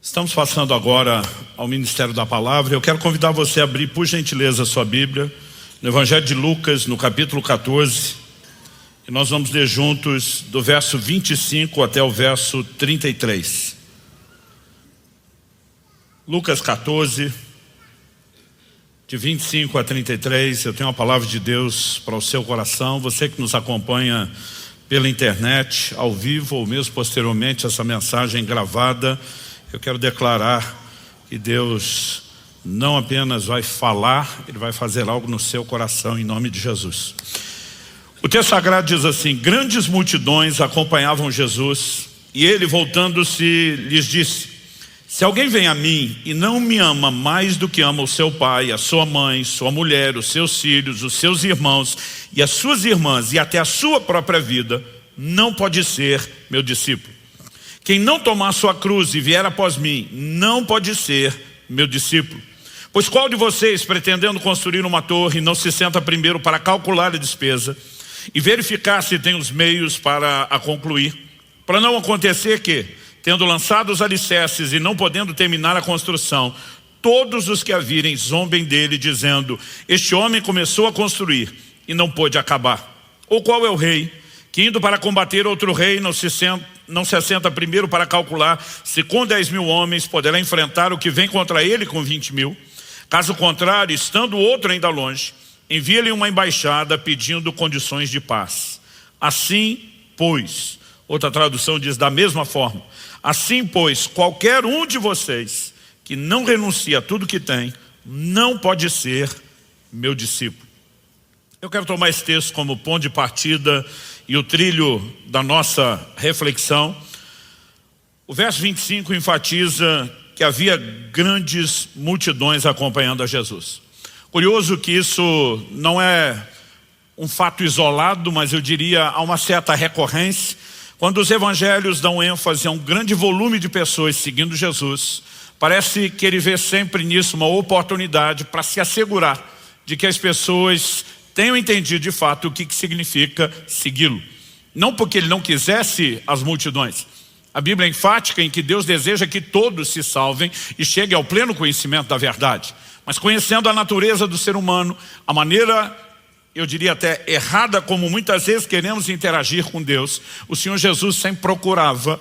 Estamos passando agora ao Ministério da Palavra. Eu quero convidar você a abrir, por gentileza, a sua Bíblia, no Evangelho de Lucas, no capítulo 14. E nós vamos ler juntos do verso 25 até o verso 33. Lucas 14, de 25 a 33. Eu tenho uma palavra de Deus para o seu coração. Você que nos acompanha pela internet, ao vivo, ou mesmo posteriormente essa mensagem gravada, eu quero declarar que Deus não apenas vai falar, Ele vai fazer algo no seu coração em nome de Jesus. O texto sagrado diz assim: grandes multidões acompanhavam Jesus e Ele, voltando-se, lhes disse: se alguém vem a mim e não me ama mais do que ama o seu pai, a sua mãe, sua mulher, os seus filhos, os seus irmãos e as suas irmãs e até a sua própria vida, não pode ser meu discípulo. Quem não tomar sua cruz e vier após mim, não pode ser meu discípulo. Pois qual de vocês, pretendendo construir uma torre, não se senta primeiro para calcular a despesa e verificar se tem os meios para a concluir? Para não acontecer que, tendo lançado os alicerces e não podendo terminar a construção, todos os que a virem zombem dele, dizendo: este homem começou a construir e não pôde acabar. Ou qual é o rei que, indo para combater outro rei, não se assenta primeiro para calcular se com 10.000 homens poderá enfrentar o que vem contra ele com 20.000? Caso contrário, estando outro ainda longe, envia-lhe uma embaixada pedindo condições de paz. Assim, pois, outra tradução diz da mesma forma: assim, pois, qualquer um de vocês que não renuncia a tudo que tem, não pode ser meu discípulo. Eu quero tomar esse texto como ponto de partida e o trilho da nossa reflexão. O verso 25 enfatiza que havia grandes multidões acompanhando a Jesus. Curioso que isso não é um fato isolado, mas eu diria há uma certa recorrência. Quando os evangelhos dão ênfase a um grande volume de pessoas seguindo Jesus, parece que ele vê sempre nisso uma oportunidade para se assegurar de que as pessoas tenham entendido de fato o que significa segui-lo. Não porque ele não quisesse as multidões. A Bíblia é enfática em que Deus deseja que todos se salvem e cheguem ao pleno conhecimento da verdade. Mas conhecendo a natureza do ser humano, a maneira, eu diria até errada, como muitas vezes queremos interagir com Deus, o Senhor Jesus sempre procurava,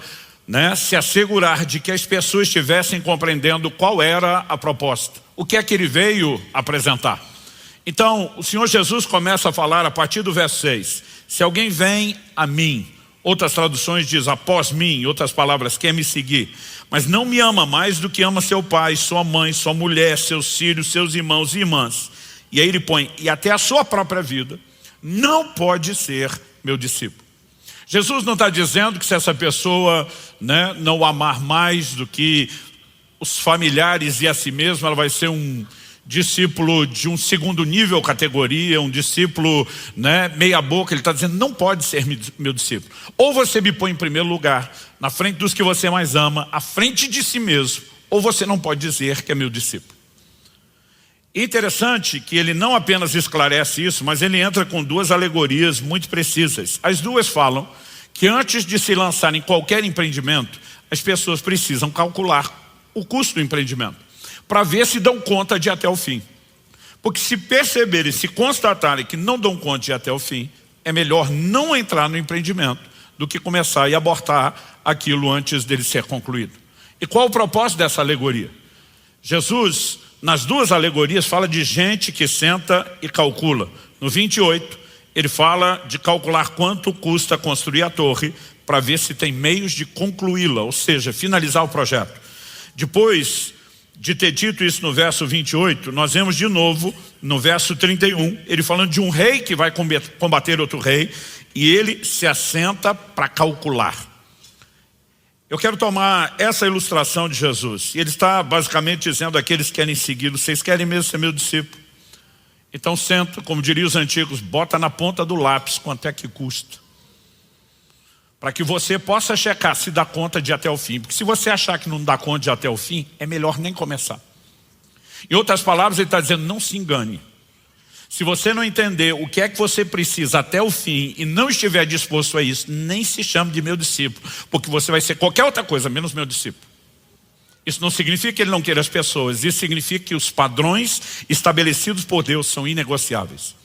se assegurar de que as pessoas estivessem compreendendo qual era a proposta. O que é que ele veio apresentar? Então, o Senhor Jesus começa a falar a partir do verso 6. Se alguém vem a mim, outras traduções diz após mim, outras palavras, quer me seguir, mas não me ama mais do que ama seu pai, sua mãe, sua mulher, seus filhos, seus irmãos e irmãs. E aí ele põe, e até a sua própria vida, não pode ser meu discípulo. Jesus não está dizendo que se essa pessoa não o amar mais do que os familiares e a si mesmo, ela vai ser um discípulo de um segundo nível categoria, um discípulo meia boca. Ele está dizendo, não pode ser meu discípulo. Ou você me põe em primeiro lugar, na frente dos que você mais ama, à frente de si mesmo, ou você não pode dizer que é meu discípulo. Interessante que ele não apenas esclarece isso, mas ele entra com duas alegorias muito precisas. As duas falam que antes de se lançar em qualquer empreendimento, as pessoas precisam calcular o custo do empreendimento, para ver se dão conta de ir até o fim. Porque se perceberem, se constatarem que não dão conta de ir até o fim, é melhor não entrar no empreendimento do que começar e abortar aquilo antes dele ser concluído. E qual o propósito dessa alegoria? Jesus, nas duas alegorias, fala de gente que senta e calcula. No 28, ele fala de calcular quanto custa construir a torre para ver se tem meios de concluí-la, ou seja, finalizar o projeto. Depois de ter dito isso no verso 28, nós vemos de novo no verso 31, ele falando de um rei que vai combater outro rei, e ele se assenta para calcular. Eu quero tomar essa ilustração de Jesus, e ele está basicamente dizendo àqueles que querem segui-lo: vocês querem mesmo ser meu discípulo? Então senta, como diriam os antigos, bota na ponta do lápis quanto é que custa, para que você possa checar se dá conta de ir até o fim. Porque se você achar que não dá conta de ir até o fim, é melhor nem começar. Em outras palavras, ele está dizendo, não se engane. Se você não entender o que é que você precisa até o fim e não estiver disposto a isso, nem se chame de meu discípulo, porque você vai ser qualquer outra coisa, menos meu discípulo. Isso não significa que ele não queira as pessoas, isso significa que os padrões estabelecidos por Deus são inegociáveis.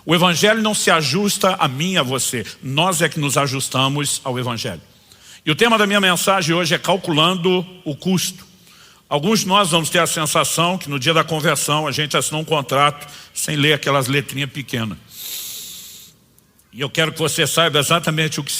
O Evangelho não se ajusta a mim e a você, nós é que nos ajustamos ao Evangelho. E o tema da minha mensagem hoje é calculando o custo. Alguns de nós vamos ter a sensação que no dia da conversão a gente assinou um contrato sem ler aquelas letrinhas pequenas. E eu quero que você saiba exatamente o que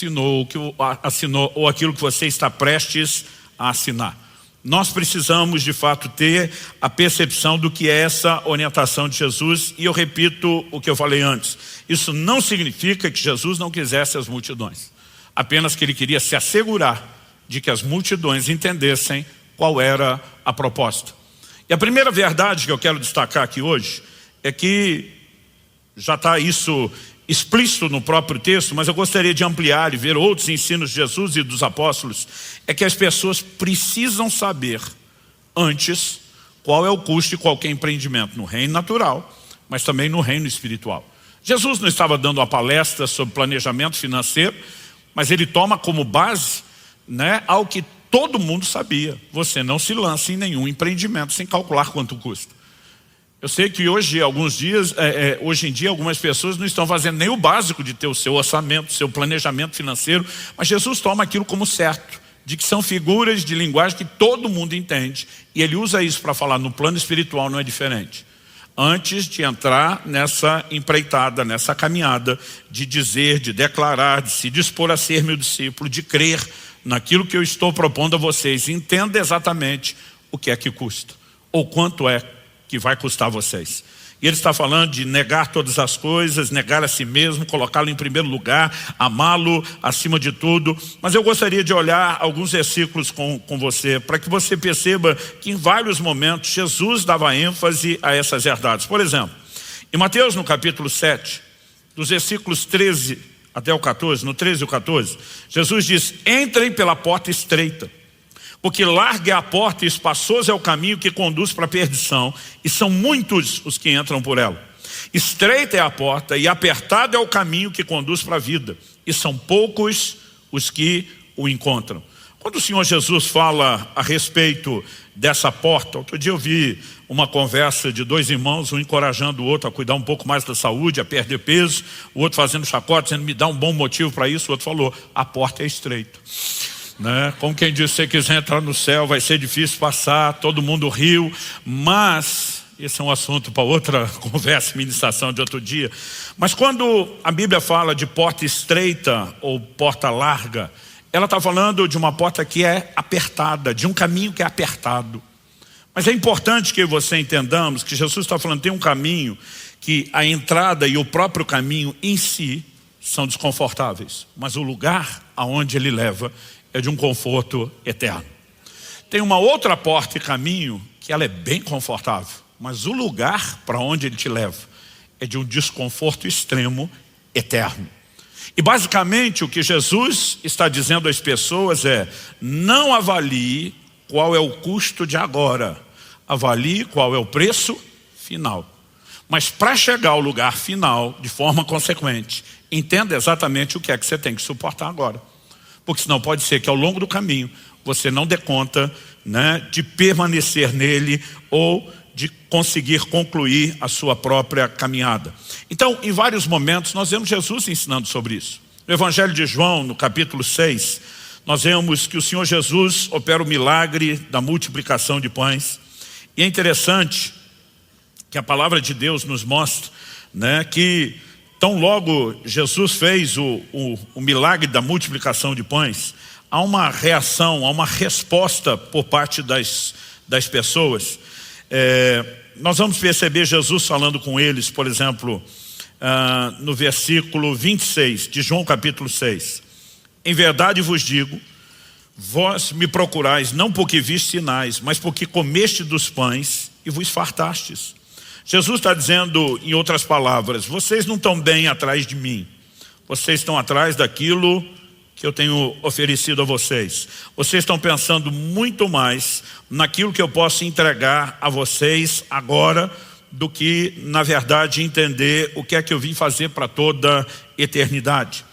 assinou ou aquilo que você está prestes a assinar. Nós precisamos de fato ter a percepção do que é essa orientação de Jesus. E eu repito o que eu falei antes. Isso não significa que Jesus não quisesse as multidões. Apenas que ele queria se assegurar de que as multidões entendessem qual era a proposta. E a primeira verdade que eu quero destacar aqui hoje é que já está isso explícito no próprio texto, mas eu gostaria de ampliar e ver outros ensinos de Jesus e dos apóstolos, é que as pessoas precisam saber antes qual é o custo de qualquer empreendimento no reino natural, mas também no reino espiritual. Jesus não estava dando uma palestra sobre planejamento financeiro, mas ele toma como base, algo que todo mundo sabia: você não se lança em nenhum empreendimento sem calcular quanto custa. Eu sei que hoje em dia algumas pessoas não estão fazendo nem o básico de ter o seu orçamento, o seu planejamento financeiro, mas Jesus toma aquilo como certo, de que são figuras de linguagem que todo mundo entende, e ele usa isso para falar no plano espiritual, não é diferente. Antes de entrar nessa empreitada, nessa caminhada, de dizer, de declarar, de se dispor a ser meu discípulo, de crer naquilo que eu estou propondo a vocês, entenda exatamente o que é que custa, ou quanto é que vai custar a vocês. E ele está falando de negar todas as coisas, negar a si mesmo, colocá-lo em primeiro lugar, amá-lo acima de tudo. Mas eu gostaria de olhar alguns versículos com você, para que você perceba que em vários momentos Jesus dava ênfase a essas verdades. Por exemplo, em Mateus no capítulo 7, dos versículos 13 até o 14, no 13 e o 14, Jesus diz: entrem pela porta estreita, porque larga é a porta e espaçoso é o caminho que conduz para a perdição, e são muitos os que entram por ela. Estreita é a porta e apertado é o caminho que conduz para a vida, e são poucos os que o encontram. Quando o Senhor Jesus fala a respeito dessa porta, outro dia eu vi uma conversa de dois irmãos, um encorajando o outro a cuidar um pouco mais da saúde, a perder peso, o outro fazendo chacota, dizendo: me dá um bom motivo para isso. O outro falou: a porta é estreita. Como quem diz, se você quiser entrar no céu vai ser difícil passar, todo mundo riu, mas esse é um assunto para outra conversa, ministração de outro dia. Mas quando a Bíblia fala de porta estreita ou porta larga, ela está falando de uma porta que é apertada, de um caminho que é apertado. Mas é importante que você entendamos que Jesus está falando: tem um caminho que a entrada e o próprio caminho em si são desconfortáveis, mas o lugar aonde ele leva é de um conforto eterno. Tem uma outra porta e caminho que ela é bem confortável, mas o lugar para onde ele te leva é de um desconforto extremo eterno. E basicamente o que Jesus está dizendo às pessoas é: não avalie qual é o custo de agora, avalie qual é o preço final. Mas para chegar ao lugar final, de forma consequente, entenda exatamente o que é que você tem que suportar agora. Porque senão pode ser que ao longo do caminho você não dê conta de permanecer nele ou de conseguir concluir a sua própria caminhada. Então, em vários momentos, nós vemos Jesus ensinando sobre isso. No Evangelho de João, no capítulo 6, nós vemos que o Senhor Jesus opera o milagre da multiplicação de pães. E é interessante que a palavra de Deus nos mostra que tão logo Jesus fez o milagre da multiplicação de pães, há uma reação, há uma resposta por parte das pessoas. Nós vamos perceber Jesus falando com eles, por exemplo, no versículo 26 de João capítulo 6. Em verdade vos digo, vós me procurais não porque viste sinais, mas porque comeste dos pães e vos fartastes. Jesus está dizendo, em outras palavras: vocês não estão bem atrás de mim, vocês estão atrás daquilo que eu tenho oferecido a vocês. Vocês estão pensando muito mais naquilo que eu posso entregar a vocês agora do que, na verdade, entender o que é que eu vim fazer para toda a eternidade.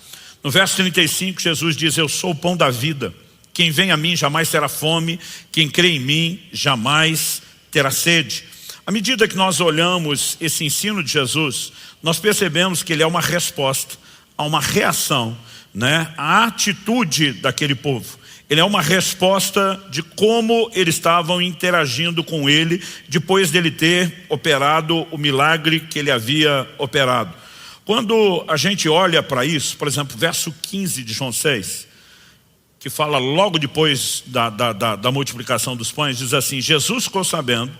No verso 35, Jesus diz: eu sou o pão da vida. Quem vem a mim jamais terá fome, quem crê em mim jamais terá sede. À medida que nós olhamos esse ensino de Jesus, nós percebemos que ele é uma resposta a uma reação, né? A atitude daquele povo. Ele é uma resposta de como eles estavam interagindo com ele depois dele ter operado o milagre que ele havia operado. Quando a gente olha para isso, por exemplo, verso 15 de João 6, que fala logo depois da multiplicação dos pães, diz assim: Jesus ficou sabendo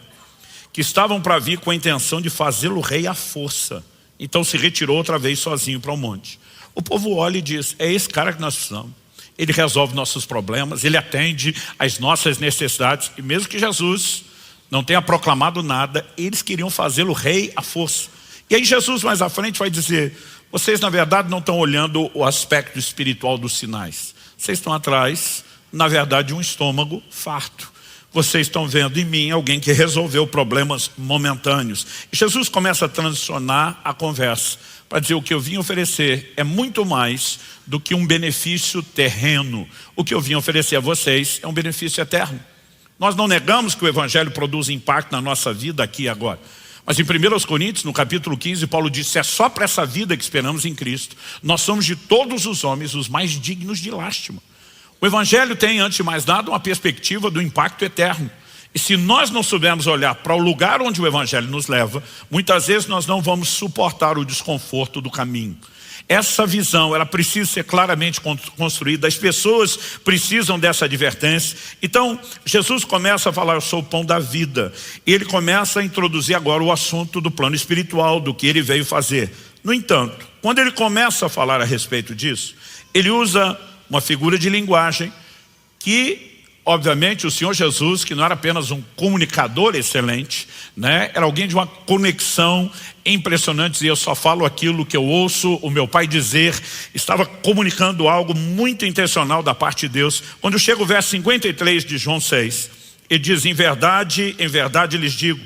que estavam para vir com a intenção de fazê-lo rei à força. Então se retirou outra vez sozinho para o monte. O povo olha e diz: é esse cara que nós precisamos. Ele resolve nossos problemas, ele atende às nossas necessidades. E mesmo que Jesus não tenha proclamado nada, eles queriam fazê-lo rei à força. E aí Jesus mais à frente vai dizer: vocês na verdade não estão olhando o aspecto espiritual dos sinais. Vocês estão atrás, na verdade, de um estômago farto. Vocês estão vendo em mim alguém que resolveu problemas momentâneos. E Jesus começa a transicionar a conversa para dizer: o que eu vim oferecer é muito mais do que um benefício terreno. O que eu vim oferecer a vocês é um benefício eterno. Nós não negamos que o Evangelho produz impacto na nossa vida aqui e agora. Mas em 1 Coríntios, no capítulo 15, Paulo disse: é só para essa vida que esperamos em Cristo. Nós somos de todos os homens os mais dignos de lástima. O Evangelho tem, antes de mais nada, uma perspectiva do impacto eterno. E se nós não soubermos olhar para o lugar onde o Evangelho nos leva, muitas vezes nós não vamos suportar o desconforto do caminho. Essa visão, ela precisa ser claramente construída. As pessoas precisam dessa advertência. Então, Jesus começa a falar: eu sou o pão da vida. E ele começa a introduzir agora o assunto do plano espiritual, do que ele veio fazer. No entanto, quando ele começa a falar a respeito disso, ele usa uma figura de linguagem que, obviamente, o Senhor Jesus, que não era apenas um comunicador excelente, né? Era alguém de uma conexão impressionante. E eu só falo aquilo que eu ouço o meu pai dizer. Estava comunicando algo muito intencional da parte de Deus. Quando chega o verso 53 de João 6, ele diz: em verdade lhes digo,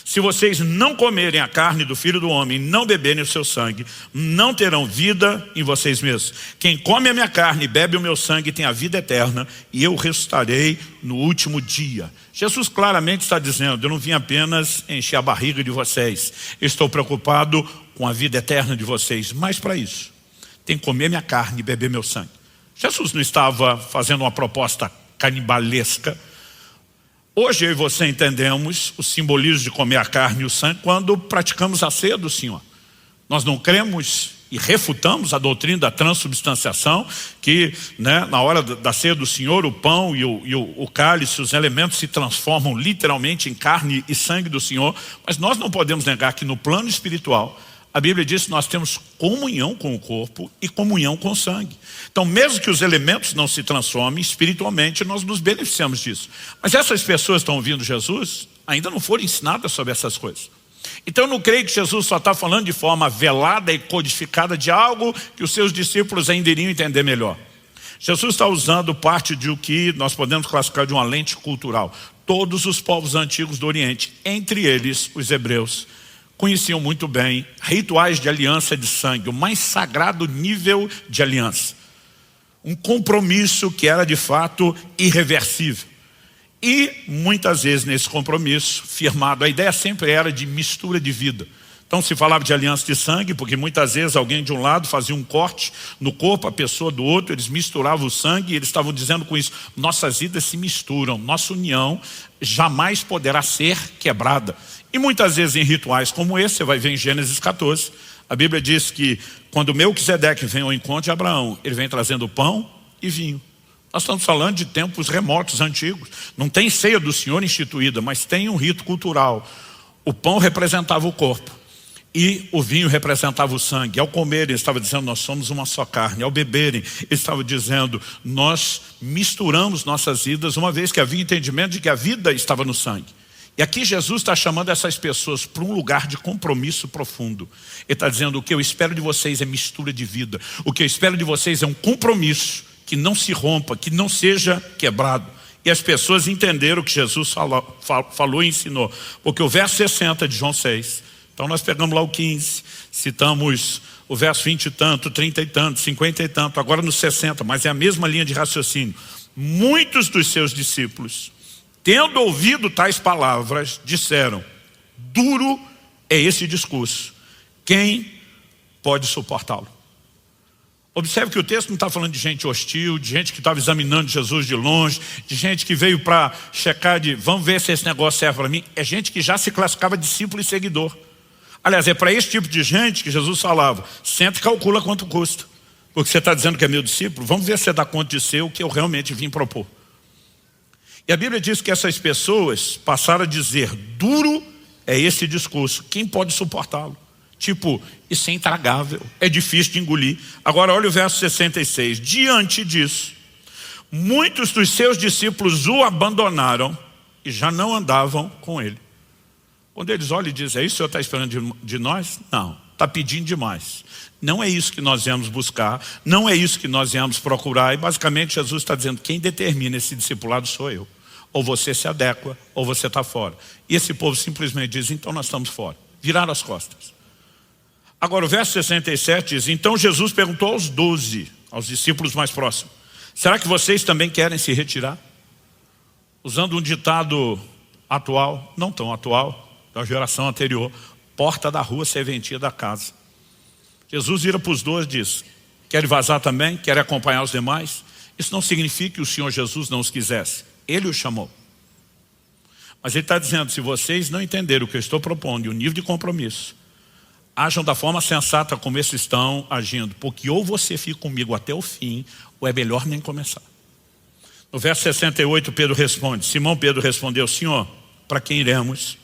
se vocês não comerem a carne do Filho do Homem, não beberem o seu sangue, não terão vida em vocês mesmos. Quem come a minha carne e bebe o meu sangue tem a vida eterna, e eu ressuscitarei no último dia. Jesus claramente está dizendo: eu não vim apenas encher a barriga de vocês, eu estou preocupado com a vida eterna de vocês. Mas para isso, tem que comer minha carne e beber meu sangue. Jesus não estava fazendo uma proposta canibalesca. Hoje eu e você entendemos o simbolismo de comer a carne e o sangue quando praticamos a ceia do Senhor. Nós não cremos e refutamos a doutrina da transubstanciação, que, né, na hora da ceia do Senhor, o pão e o cálice, os elementos se transformam literalmente em carne e sangue do Senhor. Mas nós não podemos negar que no plano espiritual, a Bíblia diz que nós temos comunhão com o corpo e comunhão com o sangue. Então, mesmo que os elementos não se transformem, espiritualmente nós nos beneficiamos disso. Mas essas pessoas que estão ouvindo Jesus ainda não foram ensinadas sobre essas coisas. Então eu não creio que Jesus só está falando de forma velada e codificada de algo que os seus discípulos ainda iriam entender melhor. Jesus está usando parte de o que nós podemos classificar de uma lente cultural. Todos os povos antigos do Oriente, entre eles os hebreus, conheciam muito bem rituais de aliança de sangue, o mais sagrado nível de aliança. Um compromisso que era de fato irreversível. E muitas vezes nesse compromisso firmado, a ideia sempre era de mistura de vida. Então se falava de aliança de sangue, porque muitas vezes alguém de um lado fazia um corte no corpo, a pessoa do outro, eles misturavam o sangue, e eles estavam dizendo com isso: nossas vidas se misturam, nossa união jamais poderá ser quebrada. E muitas vezes em rituais como esse, você vai ver em Gênesis 14, a Bíblia diz que quando Melquisedeque vem ao encontro de Abraão, ele vem trazendo pão e vinho. Nós estamos falando de tempos remotos, antigos. Não tem ceia do Senhor instituída, mas tem um rito cultural. O pão representava o corpo e o vinho representava o sangue. Ao comerem, ele estava dizendo: nós somos uma só carne. Ao beberem, ele estava dizendo: nós misturamos nossas vidas, uma vez que havia entendimento de que a vida estava no sangue. E aqui Jesus está chamando essas pessoas para um lugar de compromisso profundo. Ele está dizendo: o que eu espero de vocês é mistura de vida. O que eu espero de vocês é um compromisso que não se rompa, que não seja quebrado. E as pessoas entenderam o que Jesus falou e ensinou. Porque o verso 60 de João 6, então nós pegamos lá o 15, citamos o verso 20 e tanto, 30 e tanto, 50 e tanto, agora no 60, mas é a mesma linha de raciocínio. Muitos dos seus discípulos, tendo ouvido tais palavras, disseram: duro é esse discurso, quem pode suportá-lo? Observe que o texto não está falando de gente hostil, de gente que estava examinando Jesus de longe, de gente que veio para checar vamos ver se esse negócio serve para mim. É gente que já se classificava discípulo e seguidor. Aliás, é para esse tipo de gente que Jesus falava: senta e calcula quanto custa. Porque você está dizendo que é meu discípulo, vamos ver se você dá conta de ser o que eu realmente vim propor. E a Bíblia diz que essas pessoas passaram a dizer: duro é esse discurso, quem pode suportá-lo? Tipo, isso é intragável, é difícil de engolir. Agora olha o verso 66. Diante disso, muitos dos seus discípulos o abandonaram e já não andavam com ele. Quando eles olham e dizem: é isso que o Senhor está esperando de nós? Não, está pedindo demais. Não é isso que nós viemos buscar, não é isso que nós viemos procurar. E basicamente Jesus está dizendo: quem determina esse discipulado sou eu. Ou você se adequa, ou você está fora. E esse povo simplesmente diz: então nós estamos fora. Viraram as costas. Agora o verso 67 diz: então Jesus perguntou aos 12, aos discípulos mais próximos: será que vocês também querem se retirar? Usando um ditado atual, não tão atual, da geração anterior: porta da rua, serventia da casa. Jesus vira para os 12 e diz: querem vazar também? Querem acompanhar os demais? Isso não significa que o Senhor Jesus não os quisesse. Ele os chamou. Mas ele está dizendo: se vocês não entenderem o que eu estou propondo e o nível de compromisso, ajam da forma sensata como eles estão agindo, porque ou você fica comigo até o fim, ou é melhor nem começar. No verso 68 Pedro responde, Simão Pedro respondeu: Senhor, para quem iremos?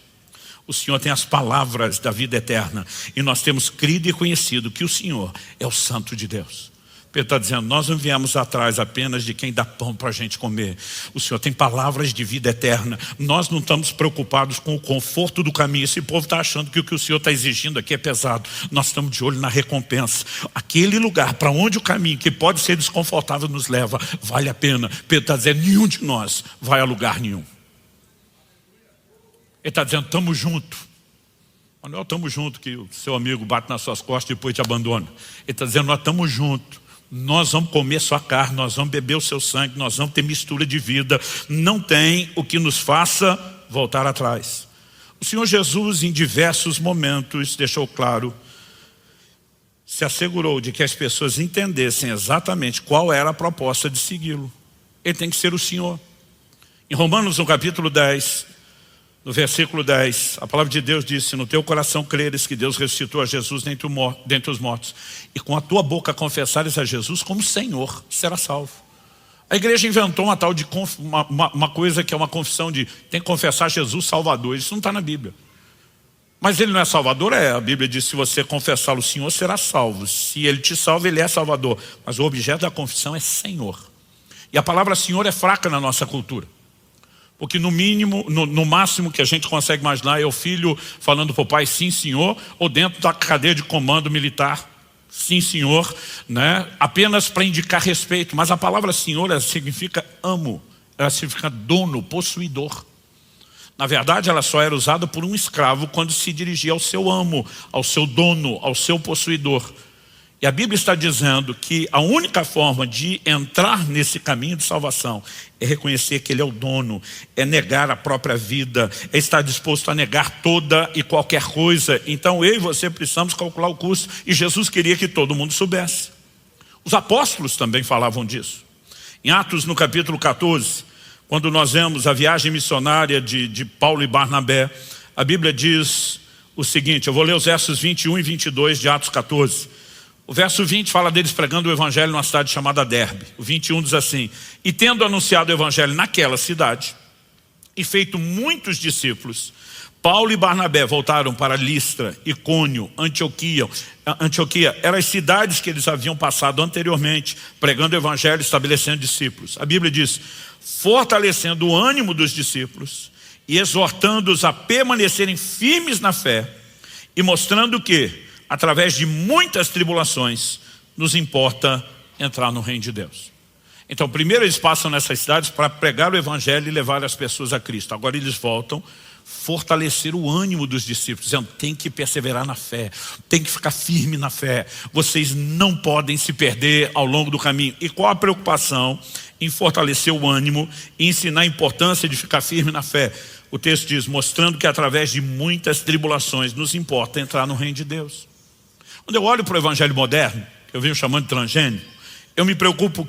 O Senhor tem as palavras da vida eterna, e nós temos crido e conhecido que o Senhor é o Santo de Deus. Pedro está dizendo: nós não viemos atrás apenas de quem dá pão para a gente comer. O Senhor tem palavras de vida eterna. Nós não estamos preocupados com o conforto do caminho. Esse povo está achando que o que o Senhor está exigindo aqui é pesado. Nós estamos de olho na recompensa. Aquele lugar para onde o caminho, que pode ser desconfortável, nos leva, vale a pena. Pedro está dizendo: nenhum de nós vai a lugar nenhum. Ele está dizendo: estamos juntos. Mas não é estamos juntos que o seu amigo bate nas suas costas e depois te abandona. Ele está dizendo: nós estamos juntos. Nós vamos comer sua carne, nós vamos beber o seu sangue, nós vamos ter mistura de vida. Não tem o que nos faça voltar atrás. O Senhor Jesus, em diversos momentos, deixou claro, se assegurou de que as pessoas entendessem exatamente qual era a proposta de segui-lo. Ele tem que ser o Senhor. Em Romanos, no capítulo 10, no versículo 10, a palavra de Deus diz: se no teu coração creres que Deus ressuscitou a Jesus dentre os mortos, e com a tua boca confessares a Jesus como Senhor, será salvo. A igreja inventou uma tal de uma coisa que é uma confissão de tem que confessar Jesus Salvador. Isso não está na Bíblia. Mas ele não é Salvador? A Bíblia diz: se você confessá-lo Senhor, será salvo. Se ele te salva, ele é Salvador. Mas o objeto da confissão é Senhor. E a palavra Senhor é fraca na nossa cultura. Porque no mínimo, no máximo que a gente consegue imaginar é o filho falando para o pai: sim senhor, ou dentro da cadeia de comando militar: sim senhor, né? Apenas para indicar respeito. Mas a palavra Senhor, ela significa amo, ela significa dono, possuidor. Na verdade, ela só era usada por um escravo quando se dirigia ao seu amo, ao seu dono, ao seu possuidor. E a Bíblia está dizendo que a única forma de entrar nesse caminho de salvação é reconhecer que Ele é o dono, é negar a própria vida, é estar disposto a negar toda e qualquer coisa. Então eu e você precisamos calcular o custo, e Jesus queria que todo mundo soubesse. Os apóstolos também falavam disso. Em Atos, no capítulo 14, quando nós vemos a viagem missionária de Paulo e Barnabé, a Bíblia diz o seguinte: eu vou ler os versos 21 e 22 de Atos 14. O verso 20 fala deles pregando o evangelho numa cidade chamada Derbe. O 21 diz assim: e tendo anunciado o evangelho naquela cidade e feito muitos discípulos, Paulo e Barnabé voltaram para Listra, Icônio, Antioquia. Eram as cidades que eles haviam passado anteriormente, pregando o evangelho, estabelecendo discípulos. A Bíblia diz: fortalecendo o ânimo dos discípulos e exortando-os a permanecerem firmes na fé, e mostrando que através de muitas tribulações nos importa entrar no reino de Deus. Então, primeiro eles passam nessas cidades para pregar o evangelho e levar as pessoas a Cristo. Agora eles voltam fortalecer o ânimo dos discípulos, dizendo, tem que perseverar na fé, tem que ficar firme na fé, vocês não podem se perder ao longo do caminho. E qual a preocupação em fortalecer o ânimo e ensinar a importância de ficar firme na fé? O texto diz, mostrando que através de muitas tribulações nos importa entrar no reino de Deus. Quando eu olho para o evangelho moderno, que eu venho chamando de transgênico, eu me preocupo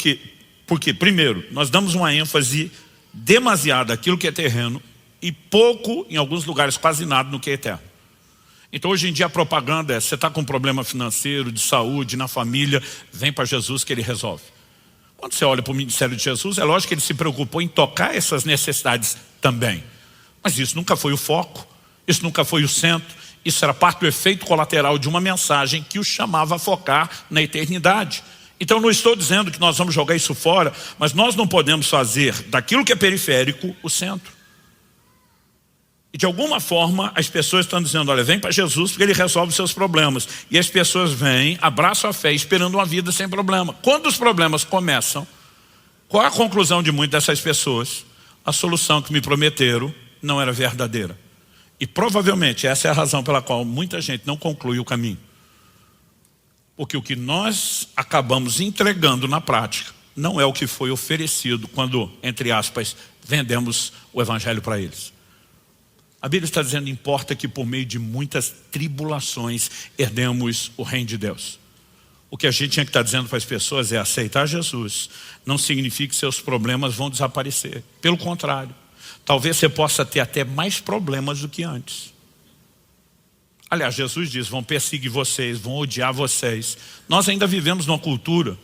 porque, primeiro, nós damos uma ênfase demasiada àquilo que é terreno e pouco, em alguns lugares, quase nada no que é eterno. Então, hoje em dia, a propaganda é, você está com um problema financeiro, de saúde, na família, vem para Jesus que Ele resolve. Quando você olha para o ministério de Jesus, é lógico que Ele se preocupou em tocar essas necessidades também. Mas isso nunca foi o foco, isso nunca foi o centro, isso era parte do efeito colateral de uma mensagem que o chamava a focar na eternidade. Então não estou dizendo que nós vamos jogar isso fora, mas nós não podemos fazer daquilo que é periférico o centro. E de alguma forma as pessoas estão dizendo, olha, vem para Jesus porque Ele resolve os seus problemas. E as pessoas vêm, abraçam a fé, esperando uma vida sem problema. Quando os problemas começam, qual é a conclusão de muitas dessas pessoas? A solução que me prometeram não era verdadeira. E provavelmente essa é a razão pela qual muita gente não conclui o caminho. Porque o que nós acabamos entregando na prática não é o que foi oferecido quando, entre aspas, vendemos o evangelho para eles. A Bíblia está dizendo, importa que por meio de muitas tribulações herdemos o reino de Deus. O que a gente tinha que estar dizendo para as pessoas é aceitar Jesus. Não significa que seus problemas vão desaparecer. Pelo contrário, talvez você possa ter até mais problemas do que antes. Aliás, Jesus diz, vão perseguir vocês, vão odiar vocês. Nós ainda vivemos numa cultura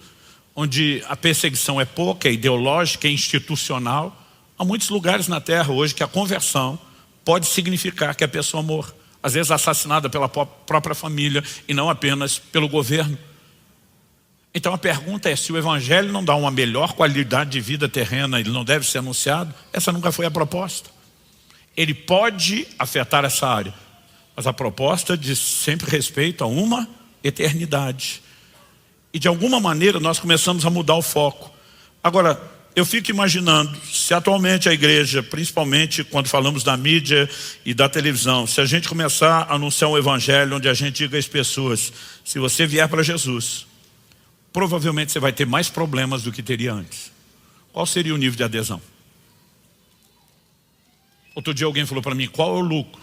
onde a perseguição é pouca, é ideológica, é institucional. Há muitos lugares na terra hoje que a conversão pode significar que a pessoa morra. Às vezes assassinada pela própria família e não apenas pelo governo. Então a pergunta é, se o evangelho não dá uma melhor qualidade de vida terrena, ele não deve ser anunciado? Essa nunca foi a proposta. Ele pode afetar essa área, mas a proposta diz sempre respeito a uma eternidade. E de alguma maneira nós começamos a mudar o foco. Agora, eu fico imaginando, se atualmente a igreja, principalmente quando falamos da mídia e da televisão, se a gente começar a anunciar um evangelho onde a gente diga às pessoas, se você vier para Jesus, provavelmente você vai ter mais problemas do que teria antes. Qual seria o nível de adesão? Outro dia alguém falou para mim, qual é o lucro?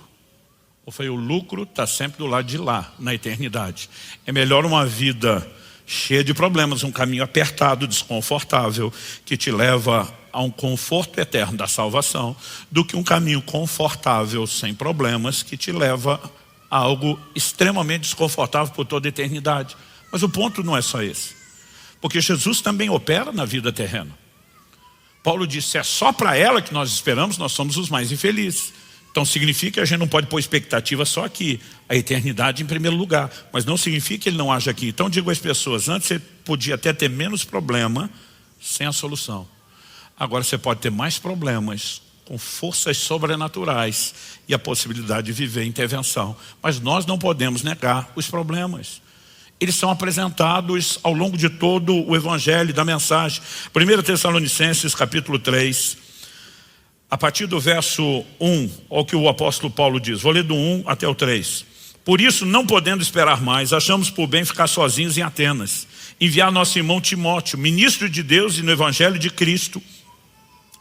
Eu falei, o lucro está sempre do lado de lá, na eternidade. É melhor uma vida cheia de problemas, um caminho apertado, desconfortável, que te leva a um conforto eterno da salvação, do que um caminho confortável, sem problemas, que te leva a algo extremamente desconfortável por toda a eternidade. Mas o ponto não é só esse. Porque Jesus também opera na vida terrena. Paulo disse, é só para ela que nós esperamos, nós somos os mais infelizes. Então significa que a gente não pode pôr expectativa só aqui, a eternidade em primeiro lugar, mas não significa que Ele não age aqui. Então digo às pessoas, antes você podia até ter menos problema sem a solução. Agora você pode ter mais problemas com forças sobrenaturais e a possibilidade de viver intervenção. Mas nós não podemos negar os problemas. Eles são apresentados ao longo de todo o evangelho da mensagem. 1 Tessalonicenses capítulo 3, a partir do verso 1, olha o que o apóstolo Paulo diz. Vou ler do 1 até o 3. Por isso, não podendo esperar mais, achamos por bem ficar sozinhos em Atenas. Enviar nosso irmão Timóteo, ministro de Deus e no evangelho de Cristo,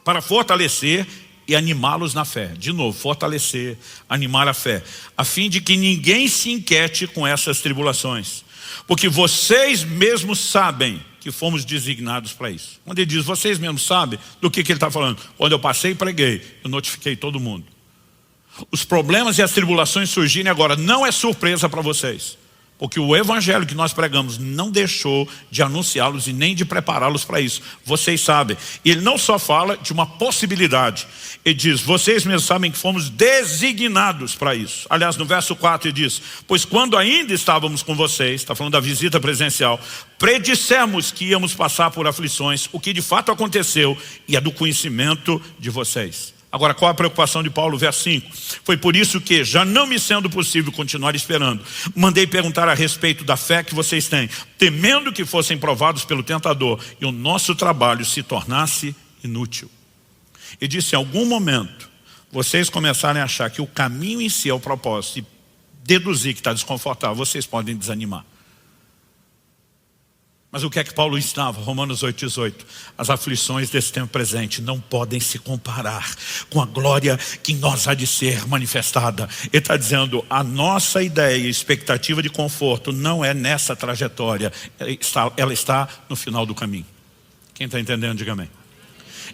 para fortalecer e animá-los na fé. De novo, fortalecer, animar a fé. A fim de que ninguém se inquiete com essas tribulações. Porque vocês mesmos sabem que fomos designados para isso. Quando ele diz, vocês mesmos sabem, do que ele está falando? Quando eu passei e preguei, eu notifiquei todo mundo. Os problemas e as tribulações surgirem agora, não é surpresa para vocês. Porque o evangelho que nós pregamos não deixou de anunciá-los e nem de prepará-los para isso. Vocês sabem. E ele não só fala de uma possibilidade. Ele diz, vocês mesmos sabem que fomos designados para isso. Aliás, no verso 4 ele diz, pois quando ainda estávamos com vocês, está falando da visita presencial, predissemos que íamos passar por aflições, o que de fato aconteceu e é do conhecimento de vocês. Agora, qual a preocupação de Paulo? Verso 5. Foi por isso que, já não me sendo possível continuar esperando, mandei perguntar a respeito da fé que vocês têm, temendo que fossem provados pelo tentador e o nosso trabalho se tornasse inútil. E disse, em algum momento, vocês começarem a achar que o caminho em si é o propósito e deduzir que está desconfortável, vocês podem desanimar. Mas o que é que Paulo ensinava? Romanos 8,18. As aflições desse tempo presente não podem se comparar com a glória que em nós há de ser manifestada. Ele está dizendo, a nossa ideia e expectativa de conforto não é nessa trajetória, ela está no final do caminho. Quem está entendendo, diga amém.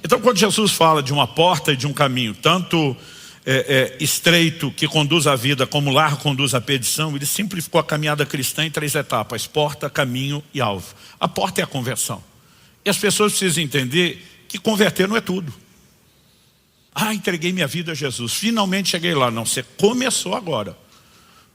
Então, quando Jesus fala de uma porta e de um caminho, tanto estreito que conduz à vida, como largo conduz à perdição, ele simplificou a caminhada cristã em 3 etapas: porta, caminho e alvo. A porta é a conversão. E as pessoas precisam entender que converter não é tudo. Entreguei minha vida a Jesus, finalmente cheguei lá. Não, você começou agora.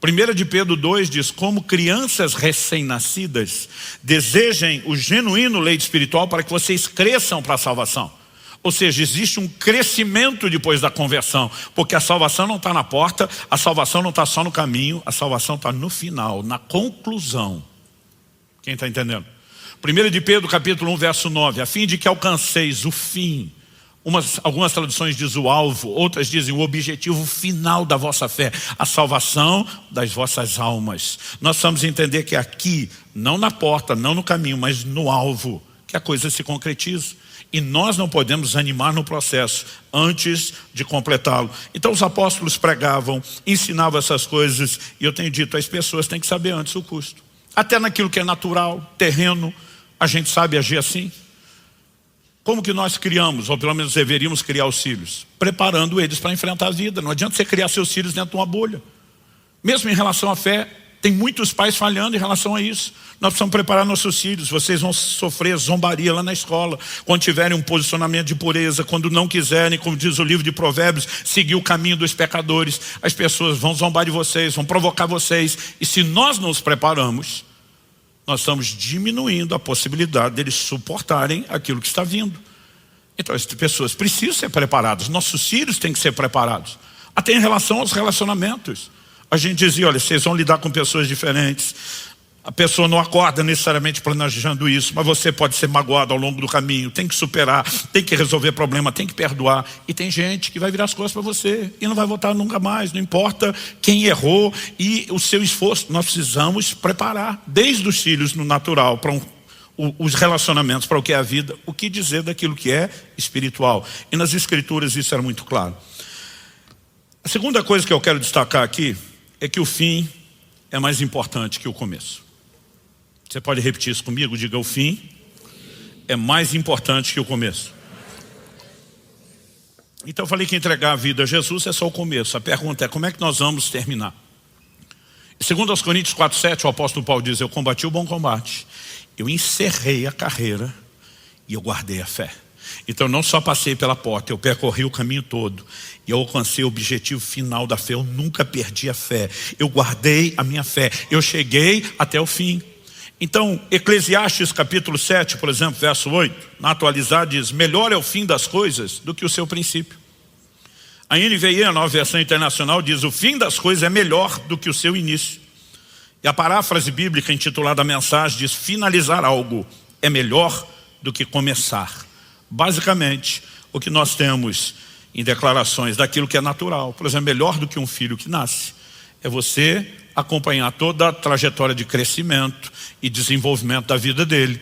1 de Pedro 2 diz, como crianças recém-nascidas, desejem o genuíno leite espiritual para que vocês cresçam para a salvação. Ou seja, existe um crescimento depois da conversão, porque a salvação não está na porta, a salvação não está só no caminho, a salvação está no final, na conclusão. Quem está entendendo? 1 de Pedro capítulo 1 verso 9, a fim de que alcanceis o fim. Algumas traduções dizem o alvo, outras dizem o objetivo final da vossa fé, a salvação das vossas almas. Nós precisamos entender que aqui, não na porta, não no caminho, mas no alvo, que a coisa se concretiza. E nós não podemos animar no processo antes de completá-lo. Então os apóstolos pregavam, ensinavam essas coisas, e eu tenho dito, as pessoas têm que saber antes o custo. Até naquilo que é natural, terreno, a gente sabe agir assim. Como que nós criamos, ou pelo menos deveríamos criar os filhos? Preparando eles para enfrentar a vida. Não adianta você criar seus filhos dentro de uma bolha. Mesmo em relação à fé, tem muitos pais falhando em relação a isso. Nós precisamos preparar nossos filhos. Vocês vão sofrer zombaria lá na escola, quando tiverem um posicionamento de pureza, quando não quiserem, como diz o livro de Provérbios, seguir o caminho dos pecadores. As pessoas vão zombar de vocês, vão provocar vocês. E se nós não os preparamos, nós estamos diminuindo a possibilidade deles suportarem aquilo que está vindo. Então as pessoas precisam ser preparadas. Nossos filhos têm que ser preparados. Até em relação aos relacionamentos. A gente dizia, olha, vocês vão lidar com pessoas diferentes. A pessoa não acorda necessariamente planejando isso, mas você pode ser magoado ao longo do caminho, tem que superar, tem que resolver problema, tem que perdoar. E tem gente que vai virar as costas para você e não vai voltar nunca mais, não importa quem errou e o seu esforço. Nós precisamos preparar, desde os filhos no natural, para os relacionamentos, para o que é a vida, o que dizer daquilo que é espiritual. E nas escrituras isso era muito claro. A segunda coisa que eu quero destacar aqui é que o fim é mais importante que o começo. Você pode repetir isso comigo? Diga, o fim é mais importante que o começo. Então eu falei que entregar a vida a Jesus é só o começo. A pergunta é, como é que nós vamos terminar? Segundo aos Coríntios 4:7, o apóstolo Paulo diz, eu combati o bom combate, eu encerrei a carreira e eu guardei a fé. Então não só passei pela porta, eu percorri o caminho todo e eu alcancei o objetivo final da fé. Eu nunca perdi a fé, eu guardei a minha fé, eu cheguei até o fim. Então Eclesiastes capítulo 7, por exemplo, verso 8, na atualizada diz, melhor é o fim das coisas do que o seu princípio. A NVI, a nova versão internacional, diz, o fim das coisas é melhor do que o seu início. E a paráfrase bíblica intitulada a mensagem diz, finalizar algo é melhor do que começar. Basicamente, o que nós temos em declarações daquilo que é natural, por exemplo, melhor do que um filho que nasce, é você acompanhar toda a trajetória de crescimento e desenvolvimento da vida dele.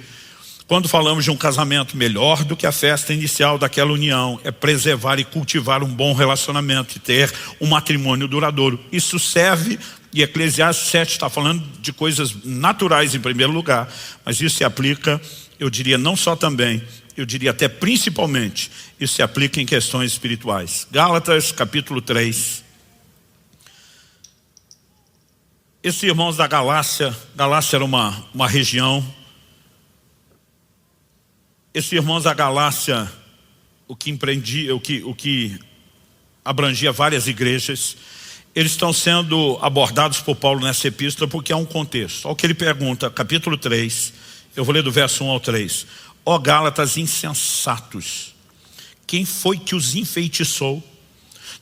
Quando falamos de um casamento, melhor do que a festa inicial daquela união é preservar e cultivar um bom relacionamento e ter um matrimônio duradouro. Isso serve, e Eclesiastes 7 está falando de coisas naturais em primeiro lugar, mas isso se aplica, eu diria, não só também, eu diria até principalmente, isso se aplica em questões espirituais. Gálatas capítulo 3. Esses irmãos da Galácia era uma região. Esses irmãos da Galácia, o que abrangia várias igrejas, eles estão sendo abordados por Paulo nessa epístola porque há um contexto. Olha o que ele pergunta, capítulo 3, eu vou ler do verso 1 ao 3. Ó Gálatas insensatos, quem foi que os enfeitiçou?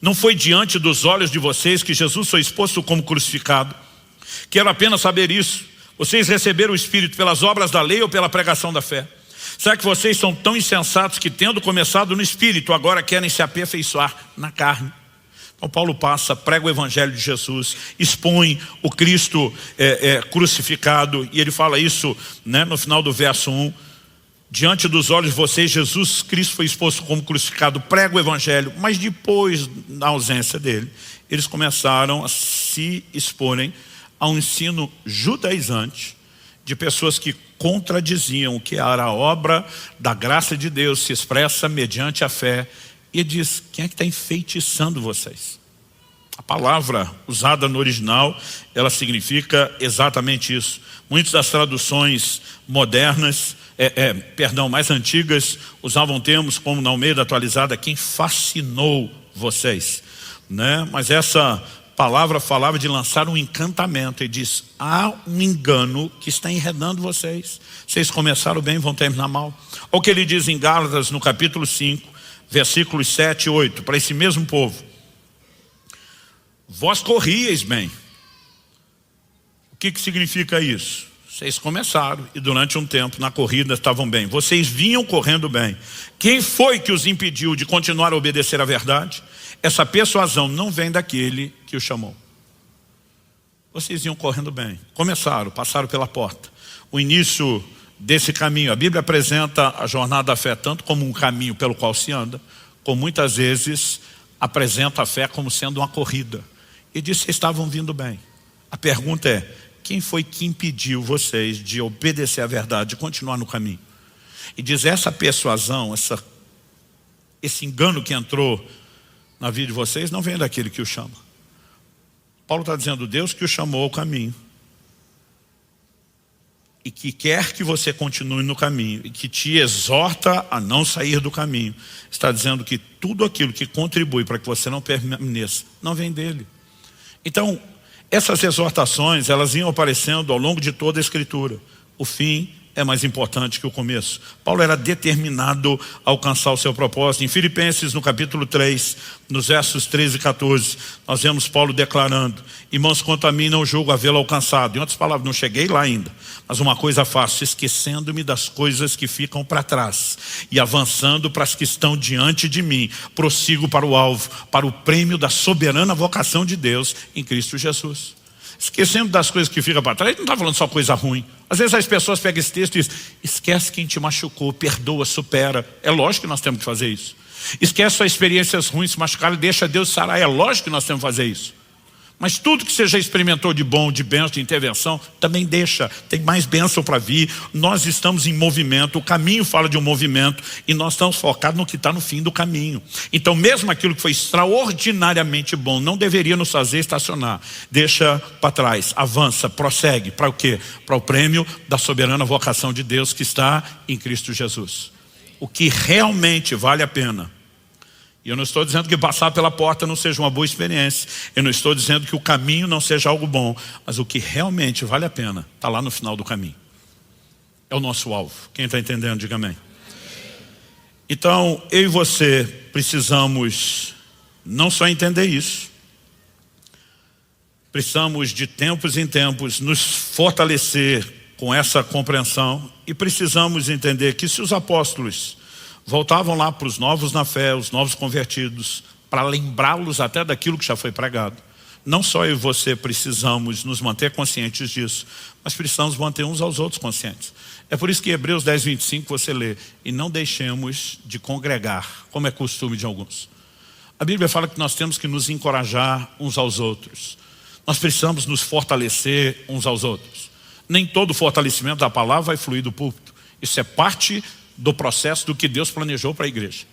Não foi diante dos olhos de vocês que Jesus foi exposto como crucificado? Quero apenas saber isso. Vocês receberam o Espírito pelas obras da lei ou pela pregação da fé? Será que vocês são tão insensatos que, tendo começado no Espírito, agora querem se aperfeiçoar na carne? Então Paulo passa, prega o Evangelho de Jesus, expõe o Cristo crucificado, e ele fala isso, né, no final do verso 1. Diante dos olhos de vocês, Jesus Cristo foi exposto como crucificado, prega o Evangelho, mas depois, na ausência dele, eles começaram a se exporem a um ensino judaizante de pessoas que contradiziam o que era a obra da graça de Deus, se expressa mediante a fé. E ele diz, quem é que está enfeitiçando vocês? A palavra usada no original, ela significa exatamente isso. Muitas das traduções modernas, mais antigas, usavam termos como na Almeida Atualizada, quem fascinou vocês, né? Mas essa palavra falava de lançar um encantamento, e diz, há um engano que está enredando vocês. Vocês começaram bem, vão terminar mal. Olha o que ele diz em Gálatas, no capítulo 5, versículos 7 e 8, para esse mesmo povo. Vós corríeis bem. O que significa isso? Vocês começaram e durante um tempo na corrida estavam bem. Vocês vinham correndo bem. Quem foi que os impediu de continuar a obedecer à verdade? Essa persuasão não vem daquele que o chamou. Vocês iam correndo bem. Começaram, passaram pela porta. O início desse caminho, a Bíblia apresenta a jornada da fé tanto como um caminho pelo qual se anda, como muitas vezes apresenta a fé como sendo uma corrida. E diz que estavam vindo bem. A pergunta é, quem foi que impediu vocês de obedecer à verdade, de continuar no caminho? E diz, essa persuasão, esse engano que entrou na vida de vocês, não vem daquele que o chama. Paulo está dizendo, Deus que o chamou ao caminho, e que quer que você continue no caminho, e que te exorta a não sair do caminho, está dizendo que tudo aquilo que contribui para que você não permaneça, não vem dele. Então, essas exortações, elas iam aparecendo ao longo de toda a Escritura. O fim é mais importante que o começo. Paulo era determinado a alcançar o seu propósito. Em Filipenses, no capítulo 3, nos versos 13 e 14, nós vemos Paulo declarando, irmãos, quanto a mim não julgo havê-lo alcançado. Em outras palavras, não cheguei lá ainda, mas uma coisa faço, esquecendo-me das coisas que ficam para trás e avançando para as que estão diante de mim, prossigo para o alvo, para o prêmio da soberana vocação de Deus em Cristo Jesus. Esquecendo das coisas que ficam para trás, ele não está falando só coisa ruim. Às vezes as pessoas pegam esse texto e dizem, esquece quem te machucou, perdoa, supera. É lógico que nós temos que fazer isso. Esquece suas experiências ruins, se machucaram e deixa Deus sarar. É lógico que nós temos que fazer isso. Mas tudo que você já experimentou de bom, de bênção, de intervenção, também deixa. Tem mais bênção para vir. Nós estamos em movimento, o caminho fala de um movimento e nós estamos focados no que está no fim do caminho. Então mesmo aquilo que foi extraordinariamente bom não deveria nos fazer estacionar. Deixa para trás, avança, prossegue. Para o quê? Para o prêmio da soberana vocação de Deus que está em Cristo Jesus. O que realmente vale a pena. E eu não estou dizendo que passar pela porta não seja uma boa experiência. Eu não estou dizendo que o caminho não seja algo bom. Mas o que realmente vale a pena está lá no final do caminho. É o nosso alvo. Quem está entendendo, diga amém. Então, eu e você precisamos não só entender isso. Precisamos de tempos em tempos nos fortalecer com essa compreensão. E precisamos entender que se os apóstolos voltavam lá para os novos na fé, os novos convertidos, para lembrá-los até daquilo que já foi pregado. Não só eu e você precisamos nos manter conscientes disso, mas precisamos manter uns aos outros conscientes. É por isso que Hebreus 10, 25 você lê, e não deixemos de congregar, como é costume de alguns. A Bíblia fala que nós temos que nos encorajar uns aos outros. Nós precisamos nos fortalecer uns aos outros. Nem todo fortalecimento da palavra vai fluir do púlpito. Isso é parte do processo do que Deus planejou para a igreja.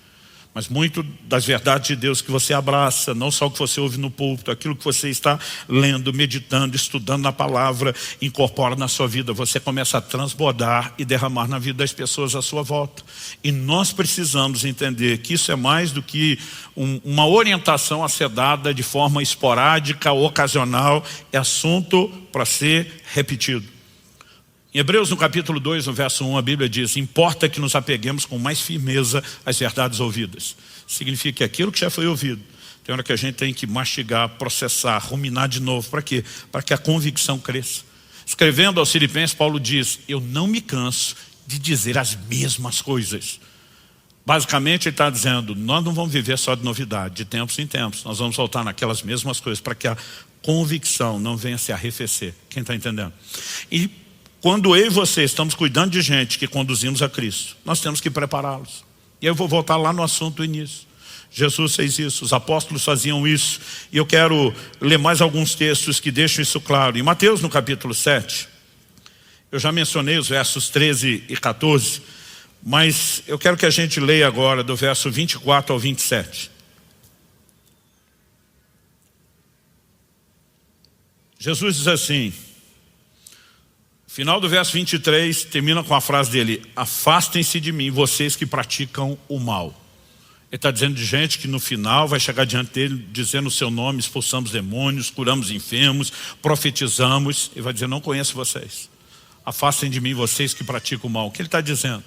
Mas muito das verdades de Deus que você abraça, não só o que você ouve no púlpito, aquilo que você está lendo, meditando, estudando na palavra, incorpora na sua vida. Você começa a transbordar e derramar na vida das pessoas à sua volta. E nós precisamos entender que isso é mais do que uma orientação a ser dada de forma esporádica, ocasional. É assunto para ser repetido. Em Hebreus, no capítulo 2, no verso 1, a Bíblia diz: importa que nos apeguemos com mais firmeza às verdades ouvidas. Significa que aquilo que já foi ouvido, tem hora que a gente tem que mastigar, processar, ruminar de novo. Para quê? Para que a convicção cresça. Escrevendo aos Filipenses, Paulo diz: eu não me canso de dizer as mesmas coisas. Basicamente ele está dizendo, nós não vamos viver só de novidade, de tempos em tempos. Nós vamos voltar naquelas mesmas coisas para que a convicção não venha se arrefecer. Quem está entendendo? E quando eu e você estamos cuidando de gente que conduzimos a Cristo, nós temos que prepará-los. E eu vou voltar lá no assunto do início. Jesus fez isso, os apóstolos faziam isso. E eu quero ler mais alguns textos que deixam isso claro. Em Mateus, no capítulo 7, eu já mencionei os versos 13 e 14, mas eu quero que a gente leia agora do verso 24 ao 27. Jesus diz assim, final do verso 23, termina com a frase dele: afastem-se de mim, vocês que praticam o mal. Ele está dizendo de gente que no final vai chegar diante dele, dizendo o seu nome, expulsamos demônios, curamos enfermos, profetizamos. Ele vai dizer: não conheço vocês. Afastem de mim, vocês que praticam o mal. O que ele está dizendo?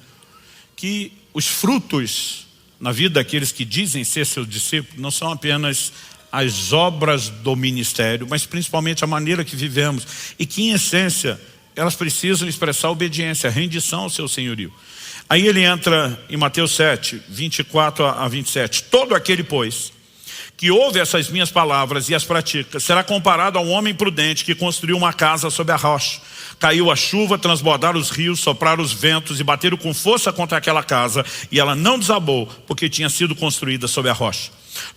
Que os frutos na vida daqueles que dizem ser seus discípulos não são apenas as obras do ministério, mas principalmente a maneira que vivemos. E que em essência elas precisam expressar obediência, rendição ao seu senhorio. Aí ele entra em Mateus 7, 24 a 27. Todo aquele, pois, que ouve essas minhas palavras e as pratica, será comparado a um homem prudente que construiu uma casa sobre a rocha. Caiu a chuva, transbordaram os rios, sopraram os ventos e bateram com força contra aquela casa, e ela não desabou, porque tinha sido construída sobre a rocha.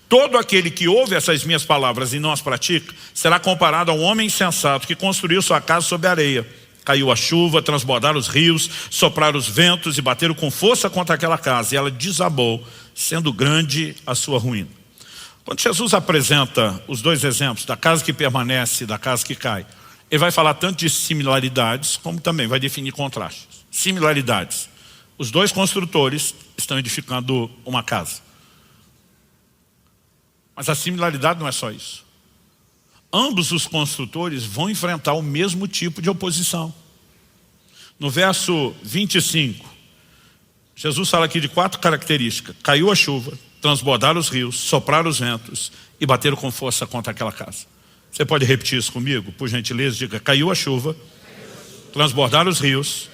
Todo aquele que ouve essas minhas palavras e não as pratica, será comparado a um homem insensato que construiu sua casa sobre a areia. Caiu a chuva, transbordaram os rios, sopraram os ventos e bateram com força contra aquela casa, e ela desabou, sendo grande a sua ruína. Quando Jesus apresenta os dois exemplos, da casa que permanece e da casa que cai, ele vai falar tanto de similaridades, como também vai definir contrastes. Similaridades: os dois construtores estão edificando uma casa. Mas a similaridade não é só isso. Ambos os construtores vão enfrentar o mesmo tipo de oposição. No verso 25, Jesus fala aqui de 4 características: caiu a chuva, transbordaram os rios, sopraram os ventos e bateram com força contra aquela casa. Você pode repetir isso comigo, por gentileza? Diga: caiu a chuva, transbordaram os rios,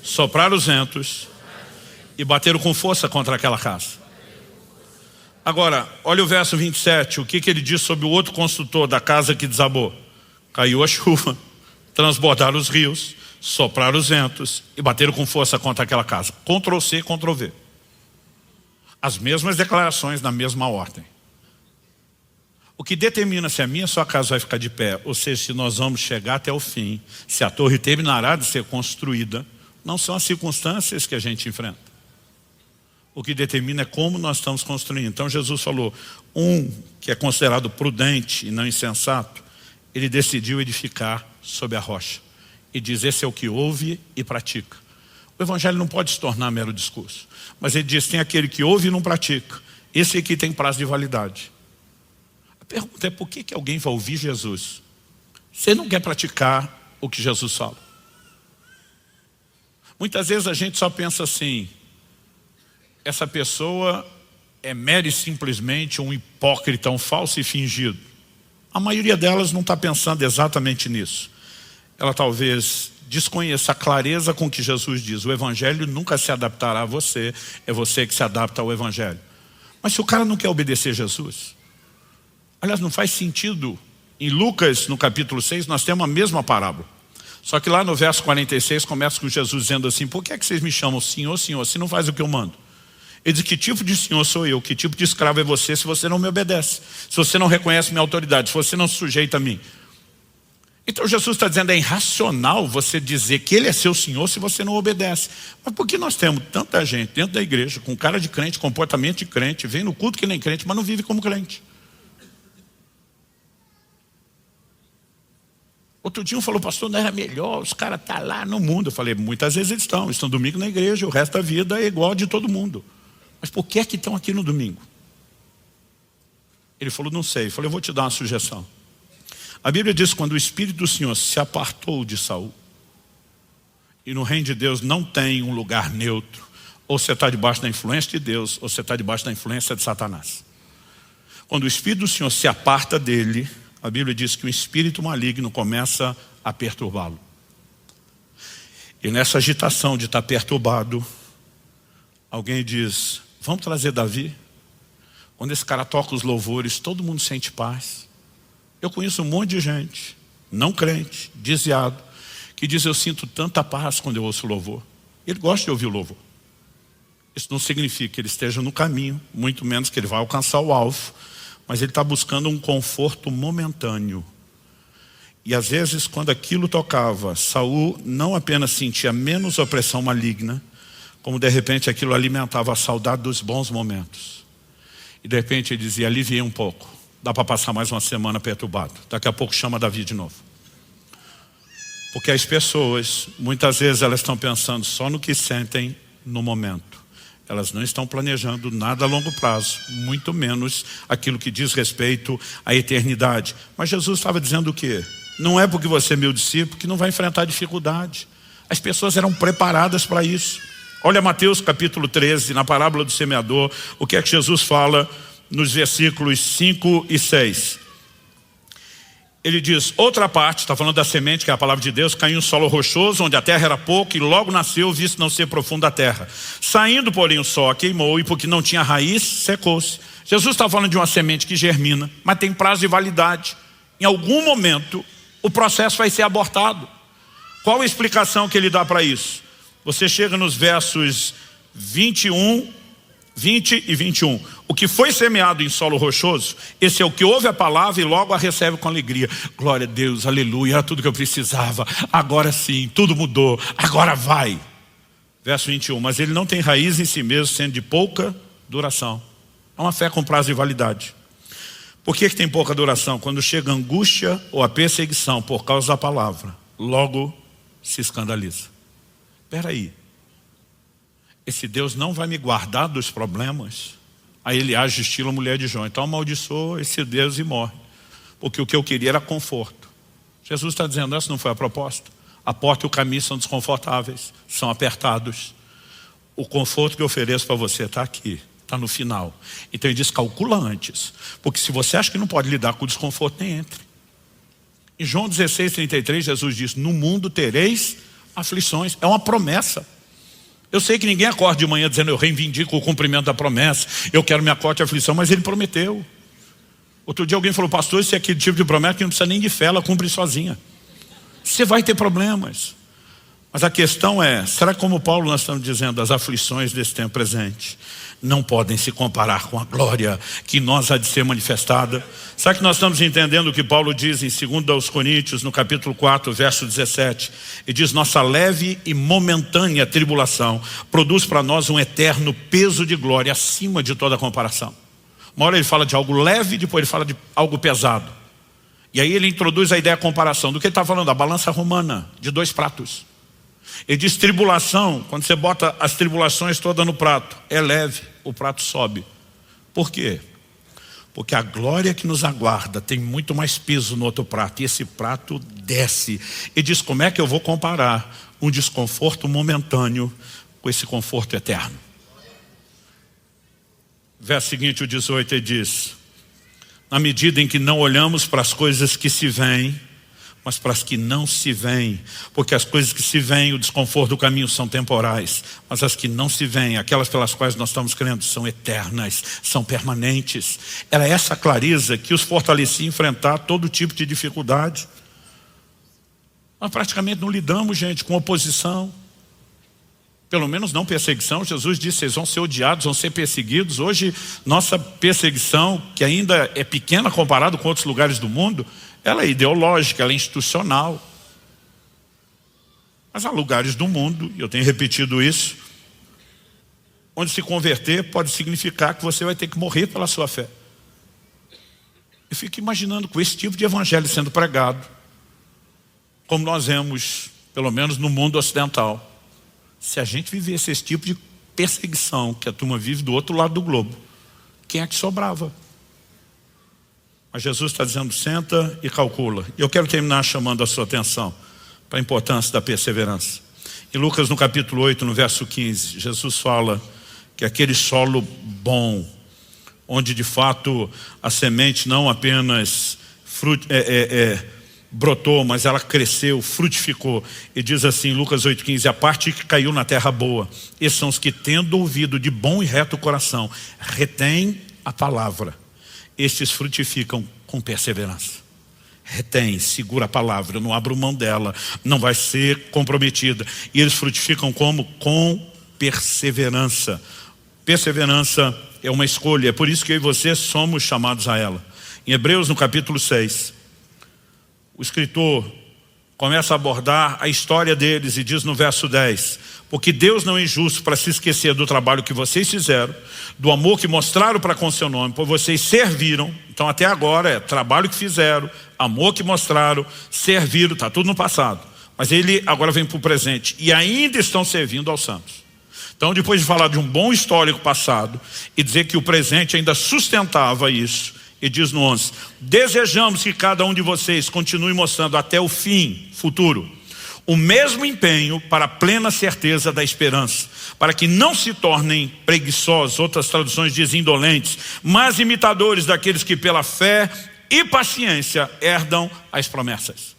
sopraram os ventos e bateram com força contra aquela casa. Agora, olha o verso 27, o que ele diz sobre o outro construtor da casa que desabou? Caiu a chuva, transbordaram os rios, sopraram os ventos e bateram com força contra aquela casa. Ctrl C, Ctrl V. As mesmas declarações na mesma ordem. O que determina se a minha e a sua casa vai ficar de pé, ou seja, se nós vamos chegar até o fim, se a torre terminará de ser construída, não são as circunstâncias que a gente enfrenta. O que determina é como nós estamos construindo. Então Jesus falou, um que é considerado prudente e não insensato, ele decidiu edificar sobre a rocha. E diz, esse é o que ouve e pratica. O evangelho não pode se tornar mero discurso. Mas ele diz, tem aquele que ouve e não pratica. Esse aqui tem prazo de validade. A pergunta é, por que alguém vai ouvir Jesus? Você não quer praticar o que Jesus fala. Muitas vezes a gente só pensa assim, essa pessoa é mero e simplesmente um hipócrita, um falso e fingido. A maioria delas não está pensando exatamente nisso. Ela talvez desconheça a clareza com que Jesus diz, o evangelho nunca se adaptará a você, é você que se adapta ao evangelho. Mas se o cara não quer obedecer Jesus, aliás, não faz sentido. Em Lucas, no capítulo 6, nós temos a mesma parábola. Só que lá no verso 46 começa com Jesus dizendo assim, por que vocês me chamam Senhor, Senhor, se não faz o que eu mando? Ele diz, que tipo de senhor sou eu? Que tipo de escravo é você se você não me obedece? Se você não reconhece minha autoridade, se você não se sujeita a mim? Então Jesus está dizendo, é irracional você dizer que ele é seu senhor se você não obedece. Mas por que nós temos tanta gente dentro da igreja, com cara de crente, comportamento de crente, vem no culto que nem crente, mas não vive como crente? Outro dia um falou, pastor, não era melhor, os caras estão lá no mundo. Eu falei, muitas vezes eles estão domingo na igreja, o resto da vida é igual a de todo mundo. Mas por que é que estão aqui no domingo? Ele falou, não sei. Eu falei, eu vou te dar uma sugestão. A Bíblia diz que quando o Espírito do Senhor se apartou de Saul, E no reino de Deus não tem um lugar neutro. Ou você está debaixo da influência de Deus, ou você está debaixo da influência de Satanás. Quando o Espírito do Senhor se aparta dele, a Bíblia diz que o espírito maligno começa a perturbá-lo. E nessa agitação de estar perturbado, alguém diz, vamos trazer Davi? Quando esse cara toca os louvores, todo mundo sente paz. Eu conheço um monte de gente, não crente, desviado, que diz, eu sinto tanta paz quando eu ouço o louvor. Ele gosta de ouvir o louvor. Isso não significa que ele esteja no caminho, muito menos que ele vai alcançar o alvo, mas ele está buscando um conforto momentâneo. E às vezes, quando aquilo tocava, Saul não apenas sentia menos opressão maligna, como de repente aquilo alimentava a saudade dos bons momentos. E de repente ele dizia, aliviei um pouco, dá para passar mais uma semana perturbado. Daqui a pouco chama Davi de novo. Porque as pessoas, muitas vezes elas estão pensando só no que sentem no momento. Elas não estão planejando nada a longo prazo, muito menos aquilo que diz respeito à eternidade. Mas Jesus estava dizendo o quê? Não é porque você é meu discípulo que não vai enfrentar dificuldade. As pessoas eram preparadas para isso. Olha Mateus capítulo 13, na parábola do semeador, o que é que Jesus fala nos versículos 5 e 6. Ele diz, outra parte, está falando da semente, que é a palavra de Deus, caiu em solo rochoso, onde a terra era pouca, e logo nasceu, visto não ser profunda a terra. Saindo, porém, o sol queimou, e porque não tinha raiz, secou-se. Jesus está falando de uma semente que germina, mas tem prazo de validade. Em algum momento, o processo vai ser abortado. Qual a explicação que ele dá para isso? Você chega nos versos 20 e 21. O que foi semeado em solo rochoso, esse é o que ouve a palavra e logo a recebe com alegria. Glória a Deus, aleluia, era tudo que eu precisava. Agora sim, tudo mudou, agora vai. Verso 21, mas ele não tem raiz em si mesmo, sendo de pouca duração. É uma fé com prazo de validade. Por que tem pouca duração? Quando chega a angústia ou a perseguição por causa da palavra, logo se escandaliza. Espera aí. Esse Deus não vai me guardar dos problemas? Aí ele age estilo a mulher de Jó. Então amaldiçoa esse Deus e morre. Porque o que eu queria era conforto. Jesus está dizendo, essa não foi a proposta. A porta e o caminho são desconfortáveis, são apertados. O conforto que eu ofereço para você está aqui, está no final. Então ele diz, calcula antes. Porque se você acha que não pode lidar com o desconforto, nem entre. Em João 16:33, Jesus diz, no mundo tereis aflições. É uma promessa. Eu sei que ninguém acorda de manhã dizendo, eu reivindico o cumprimento da promessa, eu quero minha cota de aflição, mas ele prometeu. Outro dia alguém falou, pastor, esse é aquele tipo de promessa que não precisa nem de fé, ela cumpre sozinha. Você vai ter problemas. Mas a questão é, será que como Paulo nós estamos dizendo, as aflições desse tempo presente não podem se comparar com a glória que nós há de ser manifestada? Será que nós estamos entendendo o que Paulo diz em 2 Coríntios, no capítulo 4, verso 17? Ele diz, nossa leve e momentânea tribulação produz para nós um eterno peso de glória acima de toda comparação. Uma hora ele fala de algo leve, depois ele fala de algo pesado. E aí ele introduz a ideia de comparação. Do que ele está falando? A balança romana, de 2 pratos. Ele diz tribulação, quando você bota as tribulações todas no prato, é leve, o prato sobe. Por quê? Porque a glória que nos aguarda tem muito mais peso no outro prato, e esse prato desce. Ele diz, como é que eu vou comparar um desconforto momentâneo com esse conforto eterno? Verso seguinte, o 18, ele diz, na medida em que não olhamos para as coisas que se veem, mas para as que não se veem, porque as coisas que se veem, o desconforto do caminho são temporais, mas as que não se veem, aquelas pelas quais nós estamos crendo, são eternas, são permanentes. Era essa clareza que os fortalecia a enfrentar todo tipo de dificuldade. Nós praticamente não lidamos, gente, com oposição, pelo menos não perseguição. Jesus disse, vocês vão ser odiados, vão ser perseguidos. Hoje, nossa perseguição, que ainda é pequena comparado com outros lugares do mundo, ela é ideológica, ela é institucional. Mas há lugares do mundo, e eu tenho repetido isso, onde se converter pode significar que você vai ter que morrer pela sua fé. Eu fico imaginando com esse tipo de evangelho sendo pregado, como nós vemos, pelo menos no mundo ocidental. Se a gente vivesse esse tipo de perseguição que a turma vive do outro lado do globo, quem é que sobrava? Mas Jesus está dizendo, senta e calcula. E eu quero terminar chamando a sua atenção para a importância da perseverança. Em Lucas, no capítulo 8, no verso 15, Jesus fala que aquele solo bom, onde de fato a semente não apenas brotou, mas ela cresceu, frutificou. E diz assim, Lucas 8,15, a parte que caiu na terra boa, esses são os que, tendo ouvido de bom e reto coração, retém a palavra. Estes frutificam com perseverança. Retém, segura a palavra, não abro mão dela, não vai ser comprometida. E eles frutificam como? Com perseverança. Perseverança é uma escolha, é por isso que eu e você somos chamados a ela. Em Hebreus, no capítulo 6, o escritor começa a abordar a história deles e diz no verso 10, porque Deus não é injusto para se esquecer do trabalho que vocês fizeram, do amor que mostraram para com seu nome, pois vocês serviram. Então até agora é trabalho que fizeram, amor que mostraram, serviram, está tudo no passado. Mas ele agora vem para o presente e ainda estão servindo aos santos. Então depois de falar de um bom histórico passado e dizer que o presente ainda sustentava isso, e diz no 11, desejamos que cada um de vocês continue mostrando até o fim futuro o mesmo empenho para a plena certeza da esperança, para que não se tornem preguiçosos, outras traduções dizem indolentes, mas imitadores daqueles que pela fé e paciência herdam as promessas.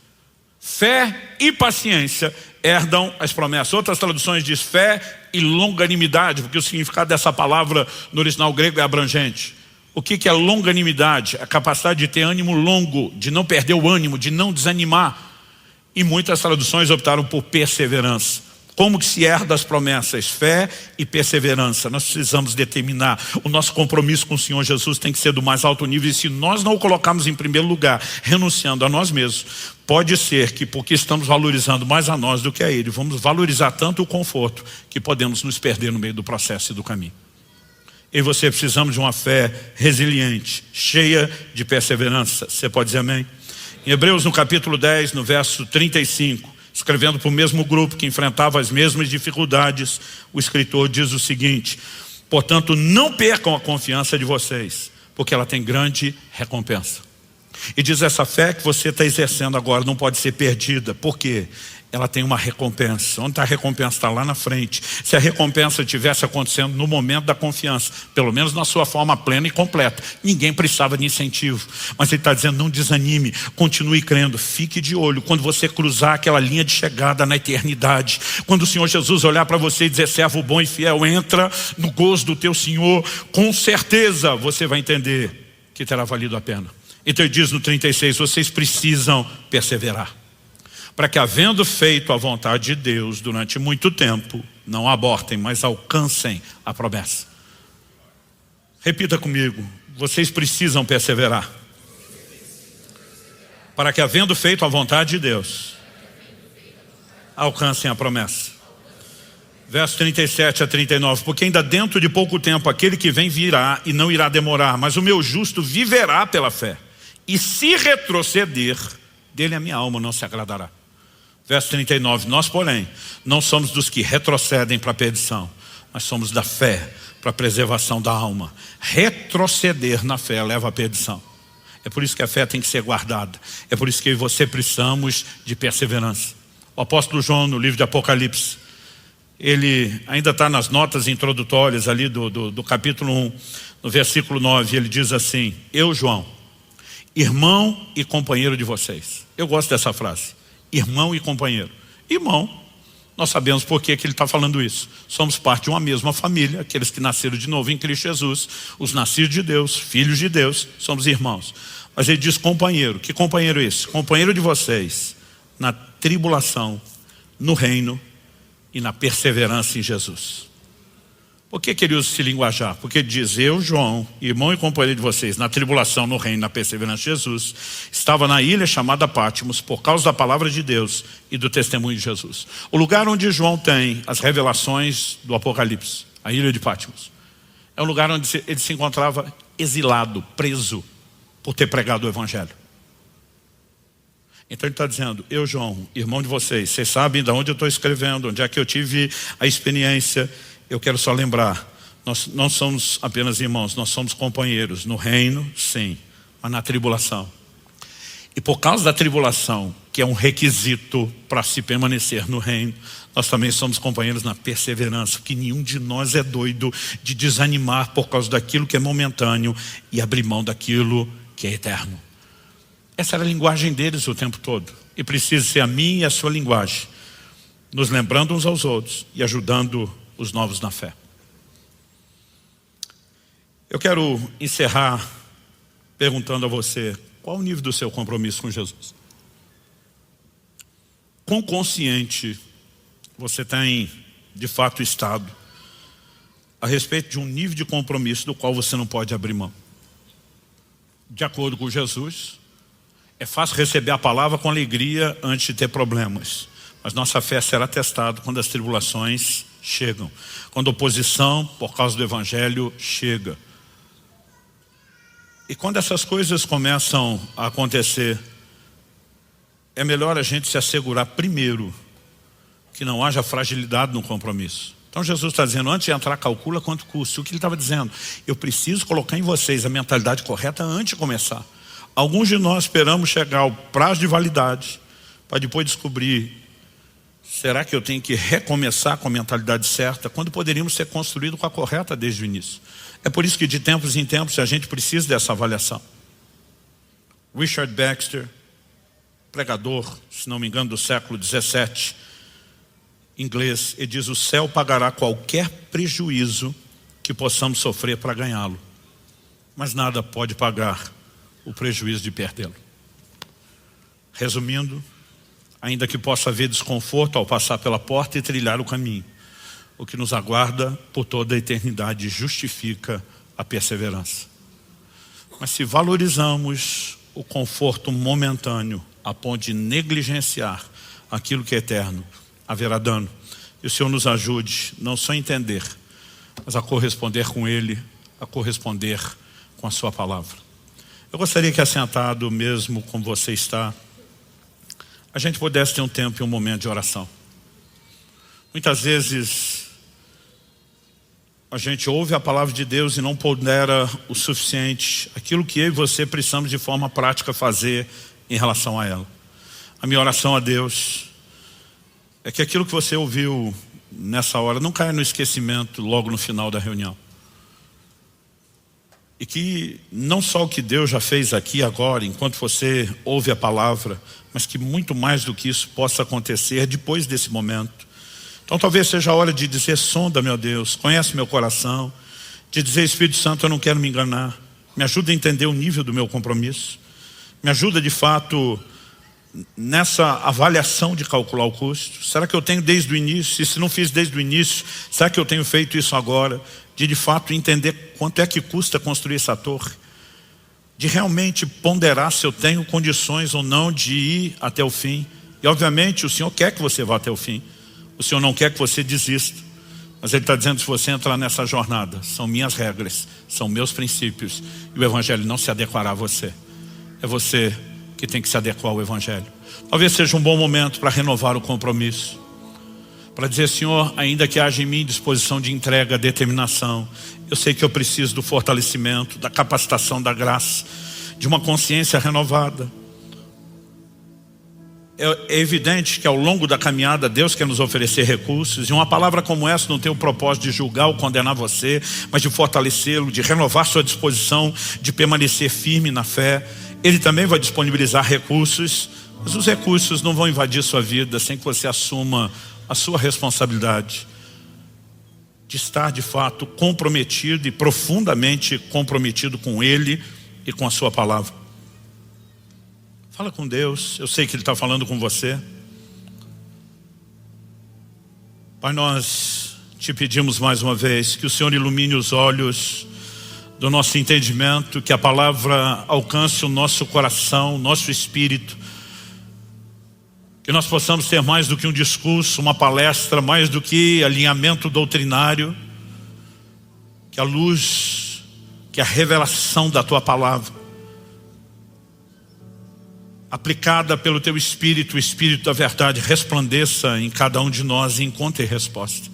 Fé e paciência herdam as promessas. Outras traduções dizem fé e longanimidade, porque o significado dessa palavra no original grego é abrangente. O que é longanimidade? A capacidade de ter ânimo longo, de não perder o ânimo, de não desanimar. E muitas traduções optaram por perseverança. Como que se herda as promessas? Fé e perseverança. Nós precisamos determinar. O nosso compromisso com o Senhor Jesus tem que ser do mais alto nível. E se nós não o colocarmos em primeiro lugar, renunciando a nós mesmos, pode ser que porque estamos valorizando mais a nós do que a Ele, vamos valorizar tanto o conforto que podemos nos perder no meio do processo e do caminho. Eu e você precisamos de uma fé resiliente, cheia de perseverança. Você pode dizer amém? Em Hebreus, no capítulo 10, no verso 35, escrevendo para o mesmo grupo que enfrentava as mesmas dificuldades, o escritor diz o seguinte, portanto, não percam a confiança de vocês, porque ela tem grande recompensa. E diz, essa fé que você está exercendo agora não pode ser perdida. Por quê? Ela tem uma recompensa. Onde está a recompensa? Está lá na frente. Se a recompensa estivesse acontecendo no momento da confiança, pelo menos na sua forma plena e completa, ninguém precisava de incentivo. Mas ele está dizendo, não desanime, continue crendo, fique de olho. Quando você cruzar aquela linha de chegada na eternidade, quando o Senhor Jesus olhar para você e dizer, servo bom e fiel, entra no gozo do teu Senhor, com certeza você vai entender que terá valido a pena. Então ele diz no 36, vocês precisam perseverar, para que, havendo feito a vontade de Deus durante muito tempo, não abortem, mas alcancem a promessa. Repita comigo, vocês precisam perseverar, para que, havendo feito a vontade de Deus, alcancem a promessa. Verso 37 a 39, porque ainda dentro de pouco tempo aquele que vem virá e não irá demorar, mas o meu justo viverá pela fé, e se retroceder, dele a minha alma não se agradará. Verso 39, nós porém não somos dos que retrocedem para a perdição, mas somos da fé para a preservação da alma. Retroceder na fé leva à perdição. É por isso que a fé tem que ser guardada. É por isso que eu e você precisamos de perseverança. O apóstolo João, no livro de Apocalipse, ele ainda está nas notas introdutórias ali do capítulo 1, no versículo 9, ele diz assim, eu, João, irmão e companheiro de vocês. Eu gosto dessa frase, irmão e companheiro. Irmão, nós sabemos por que ele está falando isso. Somos parte de uma mesma família, aqueles que nasceram de novo em Cristo Jesus, os nascidos de Deus, filhos de Deus, somos irmãos. Mas ele diz companheiro. Que companheiro é esse? Companheiro de vocês na tribulação, no reino e na perseverança em Jesus. Por que ele usa esse linguajar? Porque ele diz, eu, João, irmão e companheiro de vocês, na tribulação, no reino, na perseverança de Jesus, estava na ilha chamada Pátimos, por causa da palavra de Deus e do testemunho de Jesus. O lugar onde João tem as revelações do Apocalipse, a ilha de Pátimos, é um lugar onde ele se encontrava exilado, preso, por ter pregado o evangelho. Então ele está dizendo, eu, João, irmão de vocês sabem de onde eu estou escrevendo, onde é que eu tive a experiência. Eu quero só lembrar, nós não somos apenas irmãos, nós somos companheiros no reino, sim, mas na tribulação. E por causa da tribulação, que é um requisito para se permanecer no reino, nós também somos companheiros na perseverança, porque nenhum de nós é doido de desanimar por causa daquilo que é momentâneo e abrir mão daquilo que é eterno. Essa era a linguagem deles o tempo todo, e precisa ser a minha e a sua linguagem, nos lembrando uns aos outros e ajudando os novos na fé. Eu quero encerrar perguntando a você, qual o nível do seu compromisso com Jesus? Quão consciente você tem de fato estado a respeito de um nível de compromisso do qual você não pode abrir mão? De acordo com Jesus, é fácil receber a palavra com alegria antes de ter problemas, mas nossa fé será testada quando as tribulações chegam, quando a oposição por causa do evangelho chega. E quando essas coisas começam a acontecer, é melhor a gente se assegurar primeiro que não haja fragilidade no compromisso. Então Jesus está dizendo, antes de entrar, calcula quanto custa. O que ele estava dizendo? Eu preciso colocar em vocês a mentalidade correta antes de começar. Alguns de nós esperamos chegar ao prazo de validade para depois descobrir, será que eu tenho que recomeçar com a mentalidade certa, quando poderíamos ser construídos com a correta desde o início. É por isso que de tempos em tempos a gente precisa dessa avaliação. Richard Baxter, pregador, se não me engano, do século 17, inglês, ele diz, o céu pagará qualquer prejuízo que possamos sofrer para ganhá-lo, mas nada pode pagar o prejuízo de perdê-lo. Resumindo, ainda que possa haver desconforto ao passar pela porta e trilhar o caminho, o que nos aguarda por toda a eternidade justifica a perseverança. Mas se valorizamos o conforto momentâneo a ponto de negligenciar aquilo que é eterno, haverá dano. E o Senhor nos ajude não só a entender, mas a corresponder com Ele, a corresponder com a sua palavra. Eu gostaria que, assentado mesmo como você está, a gente pudesse ter um tempo e um momento de oração. Muitas vezes a gente ouve a palavra de Deus e não pondera o suficiente aquilo que eu e você precisamos de forma prática fazer em relação a ela. A minha oração a Deus é que aquilo que você ouviu nessa hora não caia no esquecimento logo no final da reunião. E que não só o que Deus já fez aqui agora, enquanto você ouve a palavra, mas que muito mais do que isso possa acontecer depois desse momento. Então talvez seja a hora de dizer, sonda, meu Deus, conhece meu coração, de dizer, Espírito Santo, eu não quero me enganar, me ajuda a entender o nível do meu compromisso, me ajuda de fato nessa avaliação de calcular o custo. Será que eu tenho desde o início? E se não fiz desde o início, será que eu tenho feito isso agora? De fato entender quanto é que custa construir essa torre, de realmente ponderar se eu tenho condições ou não de ir até o fim. E obviamente o Senhor quer que você vá até o fim, o Senhor não quer que você desista, mas Ele está dizendo, se você entrar nessa jornada, são minhas regras, são meus princípios, e o Evangelho não se adequará a você, é você que tem que se adequar ao Evangelho. Talvez seja um bom momento para renovar o compromisso, para dizer, Senhor, ainda que haja em mim disposição de entrega, determinação, eu sei que eu preciso do fortalecimento, da capacitação da graça, de uma consciência renovada. É evidente que ao longo da caminhada Deus quer nos oferecer recursos, e uma palavra como essa não tem o propósito de julgar ou condenar você, mas de fortalecê-lo, de renovar sua disposição, de permanecer firme na fé. Ele também vai disponibilizar recursos, mas os recursos não vão invadir sua vida sem que você assuma a sua responsabilidade de estar de fato comprometido e profundamente comprometido com Ele e com a sua palavra. Fala com Deus, eu sei que Ele está falando com você. Pai, nós te pedimos mais uma vez que o Senhor ilumine os olhos do nosso entendimento, que a palavra alcance o nosso coração, o nosso espírito, que nós possamos ter mais do que um discurso, uma palestra, mais do que alinhamento doutrinário, que a luz, que a revelação da Tua palavra, aplicada pelo Teu Espírito, o Espírito da verdade, resplandeça em cada um de nós e encontre resposta.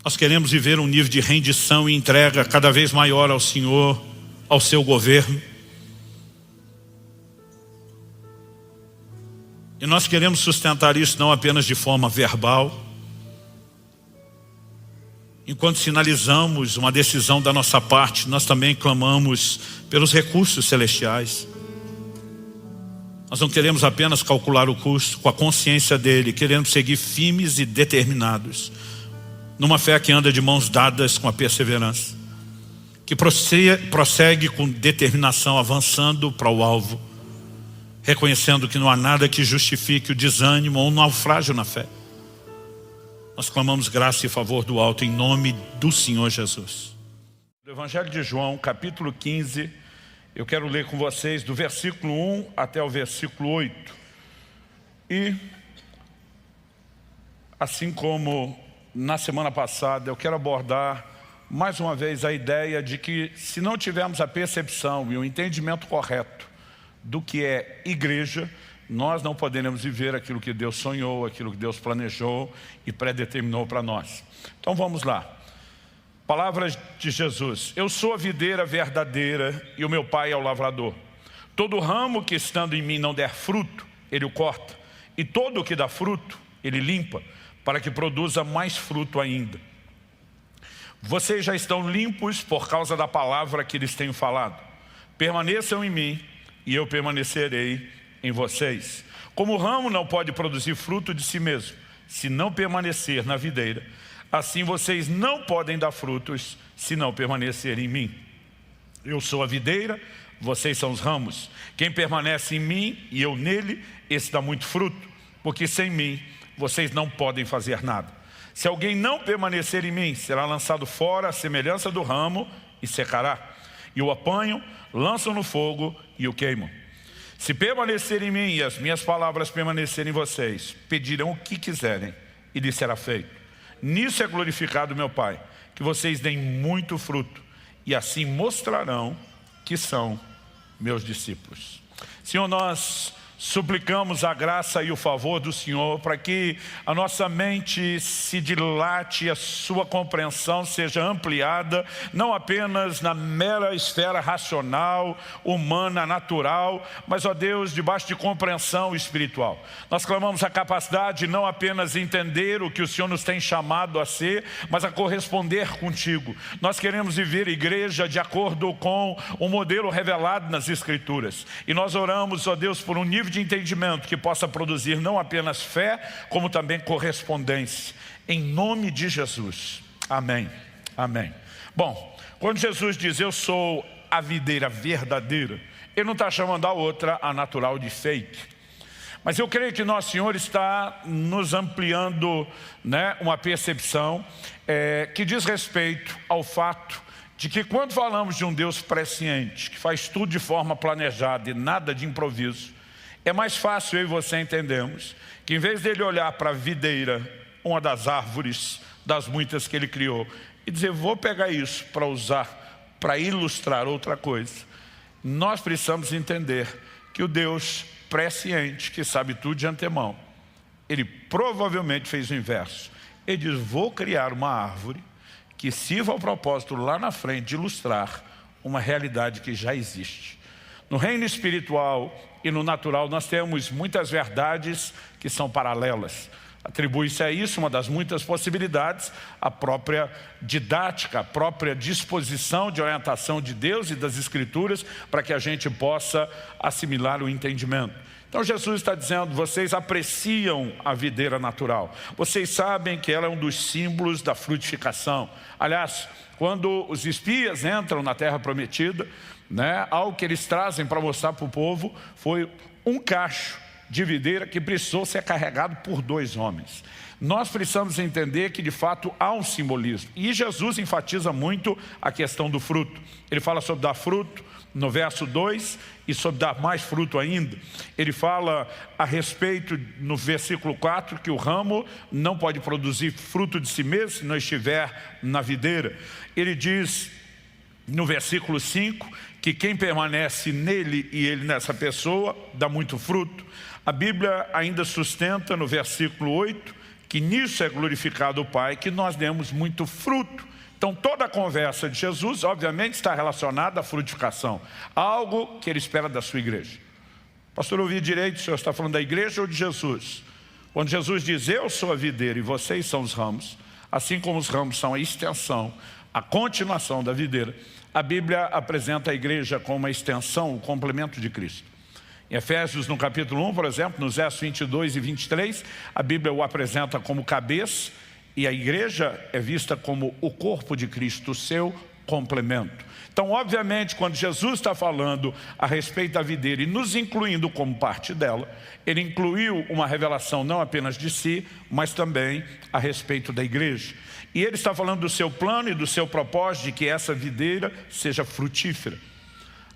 Nós queremos viver um nível de rendição e entrega cada vez maior ao Senhor, ao Seu governo. E nós queremos sustentar isso não apenas de forma verbal, enquanto sinalizamos uma decisão da nossa parte, nós também clamamos pelos recursos celestiais. Nós não queremos apenas calcular o custo com a consciência dele, queremos seguir firmes e determinados, numa fé que anda de mãos dadas com a perseverança, que prossegue com determinação, avançando para o alvo, reconhecendo que não há nada que justifique o desânimo ou o naufrágio na fé. Nós clamamos graça e favor do alto em nome do Senhor Jesus. Do Evangelho de João, capítulo 15, eu quero ler com vocês do versículo 1 até o versículo 8. E, assim como na semana passada, eu quero abordar mais uma vez a ideia de que se não tivermos a percepção e o entendimento correto do que é igreja, nós não poderemos viver aquilo que Deus sonhou, aquilo que Deus planejou e predeterminou para nós. Então vamos lá. Palavras de Jesus. Eu sou a videira verdadeira e o meu Pai é o lavrador. Todo ramo que estando em mim não der fruto, ele o corta. E todo o que dá fruto, ele limpa, para que produza mais fruto ainda. Vocês já estão limpos por causa da palavra que lhes tenho falado. Permaneçam em mim e eu permanecerei em vocês. Como o ramo não pode produzir fruto de si mesmo, se não permanecer na videira, assim vocês não podem dar frutos, se não permanecerem em mim. Eu sou a videira, vocês são os ramos. Quem permanece em mim e eu nele, esse dá muito fruto, porque sem mim vocês não podem fazer nada. Se alguém não permanecer em mim, será lançado fora à semelhança do ramo e secará. E o apanham, lançam no fogo e o queimam. Se permanecerem em mim e as minhas palavras permanecerem em vocês, pedirão o que quiserem e lhes será feito. Nisso é glorificado meu Pai, que vocês deem muito fruto e assim mostrarão que são meus discípulos. Senhor, nós suplicamos a graça e o favor do Senhor para que a nossa mente se dilate e a sua compreensão seja ampliada, não apenas na mera esfera racional, humana, natural, mas, ó Deus, debaixo de compreensão espiritual. Nós clamamos a capacidade de não apenas entender o que o Senhor nos tem chamado a ser, mas a corresponder contigo. Nós queremos viver igreja de acordo com o modelo revelado nas Escrituras. E nós oramos, ó Deus, por um nível de entendimento que possa produzir não apenas fé, como também correspondência. Em nome de Jesus. Amém. Amém. Bom, quando Jesus diz eu sou a videira verdadeira, ele não está chamando a outra, a natural, de fake. Mas eu creio que Nosso Senhor está nos ampliando, uma percepção que diz respeito ao fato de que quando falamos de um Deus presciente, que faz tudo de forma planejada e nada de improviso, é mais fácil eu e você entendermos que em vez dele olhar para a videira, uma das árvores das muitas que ele criou, e dizer, vou pegar isso para usar, para ilustrar outra coisa, nós precisamos entender que o Deus presciente, que sabe tudo de antemão, ele provavelmente fez o inverso. Ele diz, vou criar uma árvore que sirva ao propósito lá na frente de ilustrar uma realidade que já existe. No reino espiritual e no natural nós temos muitas verdades que são paralelas. Atribui-se a isso uma das muitas possibilidades, a própria didática, a própria disposição de orientação de Deus e das Escrituras para que a gente possa assimilar o entendimento. Então Jesus está dizendo, vocês apreciam a videira natural. Vocês sabem que ela é um dos símbolos da frutificação. Aliás, quando os espias entram na terra prometida, algo que eles trazem para mostrar para o povo foi um cacho de videira que precisou ser carregado por 2 homens. Nós precisamos entender que de fato há um simbolismo. E Jesus enfatiza muito a questão do fruto. Ele fala sobre dar fruto no verso 2 e sobre dar mais fruto ainda. Ele fala a respeito no versículo 4 que o ramo não pode produzir fruto de si mesmo se não estiver na videira. Ele diz no versículo 5 que quem permanece nele e ele nessa pessoa dá muito fruto. A Bíblia ainda sustenta no versículo 8 que nisso é glorificado o Pai, que nós demos muito fruto. Então toda a conversa de Jesus obviamente está relacionada à frutificação, algo que ele espera da sua igreja. Pastor, eu ouvi direito, o senhor está falando da igreja ou de Jesus? Quando Jesus diz, eu sou a videira e vocês são os ramos, assim como os ramos são a extensão, a continuação da videira, a Bíblia apresenta a igreja como uma extensão, o complemento de Cristo. Em Efésios, no capítulo 1, por exemplo, nos versos 22 e 23, a Bíblia o apresenta como cabeça e a igreja é vista como o corpo de Cristo, o seu complemento. Então, obviamente, quando Jesus está falando a respeito da videira e nos incluindo como parte dela, ele incluiu uma revelação não apenas de si, mas também a respeito da igreja. E ele está falando do seu plano e do seu propósito de que essa videira seja frutífera.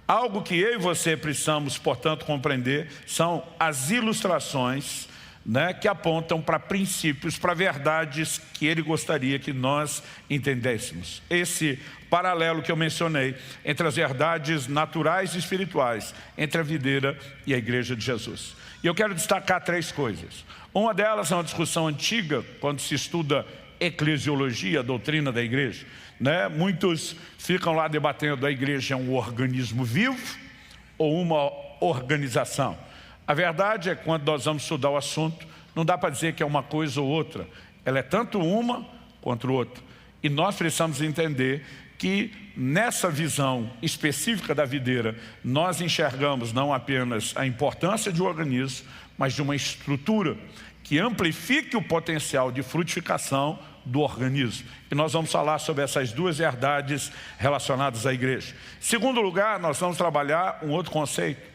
Algo que eu e você precisamos, portanto, compreender são as ilustrações, que apontam para princípios, para verdades que ele gostaria que nós entendêssemos. Esse paralelo que eu mencionei entre as verdades naturais e espirituais, entre a videira e a igreja de Jesus. E eu quero destacar 3 coisas. Uma delas é uma discussão antiga, quando se estuda eclesiologia, a doutrina da igreja. Muitos ficam lá debatendo, a igreja é um organismo vivo ou uma organização. A verdade é que quando nós vamos estudar o assunto, não dá para dizer que é uma coisa ou outra. Ela é tanto uma quanto outra. E nós precisamos entender que nessa visão específica da videira, nós enxergamos não apenas a importância de um organismo, mas de uma estrutura que amplifique o potencial de frutificação do organismo. E nós vamos falar sobre essas 2 verdades relacionadas à igreja. Em segundo lugar, nós vamos trabalhar um outro conceito,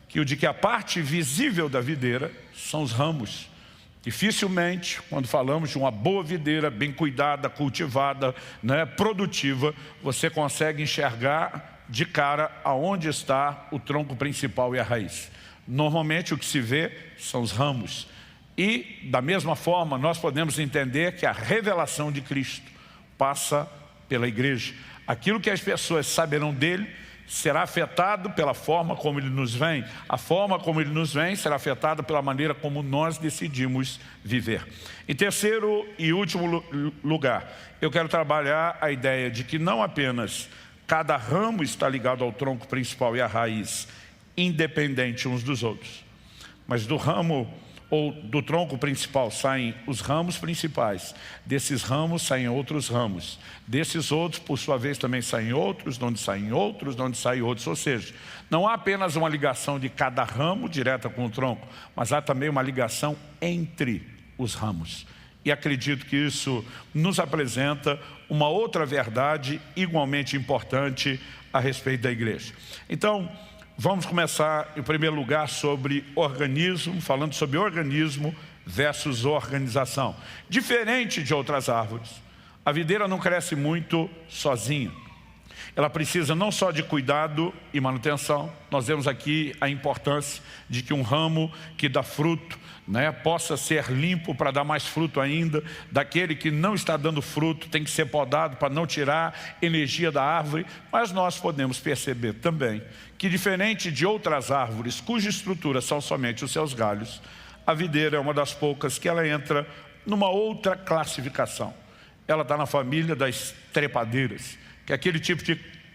que o de que a parte visível da videira são os ramos. Dificilmente, quando falamos de uma boa videira, bem cuidada, cultivada, produtiva, você consegue enxergar de cara aonde está o tronco principal e a raiz. Normalmente o que se vê são os ramos. E, da mesma forma, nós podemos entender que a revelação de Cristo passa pela igreja. Aquilo que as pessoas saberão dele será afetado pela forma como ele nos vem. A forma como ele nos vem será afetada pela maneira como nós decidimos viver. Em terceiro e último lugar, eu quero trabalhar a ideia de que não apenas cada ramo está ligado ao tronco principal e à raiz, independente uns dos outros, mas do ramo ou do tronco principal saem os ramos principais, desses ramos saem outros ramos, desses outros por sua vez também saem outros, de onde saem outros, de onde saem outros. Ou seja, não há apenas uma ligação de cada ramo direta com o tronco, mas há também uma ligação entre os ramos. E acredito que isso nos apresenta uma outra verdade igualmente importante a respeito da igreja. Então, vamos começar, em primeiro lugar, sobre organismo, falando sobre organismo versus organização. Diferente de outras árvores, a videira não cresce muito sozinha. Ela precisa não só de cuidado e manutenção. Nós vemos aqui a importância de que um ramo que dá fruto, possa ser limpo para dar mais fruto ainda. Daquele que não está dando fruto tem que ser podado para não tirar energia da árvore. Mas nós podemos perceber também que, diferente de outras árvores cuja estrutura são somente os seus galhos, a videira é uma das poucas que ela entra numa outra classificação. Ela está na família das trepadeiras, que é aquele tipo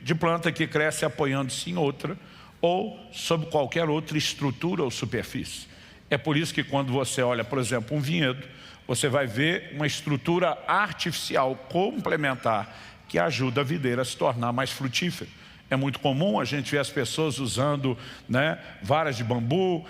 de planta que cresce apoiando-se em outra ou sobre qualquer outra estrutura ou superfície. É por isso que quando você olha, por exemplo, um vinhedo, você vai ver uma estrutura artificial complementar que ajuda a videira a se tornar mais frutífera. É muito comum a gente ver as pessoas usando varas de bambu,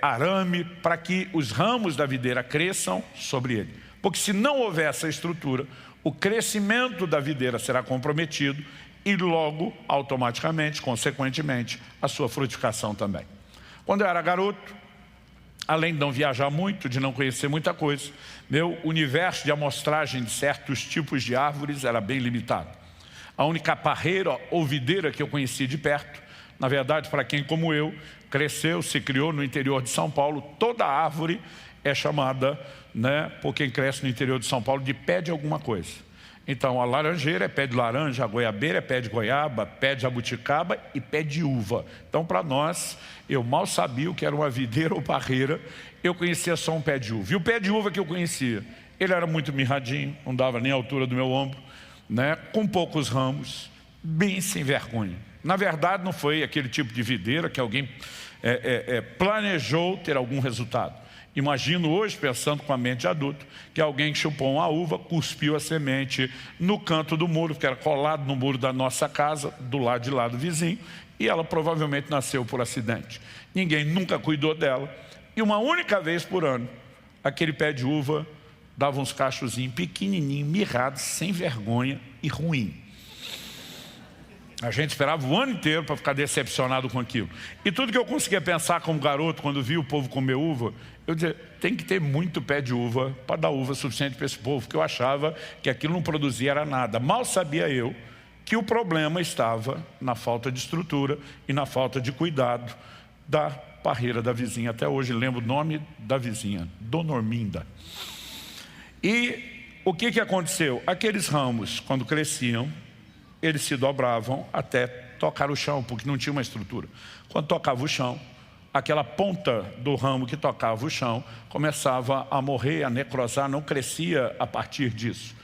arame, para que os ramos da videira cresçam sobre ele. Porque se não houver essa estrutura, o crescimento da videira será comprometido e logo, automaticamente, consequentemente, a sua frutificação também. Quando eu era garoto, além de não viajar muito, de não conhecer muita coisa, meu universo de amostragem de certos tipos de árvores era bem limitado. A única parreira ou videira que eu conhecia de perto, na verdade, para quem como eu, cresceu, se criou no interior de São Paulo, toda árvore é chamada, por quem cresce no interior de São Paulo, de pé de alguma coisa. Então, a laranjeira é pé de laranja, a goiabeira é pé de goiaba, pé de jabuticaba e pé de uva. Então, para nós, eu mal sabia o que era uma videira ou parreira, eu conhecia só um pé de uva. E o pé de uva que eu conhecia, ele era muito mirradinho, não dava nem a altura do meu ombro, com poucos ramos, bem sem vergonha. Na verdade, não foi aquele tipo de videira que alguém planejou ter algum resultado. Imagino hoje, pensando com a mente de adulto, que alguém chupou uma uva, cuspiu a semente no canto do muro, que era colado no muro da nossa casa, do lado de lá do vizinho, e ela provavelmente nasceu por acidente. Ninguém nunca cuidou dela, e uma única vez por ano, aquele pé de uva dava uns cachozinhos pequenininhos, mirrados, sem vergonha e ruim. A gente esperava o ano inteiro para ficar decepcionado com aquilo. E tudo que eu conseguia pensar como garoto, quando via o povo comer uva, eu dizia, tem que ter muito pé de uva para dar uva suficiente para esse povo, porque eu achava que aquilo não produzia era nada. Mal sabia eu que o problema estava na falta de estrutura e na falta de cuidado da parreira da vizinha. Até hoje lembro o nome da vizinha, Dona Orminda. E o que aconteceu? Aqueles ramos, quando cresciam, eles se dobravam até tocar o chão, porque não tinha uma estrutura. Quando tocava o chão, aquela ponta do ramo que tocava o chão começava a morrer, a necrosar, não crescia a partir disso.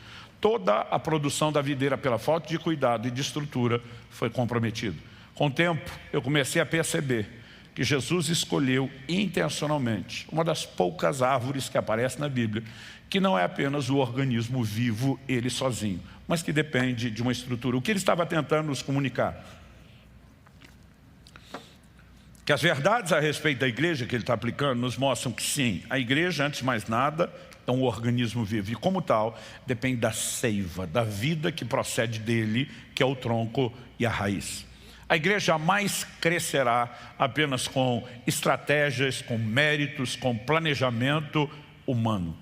Toda a produção da videira, pela falta de cuidado e de estrutura, foi comprometida. Com o tempo, eu comecei a perceber que Jesus escolheu intencionalmente uma das poucas árvores que aparece na Bíblia, que não é apenas o organismo vivo, ele sozinho, mas que depende de uma estrutura. O que ele estava tentando nos comunicar? Que as verdades a respeito da igreja que ele está aplicando nos mostram que sim, a igreja, antes de mais nada, é um organismo vivo. E como tal, depende da seiva, da vida que procede dele, que é o tronco e a raiz. A igreja jamais crescerá apenas com estratégias, com méritos, com planejamento humano.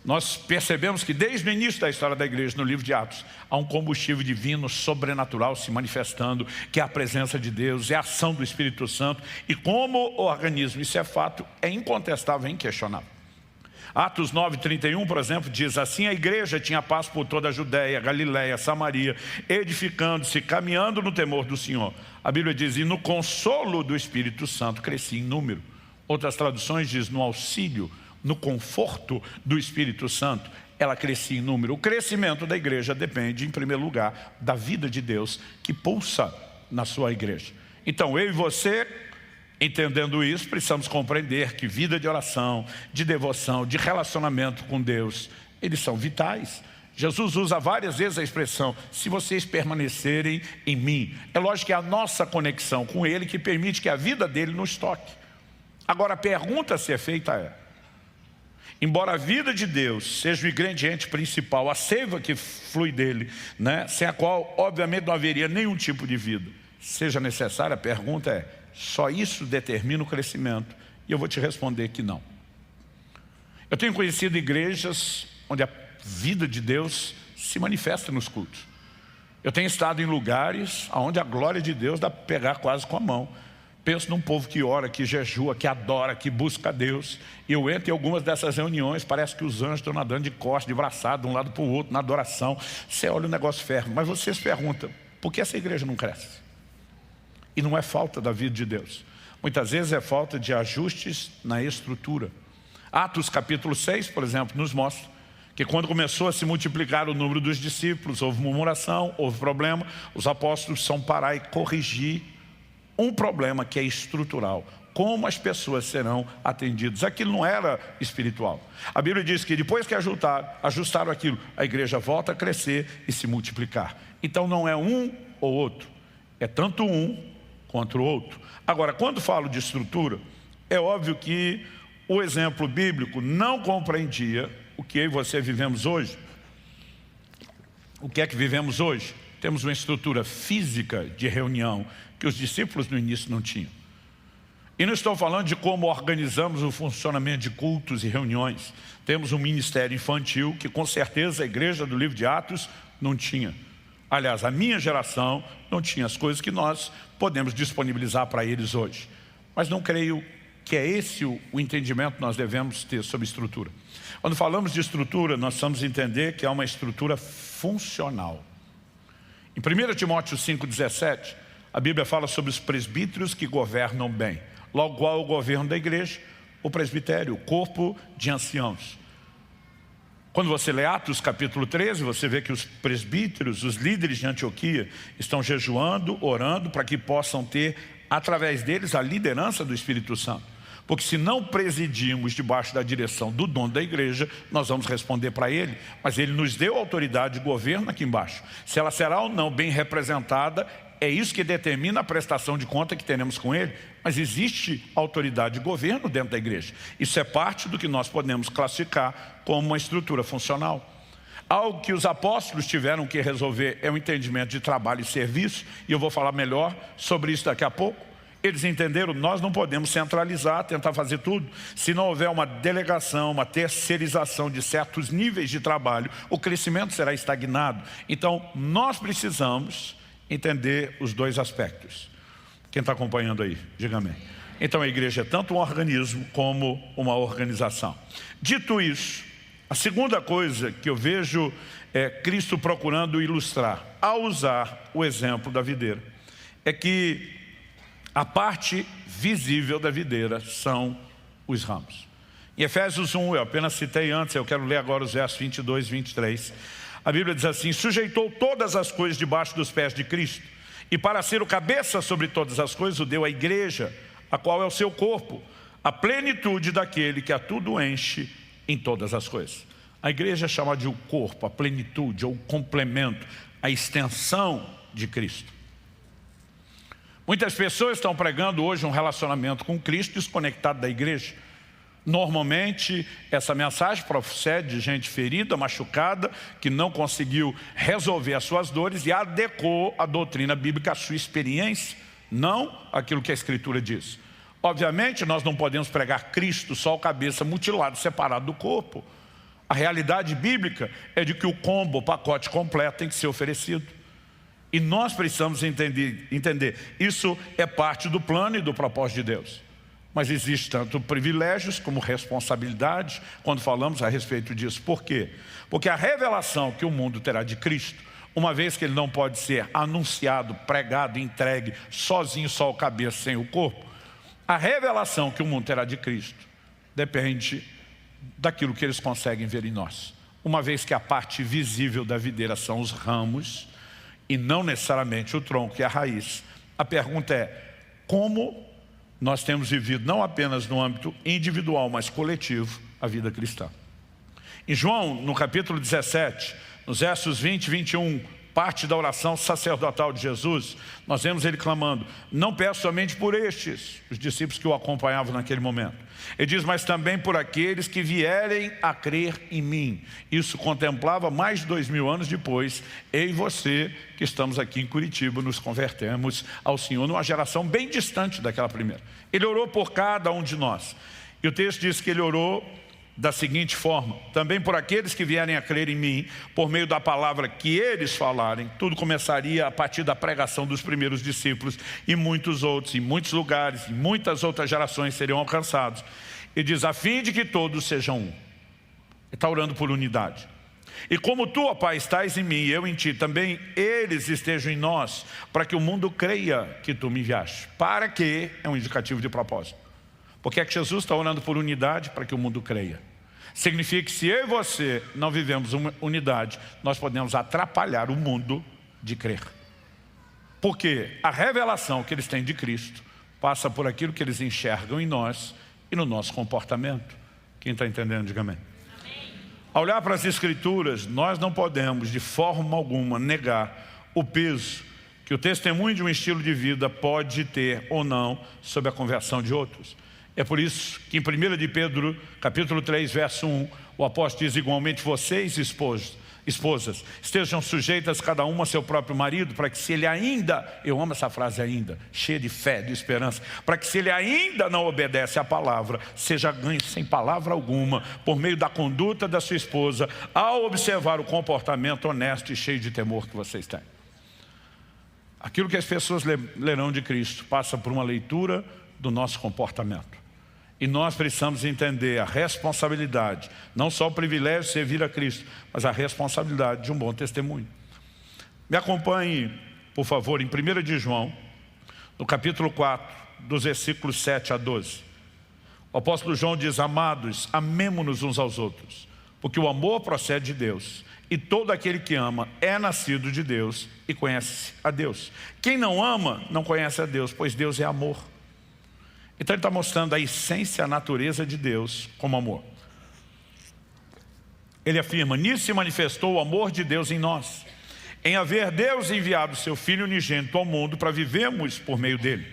Nós percebemos que desde o início da história da igreja, no livro de Atos, há um combustível divino, sobrenatural se manifestando, que é a presença de Deus, é a ação do Espírito Santo. E como organismo, isso é fato, é incontestável, é inquestionável. Atos 9:31, por exemplo, diz assim: a igreja tinha paz por toda a Judéia, Galiléia, Samaria, edificando-se, caminhando no temor do Senhor. A Bíblia diz, e no consolo do Espírito Santo crescia em número. Outras traduções diz, no auxílio, no conforto do Espírito Santo, ela crescia em número. O crescimento da igreja depende, em primeiro lugar, da vida de Deus que pulsa na sua igreja. Então, eu e você, entendendo isso, precisamos compreender que vida de oração, de devoção, de relacionamento com Deus, eles são vitais. Jesus usa várias vezes a expressão, se vocês permanecerem em mim. É lógico que é a nossa conexão com Ele que permite que a vida dele nos toque. Agora, a pergunta a ser feita é, embora a vida de Deus seja o ingrediente principal, a seiva que flui dele, né, sem a qual, obviamente, não haveria nenhum tipo de vida, seja necessária, a pergunta é, só isso determina o crescimento? E eu vou te responder que não. Eu tenho conhecido igrejas onde a vida de Deus se manifesta nos cultos. Eu tenho estado em lugares onde a glória de Deus dá para pegar quase com a mão. Penso num povo que ora, que jejua, que adora, que busca a Deus. E eu entro em algumas dessas reuniões, parece que os anjos estão nadando de costas, de braçada, de um lado para o outro, na adoração. Você olha o negócio ferro. Mas você se pergunta, por que essa igreja não cresce? E não é falta da vida de Deus. Muitas vezes é falta de ajustes na estrutura. Atos capítulo 6, por exemplo, nos mostra que quando começou a se multiplicar o número dos discípulos, houve murmuração, houve problema, os apóstolos são parar e corrigir um problema que é estrutural. Como as pessoas serão atendidas. Aquilo não era espiritual. A Bíblia diz que depois que ajustaram aquilo, a igreja volta a crescer e se multiplicar. Então não é um ou outro, é tanto um quanto o outro. Agora, quando falo de estrutura, é óbvio que o exemplo bíblico não compreendia o que eu e você vivemos hoje. O que é que vivemos hoje? Temos uma estrutura física de reunião que os discípulos no início não tinham. E não estou falando de como organizamos o funcionamento de cultos e reuniões. Temos um ministério infantil que com certeza a igreja do livro de Atos não tinha. Aliás, a minha geração não tinha as coisas que nós podemos disponibilizar para eles hoje. Mas não creio que é esse o entendimento que nós devemos ter sobre estrutura. Quando falamos de estrutura, nós precisamos entender que é uma estrutura funcional. Em 1 Timóteo 5,17, a Bíblia fala sobre os presbíteros que governam bem. Logo qual é o governo da igreja? O presbitério, o corpo de anciãos. Quando você lê Atos capítulo 13, você vê que os presbíteros, os líderes de Antioquia, estão jejuando, orando, para que possam ter, através deles, a liderança do Espírito Santo. Porque se não presidirmos debaixo da direção do dono da igreja, nós vamos responder para ele. Mas ele nos deu autoridade de governo aqui embaixo. Se ela será ou não bem representada, é isso que determina a prestação de conta que teremos com ele. Mas existe autoridade de governo dentro da igreja. Isso é parte do que nós podemos classificar como uma estrutura funcional. Algo que os apóstolos tiveram que resolver é o entendimento de trabalho e serviço. E eu vou falar melhor sobre isso daqui a pouco. Eles entenderam, nós não podemos centralizar, tentar fazer tudo. Se não houver uma delegação, uma terceirização de certos níveis de trabalho, o crescimento será estagnado. Então, nós precisamos entender os dois aspectos. Quem está acompanhando aí? Diga amém. Então a igreja é tanto um organismo como uma organização. Dito isso, a segunda coisa que eu vejo é Cristo procurando ilustrar, ao usar o exemplo da videira, é que a parte visível da videira são os ramos. Em Efésios 1, eu apenas citei antes, eu quero ler agora os versos 22 e 23. A Bíblia diz assim: sujeitou todas as coisas debaixo dos pés de Cristo, e para ser o cabeça sobre todas as coisas, o deu à igreja, a qual é o seu corpo, a plenitude daquele que a tudo enche em todas as coisas. A igreja é chamada de o corpo, a plenitude, ou o complemento, a extensão de Cristo. Muitas pessoas estão pregando hoje um relacionamento com Cristo desconectado da igreja. Normalmente, essa mensagem procede de gente ferida, machucada, que não conseguiu resolver as suas dores e adequou a doutrina bíblica à sua experiência, não aquilo que a Escritura diz. Obviamente, nós não podemos pregar Cristo só o cabeça mutilado, separado do corpo. A realidade bíblica é de que o combo, o pacote completo tem que ser oferecido. E nós precisamos entender, isso é parte do plano e do propósito de Deus. Mas existe tanto privilégios como responsabilidades quando falamos a respeito disso. Por quê? Porque a revelação que o mundo terá de Cristo, uma vez que ele não pode ser anunciado, pregado, entregue, sozinho, só o cabeça, sem o corpo, a revelação que o mundo terá de Cristo depende daquilo que eles conseguem ver em nós. Uma vez que a parte visível da videira são os ramos, e não necessariamente o tronco e a raiz, a pergunta é: como nós temos vivido não apenas no âmbito individual, mas coletivo, a vida cristã? Em João, no capítulo 17, nos versos 20 e 21, parte da oração sacerdotal de Jesus, nós vemos ele clamando: não peço somente por estes, os discípulos que o acompanhavam naquele momento. Ele diz: mas também por aqueles que vierem a crer em mim. Isso contemplava mais de 2000 anos depois, eu e você que estamos aqui em Curitiba, nos convertemos ao Senhor numa geração bem distante daquela primeira. Ele orou por cada um de nós. E o texto diz que ele orou da seguinte forma: também por aqueles que vierem a crer em mim, por meio da palavra que eles falarem. Tudo começaria a partir da pregação dos primeiros discípulos, e muitos outros, em muitos lugares, e muitas outras gerações seriam alcançados. E diz: a fim de que todos sejam um. Ele está orando por unidade. E como tu, ó Pai, estás em mim e eu em ti, também eles estejam em nós, para que o mundo creia que tu me enviaste. Para que é um indicativo de propósito. Porque é que Jesus está orando por unidade? Para que o mundo creia. Significa que se eu e você não vivemos uma unidade, nós podemos atrapalhar o mundo de crer. Porque a revelação que eles têm de Cristo passa por aquilo que eles enxergam em nós e no nosso comportamento. Quem está entendendo, diga amém. Ao olhar para as Escrituras, nós não podemos de forma alguma negar o peso que o testemunho de um estilo de vida pode ter ou não sobre a conversão de outros. É por isso que em 1 de Pedro, capítulo 3, verso 1, o apóstolo diz: igualmente vocês, esposas, estejam sujeitas cada uma a seu próprio marido, para que se ele ainda, eu amo essa frase ainda, cheia de fé, de esperança, para que se ele ainda não obedece à palavra, seja ganho sem palavra alguma, por meio da conduta da sua esposa, ao observar o comportamento honesto e cheio de temor que vocês têm. Aquilo que as pessoas lerão de Cristo passa por uma leitura do nosso comportamento. E nós precisamos entender a responsabilidade, não só o privilégio de servir a Cristo, mas a responsabilidade de um bom testemunho. Me acompanhe, por favor, em 1 de João, no capítulo 4, dos versículos 7 a 12. O apóstolo João diz: amados, amemo-nos uns aos outros, porque o amor procede de Deus, e todo aquele que ama é nascido de Deus e conhece a Deus. Quem não ama não conhece a Deus, pois Deus é amor. Então ele está mostrando a essência, a natureza de Deus como amor. Ele afirma: nisso se manifestou o amor de Deus em nós, em haver Deus enviado seu Filho unigênito ao mundo para vivermos por meio dele.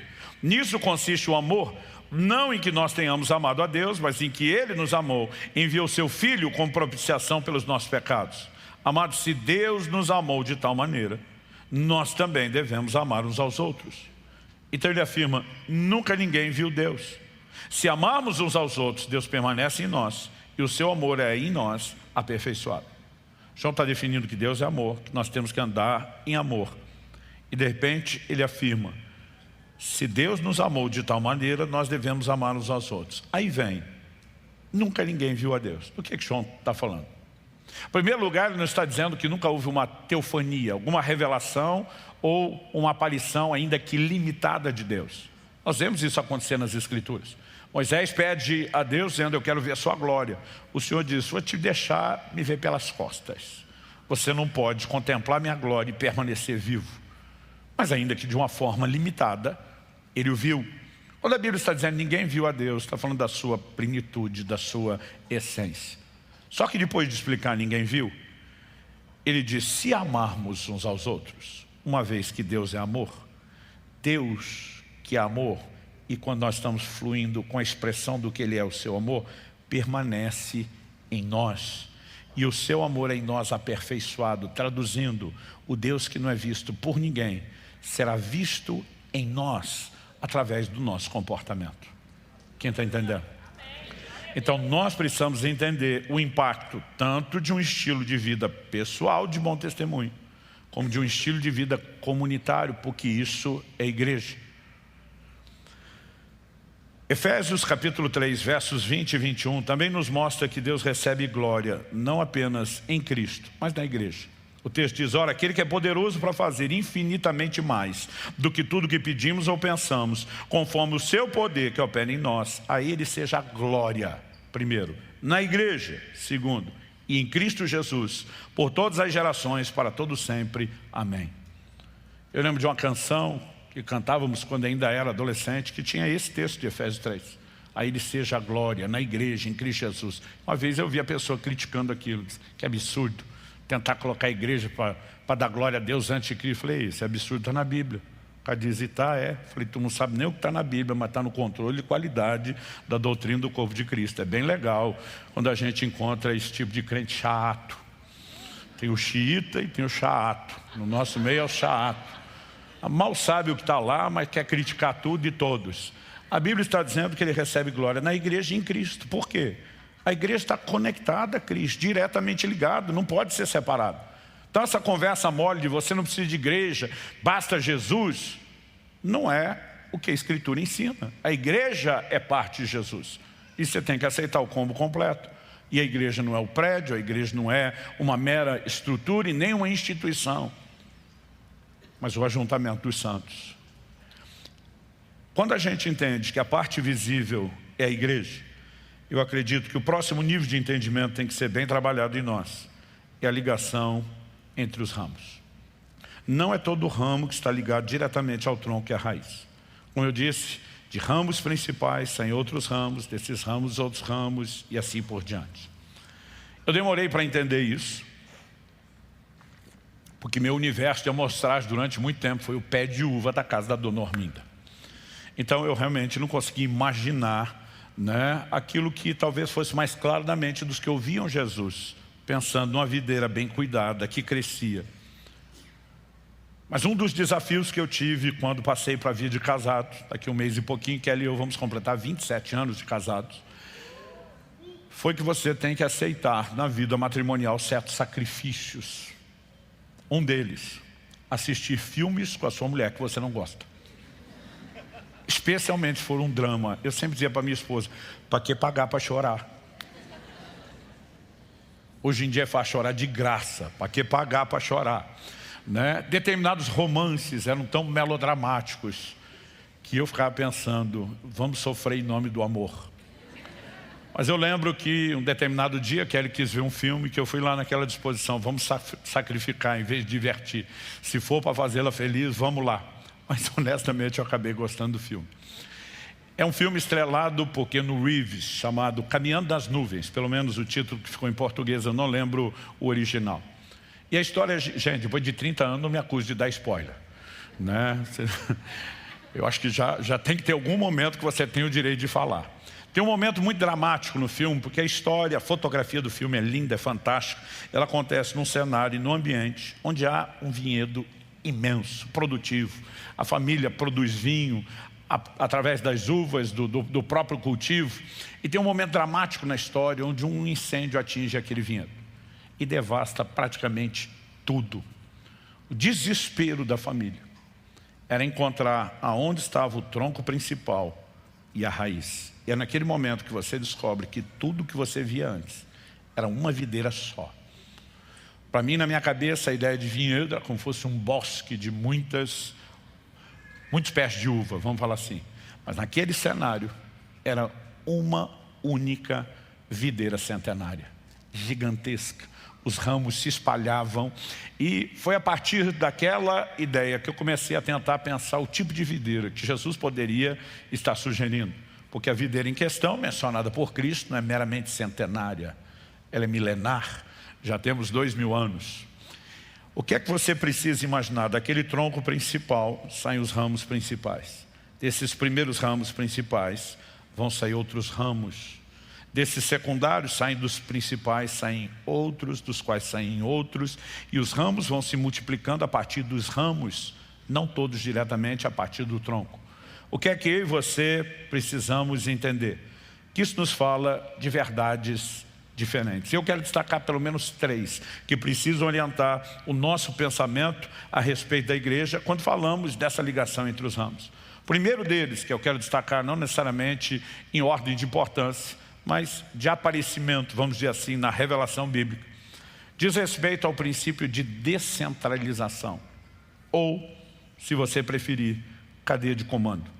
Nisso consiste o amor, não em que nós tenhamos amado a Deus, mas em que Ele nos amou, enviou seu Filho como propiciação pelos nossos pecados. Amados, se Deus nos amou de tal maneira, nós também devemos amar uns aos outros. Então ele afirma: nunca ninguém viu Deus. Se amarmos uns aos outros, Deus permanece em nós, e o seu amor é em nós aperfeiçoado. João está definindo que Deus é amor, que nós temos que andar em amor. E de repente ele afirma: se Deus nos amou de tal maneira, nós devemos amar uns aos outros. Aí vem: nunca ninguém viu a Deus. O que João está falando? Em primeiro lugar, ele não está dizendo que nunca houve uma teofania, alguma revelação ou uma aparição ainda que limitada de Deus. Nós vemos isso acontecer nas Escrituras. Moisés pede a Deus dizendo: eu quero ver a sua glória. O Senhor diz: vou te deixar me ver pelas costas. Você não pode contemplar minha glória e permanecer vivo. Mas ainda que de uma forma limitada, ele o viu. Quando a Bíblia está dizendo ninguém viu a Deus, está falando da sua plenitude, da sua essência. Só que depois de explicar ninguém viu, ele diz: se amarmos uns aos outros, uma vez que Deus é amor, Deus que é amor, e quando nós estamos fluindo com a expressão do que Ele é, o seu amor, permanece em nós. E o seu amor é em nós aperfeiçoado, traduzindo, o Deus que não é visto por ninguém, será visto em nós, através do nosso comportamento. Quem está entendendo? Então nós precisamos entender o impacto tanto de um estilo de vida pessoal de bom testemunho, como de um estilo de vida comunitário, porque isso é igreja. Efésios capítulo 3, versos 20 e 21 também nos mostra que Deus recebe glória não apenas em Cristo, mas na igreja. O texto diz: ora, aquele que é poderoso para fazer infinitamente mais do que tudo que pedimos ou pensamos, conforme o seu poder que opera em nós, a Ele seja a glória, primeiro, na igreja, segundo, e em Cristo Jesus, por todas as gerações, para todo sempre. Amém. Eu lembro de uma canção que cantávamos quando ainda era adolescente, que tinha esse texto de Efésios 3. A Ele seja a glória, na igreja, em Cristo Jesus. Uma vez eu vi a pessoa criticando aquilo, disse, que absurdo tentar colocar a igreja para dar glória a Deus antes de Cristo. Falei: isso é absurdo, está na Bíblia. O cara diz: e tá, é. Falei: tu não sabe nem o que está na Bíblia, mas está no controle e qualidade da doutrina do corpo de Cristo. É bem legal quando a gente encontra esse tipo de crente chato. Tem o xiita e tem o chato. No nosso meio é o chato. Mal sabe o que está lá, mas quer criticar tudo e todos. A Bíblia está dizendo que ele recebe glória na igreja e em Cristo. Por quê? A igreja está conectada a Cristo, diretamente ligado, não pode ser separado. Então essa conversa mole de você não precisa de igreja, basta Jesus, não é o que a Escritura ensina. A igreja é parte de Jesus. E você tem que aceitar o combo completo. E a igreja não é o prédio, a igreja não é uma mera estrutura e nem uma instituição, mas o ajuntamento dos santos. Quando a gente entende que a parte visível é a igreja, eu acredito que o próximo nível de entendimento tem que ser bem trabalhado em nós. É a ligação entre os ramos. Não é todo ramo que está ligado diretamente ao tronco e à raiz. Como eu disse, de ramos principais saem outros ramos, desses ramos outros ramos e assim por diante. Eu demorei para entender isso, porque meu universo de amostragem durante muito tempo foi o pé de uva da casa da dona Orminda. Então eu realmente não consegui imaginar, aquilo que talvez fosse mais claro na mente dos que ouviam Jesus, pensando numa videira bem cuidada, que crescia. Mas um dos desafios que eu tive quando passei para a vida de casado, daqui um mês e pouquinho, Kelly e eu vamos completar 27 anos de casados, foi que você tem que aceitar na vida matrimonial certos sacrifícios. Um deles, assistir filmes com a sua mulher que você não gosta. Especialmente se for um drama. Eu sempre dizia para minha esposa: para que pagar para chorar? Hoje em dia é fácil chorar de graça. Para que pagar para chorar? Determinados romances eram tão melodramáticos que eu ficava pensando: vamos sofrer em nome do amor. Mas eu lembro que um determinado dia Kelly quis ver um filme, que eu fui lá naquela disposição, vamos sacrificar em vez de divertir. Se for para fazê-la feliz, vamos lá. Mas honestamente eu acabei gostando do filme. É um filme estrelado por Keanu Reeves, chamado Caminhando nas Nuvens, pelo menos o título que ficou em português, eu não lembro o original. E a história, gente, depois de 30 anos não me acuse de dar spoiler, né? Eu acho que já tem que ter algum momento que você tem o direito de falar. Tem um momento muito dramático no filme, porque a história, a fotografia do filme é linda, é fantástica. Ela acontece num cenário e num ambiente onde há um vinhedo imenso, produtivo. A família produz vinho através das uvas, do próprio cultivo. E tem um momento dramático na história onde um incêndio atinge aquele vinhedo e devasta praticamente tudo. O desespero da família era encontrar aonde estava o tronco principal e a raiz. E é naquele momento que você descobre que tudo que você via antes era uma videira só. Para mim, na minha cabeça, a ideia de vinhedo era como se fosse um bosque de muitos pés de uva, vamos falar assim. Mas naquele cenário, era uma única videira centenária, gigantesca. Os ramos se espalhavam e foi a partir daquela ideia que eu comecei a tentar pensar o tipo de videira que Jesus poderia estar sugerindo. Porque a videira em questão, mencionada por Cristo, não é meramente centenária, ela é milenar, já temos 2000 anos. O que é que você precisa imaginar? Daquele tronco principal saem os ramos principais. Desses primeiros ramos principais vão sair outros ramos. Desses secundários saem dos principais, saem outros, dos quais saem outros. E os ramos vão se multiplicando a partir dos ramos, não todos diretamente a partir do tronco. O que é que eu e você precisamos entender? Que isso nos fala de verdades diferentes. Eu quero destacar pelo menos 3 que precisam orientar o nosso pensamento a respeito da igreja quando falamos dessa ligação entre os ramos. O primeiro deles, que eu quero destacar, não necessariamente em ordem de importância, mas de aparecimento, vamos dizer assim, na revelação bíblica, diz respeito ao princípio de descentralização, ou, se você preferir, cadeia de comando.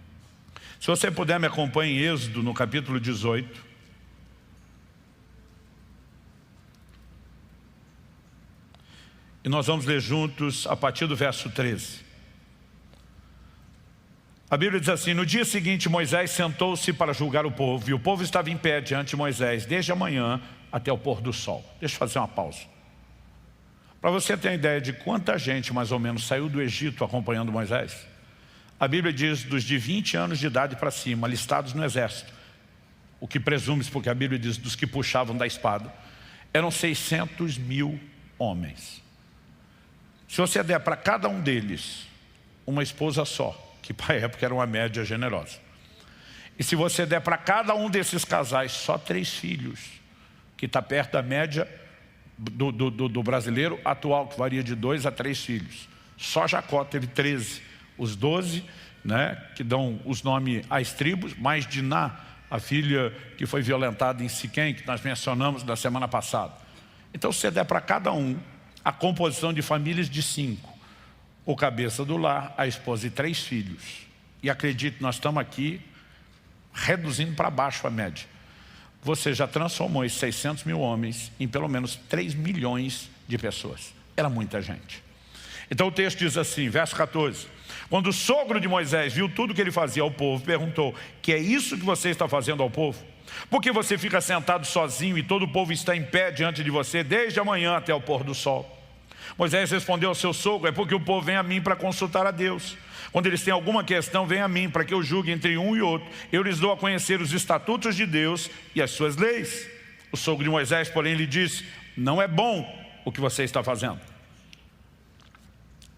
Se você puder, me acompanhe em Êxodo, no capítulo 18. E nós vamos ler juntos a partir do verso 13. A Bíblia diz assim: no dia seguinte Moisés sentou-se para julgar o povo, e o povo estava em pé diante de Moisés, desde a manhã até o pôr do sol. Deixa eu fazer uma pausa. Para você ter uma ideia de quanta gente mais ou menos saiu do Egito acompanhando Moisés, a Bíblia diz dos de 20 anos de idade para cima, listados no exército, o que presume-se, porque a Bíblia diz dos que puxavam da espada, eram 600 mil homens. Se você der para cada um deles uma esposa só, que para a época era uma média generosa, e se você der para cada um desses casais só 3 filhos, que está perto da média do brasileiro atual, que varia de 2 a 3 filhos. Só Jacó teve 13, os 12, né, que dão os nomes às tribos, mais Diná, a filha que foi violentada em Siquém, que nós mencionamos na semana passada. Então, se você der para cada um a composição de famílias de 5, o cabeça do lar, a esposa e 3 filhos, e acredite, nós estamos aqui reduzindo para baixo a média, você já transformou esses 600 mil homens em pelo menos 3 milhões de pessoas. Era muita gente. Então o texto diz assim, verso 14: quando o sogro de Moisés viu tudo que ele fazia ao povo, perguntou: que é isso que você está fazendo ao povo? Por que você fica sentado sozinho e todo o povo está em pé diante de você desde a manhã até o pôr do sol? Moisés respondeu ao seu sogro: é porque o povo vem a mim para consultar a Deus. Quando eles têm alguma questão, vem a mim para que eu julgue entre um e outro. Eu lhes dou a conhecer os estatutos de Deus e as suas leis. O sogro de Moisés, porém, lhe disse: não é bom o que você está fazendo.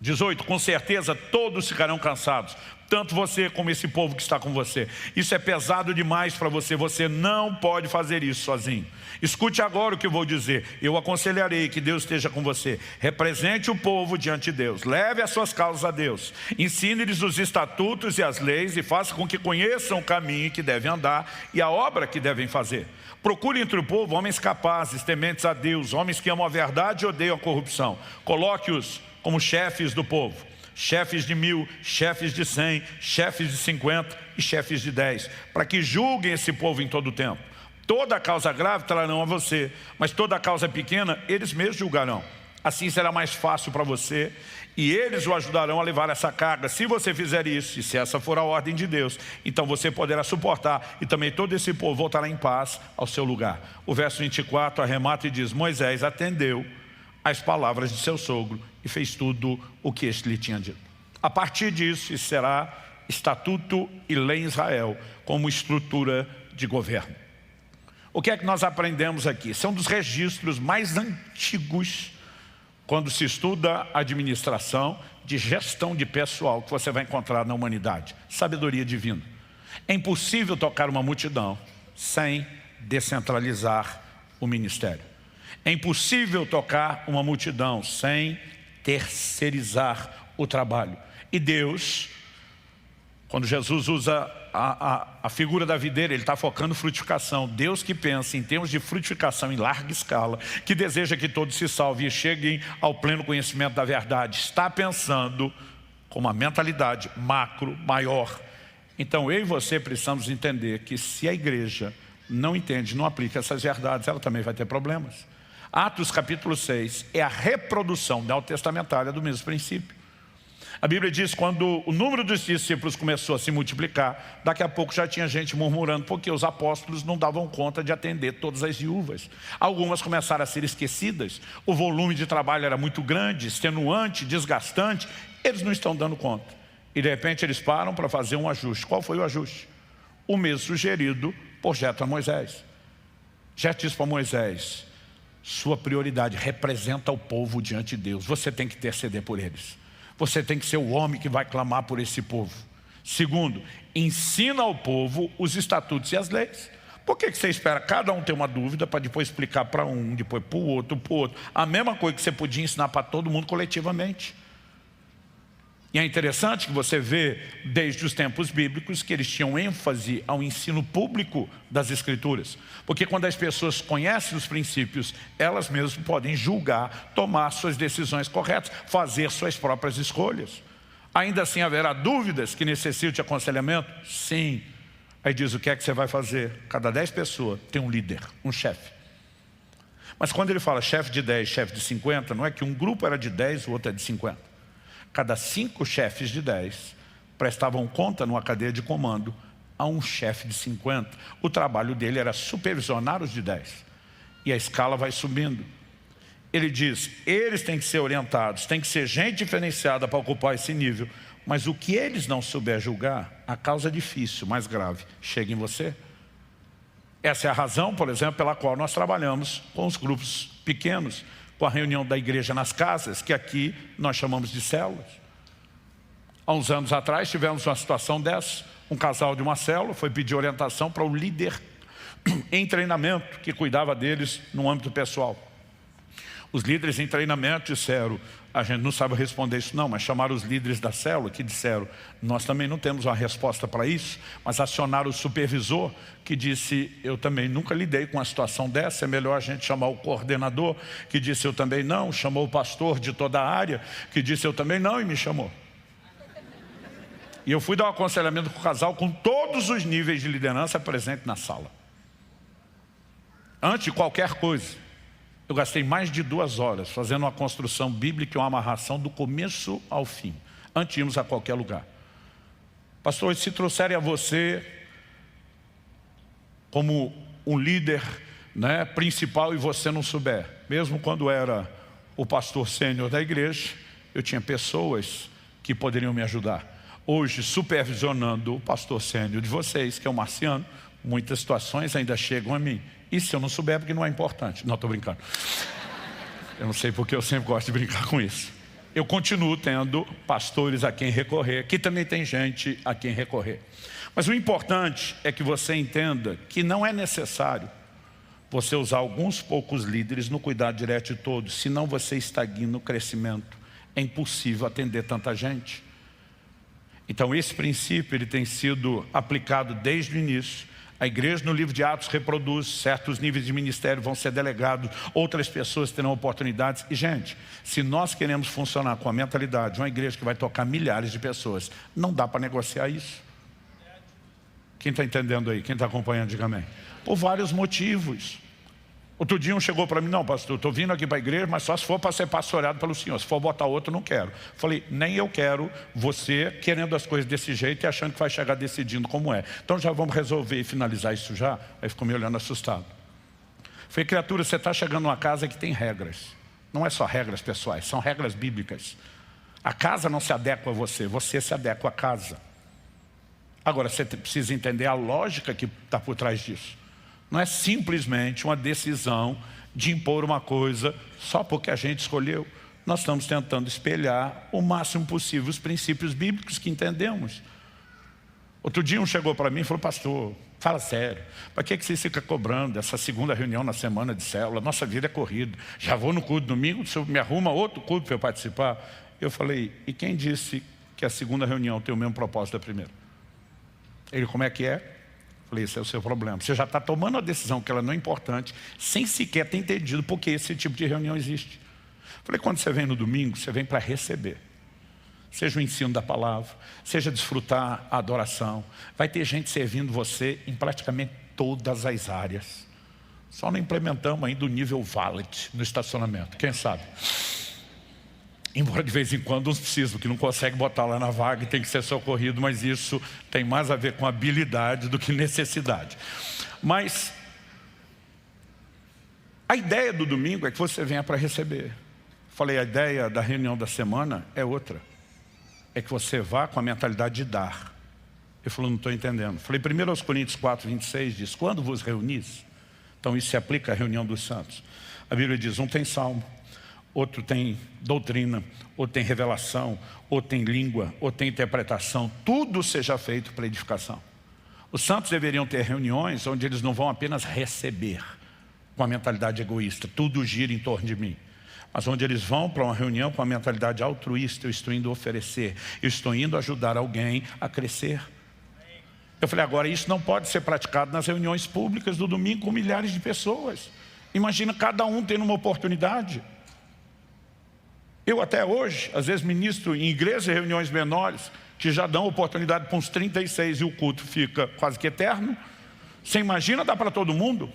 18, com certeza todos ficarão cansados, tanto você como esse povo que está com você. Isso é pesado demais para você, você não pode fazer isso sozinho. Escute agora o que eu vou dizer, eu aconselharei que Deus esteja com você. Represente o povo diante de Deus, leve as suas causas a Deus, ensine-lhes os estatutos e as leis e faça com que conheçam o caminho que devem andar e a obra que devem fazer. Procure entre o povo homens capazes, tementes a Deus, homens que amam a verdade e odeiam a corrupção. Coloque-os como chefes do povo, chefes de 1000, chefes de 100, chefes de 50 e chefes de 10, para que julguem esse povo em todo o tempo. Toda causa grave trarão a você, mas toda causa pequena, eles mesmos julgarão. Assim será mais fácil para você e eles o ajudarão a levar essa carga. Se você fizer isso, e se essa for a ordem de Deus, então você poderá suportar e também todo esse povo voltará em paz ao seu lugar. O verso 24 arremata e diz: Moisés atendeu às palavras de seu sogro e fez tudo o que este lhe tinha dito. A partir disso, isso será estatuto e lei em Israel como estrutura de governo. O que é que nós aprendemos aqui? São dos registros mais antigos quando se estuda administração de gestão de pessoal que você vai encontrar na humanidade. Sabedoria divina. É impossível tocar uma multidão sem descentralizar o ministério. É impossível tocar uma multidão sem terceirizar o trabalho. E Deus, quando Jesus usa a figura da videira, Ele está focando frutificação. Deus que pensa em termos de frutificação em larga escala, que deseja que todos se salvem e cheguem ao pleno conhecimento da verdade, está pensando com uma mentalidade macro, maior. Então eu e você precisamos entender que se a igreja não entende, não aplica essas verdades, ela também vai ter problemas. Atos capítulo 6 é a reprodução neotestamentária do mesmo princípio. A Bíblia diz que quando o número dos discípulos começou a se multiplicar, daqui a pouco já tinha gente murmurando porque os apóstolos não davam conta de atender todas as viúvas. Algumas começaram a ser esquecidas, o volume de trabalho era muito grande, extenuante, desgastante, eles não estão dando conta. E de repente eles param para fazer um ajuste. Qual foi o ajuste? O mesmo sugerido por Jetro a Moisés. Jetro disse para Moisés: sua prioridade representa o povo diante de Deus, você tem que interceder por eles. Você tem que ser o homem que vai clamar por esse povo. Segundo, ensina ao povo os estatutos e as leis. Por que você espera cada um ter uma dúvida para depois explicar para um, depois para o outro, A mesma coisa que você podia ensinar para todo mundo coletivamente. E é interessante que você vê desde os tempos bíblicos que eles tinham ênfase ao ensino público das Escrituras. Porque quando as pessoas conhecem os princípios, elas mesmas podem julgar, tomar suas decisões corretas, fazer suas próprias escolhas. Ainda assim haverá dúvidas que necessitam de aconselhamento? Sim. Aí diz: o que é que você vai fazer? Cada 10 pessoas tem um líder, um chefe. Mas quando ele fala chefe de 10, chefe de 50, não é que um grupo era de 10, o outro é de 50. Cada 5 chefes de 10 prestavam conta numa cadeia de comando a um chefe de 50. O trabalho dele era supervisionar os de 10. E a escala vai subindo. Ele diz: eles têm que ser orientados, tem que ser gente diferenciada para ocupar esse nível. Mas o que eles não souber julgar, a causa difícil, mais grave, chega em você. Essa é a razão, por exemplo, pela qual nós trabalhamos com os grupos pequenos, com a reunião da igreja nas casas, que aqui nós chamamos de células. Há uns anos atrás tivemos uma situação dessa. Um casal de uma célula foi pedir orientação para o líder em treinamento que cuidava deles no âmbito pessoal. Os líderes em treinamento disseram: a gente não sabe responder isso não, mas chamaram os líderes da célula que disseram: nós também não temos uma resposta para isso, mas acionaram o supervisor que disse: eu também nunca lidei com uma situação dessa, é melhor a gente chamar o coordenador, que disse: eu também não, chamou o pastor de toda a área, que disse: eu também não, e me chamou. E eu fui dar um aconselhamento com o casal com todos os níveis de liderança presentes na sala. Antes de qualquer coisa, eu gastei mais de 2 horas fazendo uma construção bíblica e uma amarração do começo ao fim, antes de irmos a qualquer lugar. Pastor, se trouxerem a você como um líder, né, principal, e você não souber, mesmo quando era o pastor sênior da igreja, eu tinha pessoas que poderiam me ajudar. Hoje, supervisionando o pastor sênior de vocês, que é o Marciano, muitas situações ainda chegam a mim. E se eu não souber, porque não é importante. Não, estou brincando. Eu não sei porque eu sempre gosto de brincar com isso. Eu continuo tendo pastores a quem recorrer. Aqui também tem gente a quem recorrer. Mas o importante é que você entenda que não é necessário você usar alguns poucos líderes no cuidado direto de todos, senão você estagna o crescimento. É impossível atender tanta gente. Então esse princípio ele tem sido aplicado desde o início. A igreja no livro de Atos reproduz, certos níveis de ministério vão ser delegados, outras pessoas terão oportunidades. E gente, se nós queremos funcionar com a mentalidade de uma igreja que vai tocar milhares de pessoas, não dá para negociar isso. Quem está entendendo aí? Quem está acompanhando, diga amém. Por vários motivos. Outro dia um chegou para mim, não pastor, estou vindo aqui para a igreja, mas só se for para ser pastoreado pelo senhor. Se for botar outro, não quero. Falei, nem eu quero você querendo as coisas desse jeito e achando que vai chegar decidindo como é. Então já vamos resolver e finalizar isso já? Aí ficou me olhando assustado. Falei, criatura, você está chegando numa casa que tem regras. Não é só regras pessoais, são regras bíblicas. A casa não se adequa a você, você se adequa à casa. Agora, você precisa entender a lógica que está por trás disso. Não é simplesmente uma decisão de impor uma coisa só porque a gente escolheu. Nós estamos tentando espelhar o máximo possível os princípios bíblicos que entendemos. Outro dia um chegou para mim e falou, pastor, fala sério, para que você fica cobrando essa segunda reunião na semana de célula? Nossa vida é corrida, já vou no culto domingo, o senhor me arruma outro culto para eu participar? Eu falei, e quem disse que a segunda reunião tem o mesmo propósito da primeira? Ele, como é que é? Falei, esse é o seu problema. Você já está tomando a decisão que ela não é importante, sem sequer ter entendido por que esse tipo de reunião existe. Falei, quando você vem no domingo, você vem para receber. Seja o ensino da palavra, seja desfrutar a adoração. Vai ter gente servindo você em praticamente todas as áreas. Só não implementamos ainda o nível valet no estacionamento, quem sabe? Embora de vez em quando uns precisam, que não consegue botar lá na vaga e tem que ser socorrido, mas isso tem mais a ver com habilidade do que necessidade. Mas a ideia do domingo é que você venha para receber. Falei, a ideia da reunião da semana é outra. É que você vá com a mentalidade de dar. Ele falou, não estou entendendo. Falei, 1 Coríntios 4, 26 diz, quando vos reunis, então isso se aplica à reunião dos santos. A Bíblia diz, um tem salmo, outro tem doutrina, outro tem revelação, outro tem língua, outro tem interpretação. Tudo seja feito para edificação. Os santos deveriam ter reuniões onde eles não vão apenas receber com a mentalidade egoísta, tudo gira em torno de mim. Mas onde eles vão para uma reunião com a mentalidade altruísta, eu estou indo oferecer, eu estou indo ajudar alguém a crescer. Eu falei, agora isso não pode ser praticado nas reuniões públicas do domingo com milhares de pessoas. Imagina cada um tendo uma oportunidade. Eu até hoje, às vezes ministro em igrejas e reuniões menores, que já dão oportunidade para uns 36 e o culto fica quase que eterno. Você imagina, dá para todo mundo?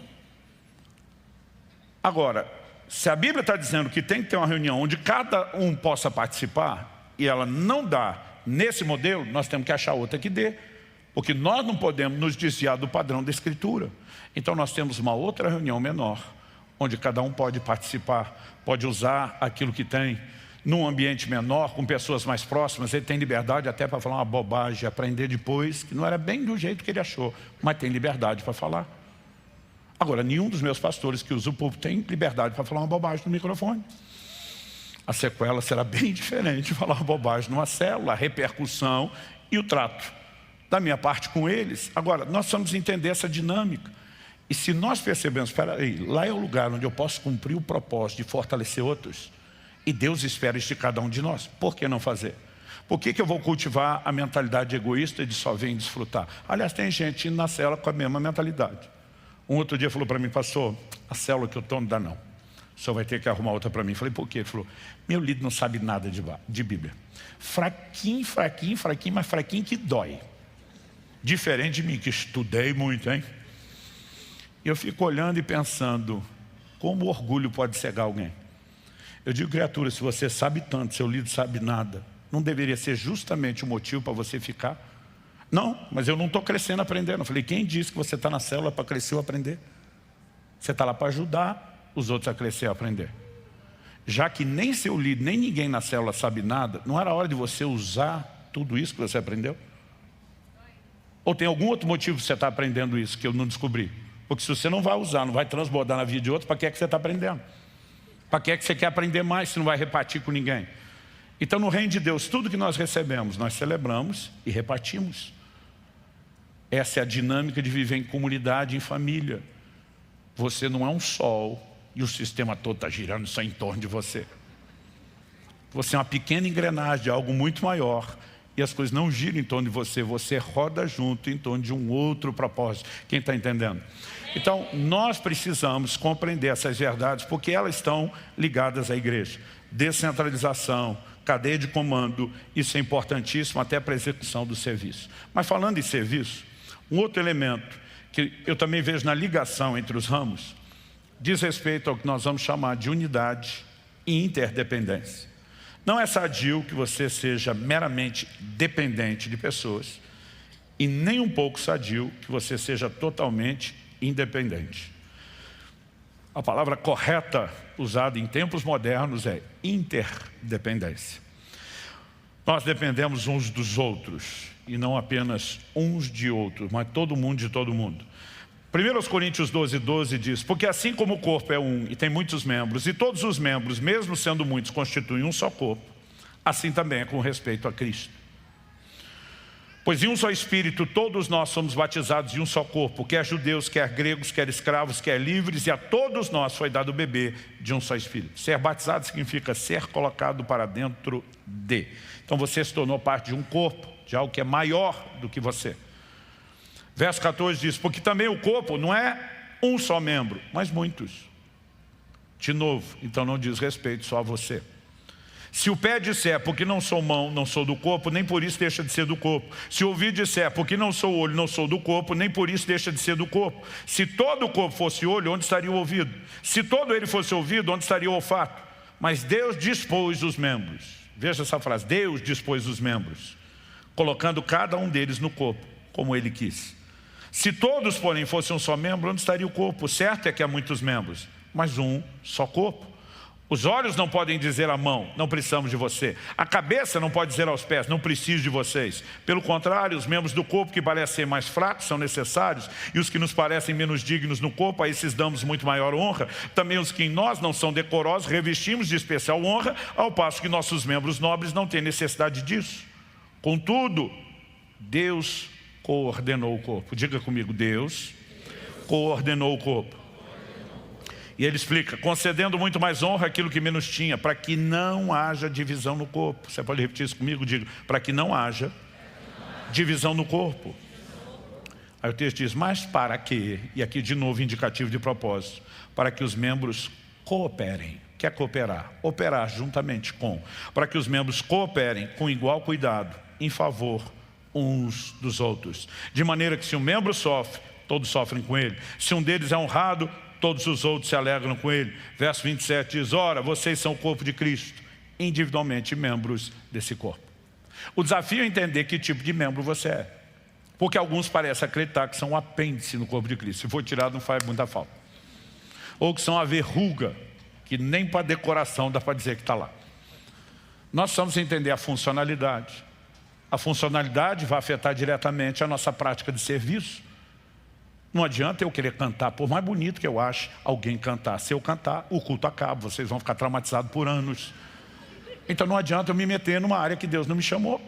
Agora, se a Bíblia está dizendo que tem que ter uma reunião onde cada um possa participar, e ela não dá nesse modelo, nós temos que achar outra que dê. Porque nós não podemos nos desviar do padrão da Escritura. Então nós temos uma outra reunião menor, onde cada um pode participar, pode usar aquilo que tem, num ambiente menor, com pessoas mais próximas. Ele tem liberdade até para falar uma bobagem, aprender depois, que não era bem do jeito que ele achou, mas tem liberdade para falar. Agora, nenhum dos meus pastores que usa o púlpito tem liberdade para falar uma bobagem no microfone. A sequela será bem diferente de falar uma bobagem numa célula, a repercussão e o trato da minha parte com eles. Agora, nós precisamos entender essa dinâmica. E se nós percebemos, espera aí, lá é o lugar onde eu posso cumprir o propósito de fortalecer outros, e Deus espera isso de cada um de nós, por que não fazer? Por que eu vou cultivar a mentalidade egoísta de só vir desfrutar? Aliás, tem gente indo na célula com a mesma mentalidade. Um outro dia falou para mim, pastor, a célula que eu estou não dá não. O senhor vai ter que arrumar outra para mim. Falei, por quê? Ele falou, meu líder não sabe nada de Bíblia. Fraquinho, fraquinho, fraquinho, mas fraquinho que dói. Diferente de mim, que estudei muito, hein? E eu fico olhando e pensando, como o orgulho pode cegar alguém? Eu digo, criatura, se você sabe tanto, seu líder sabe nada, não deveria ser justamente o motivo para você ficar? Não, mas eu não estou crescendo aprendendo. Eu falei, quem disse que você está na célula para crescer ou aprender? Você está lá para ajudar os outros a crescer e aprender. Já que nem seu líder, nem ninguém na célula sabe nada, não era hora de você usar tudo isso que você aprendeu? Ou tem algum outro motivo que você está aprendendo isso que eu não descobri? Porque se você não vai usar, não vai transbordar na vida de outro, para que é que você está aprendendo? Para que é que você quer aprender mais se não vai repartir com ninguém? Então no reino de Deus, tudo que nós recebemos, nós celebramos e repartimos. Essa é a dinâmica de viver em comunidade, em família. Você não é um sol e o sistema todo está girando só em torno de você. Você é uma pequena engrenagem de algo muito maior. E as coisas não giram em torno de você, você roda junto em torno de um outro propósito. Quem está entendendo? Então, nós precisamos compreender essas verdades, porque elas estão ligadas à igreja. Descentralização, cadeia de comando, isso é importantíssimo até para a execução do serviço. Mas falando em serviço, Um outro elemento que eu também vejo na ligação entre os ramos diz respeito ao que nós vamos chamar de unidade e interdependência. Não é sadio que você seja meramente dependente de pessoas e nem um pouco sadio que você seja totalmente independente. A palavra correta usada em tempos modernos é interdependência. Nós dependemos uns dos outros e não apenas uns de outros, mas todo mundo de todo mundo. 1 Coríntios 12:12 diz: porque assim como o corpo é um e tem muitos membros, e todos os membros, mesmo sendo muitos, constituem um só corpo, assim também é com respeito a Cristo. Pois em um só Espírito todos nós somos batizados em um só corpo, quer judeus, quer gregos, quer escravos, quer livres, e a todos nós foi dado beber de um só Espírito. Ser batizado significa ser colocado para dentro de. Então você se tornou parte de um corpo, de algo que é maior do que você. Verso 14 diz: porque também o corpo não é um só membro, mas muitos. De novo, então não diz respeito só a você. Se o pé disser, porque não sou mão, não sou do corpo, nem por isso deixa de ser do corpo. Se o ouvido disser, porque não sou olho, não sou do corpo, nem por isso deixa de ser do corpo. Se todo o corpo fosse olho, onde estaria o ouvido? Se todo ele fosse ouvido, onde estaria o olfato? Mas Deus dispôs os membros. Veja essa frase: Deus dispôs os membros, colocando cada um deles no corpo, como Ele quis. Se todos, porém, fossem um só membro, onde estaria o corpo? O certo é que há muitos membros, mas um só corpo. Os olhos não podem dizer à mão, não precisamos de você. A cabeça não pode dizer aos pés, não preciso de vocês. Pelo contrário, os membros do corpo que parecem ser mais fracos são necessários, e os que nos parecem menos dignos no corpo, a esses damos muito maior honra. Também os que em nós não são decorosos, revestimos de especial honra, ao passo que nossos membros nobres não têm necessidade disso. Contudo, Deus coordenou o corpo. Diga comigo: Deus coordenou o corpo. E ele explica: concedendo muito mais honra àquilo que menos tinha, para que não haja divisão no corpo. Você pode repetir isso comigo? Diga: para que não haja divisão no corpo. Aí o texto diz: mas para que, e aqui de novo indicativo de propósito, para que os membros cooperem. Quer cooperar? Operar juntamente com. Para que os membros cooperem com igual cuidado, em favor uns dos outros. De maneira que se um membro sofre, todos sofrem com ele. Se um deles é honrado, todos os outros se alegram com ele. Verso 27 diz: ora, vocês são o corpo de Cristo, individualmente membros desse corpo. O desafio é entender que tipo de membro você é. Porque alguns parecem acreditar que são um apêndice no corpo de Cristo. Se for tirado, não faz muita falta. Ou que são a verruga, que nem para decoração dá para dizer que está lá. Nós precisamos entender a funcionalidade. A funcionalidade vai afetar diretamente a nossa prática de serviço. Não adianta eu querer cantar, por mais bonito que eu ache alguém cantar. Se eu cantar, o culto acaba, vocês vão ficar traumatizados por anos. Então não adianta eu me meter numa área que Deus não me chamou.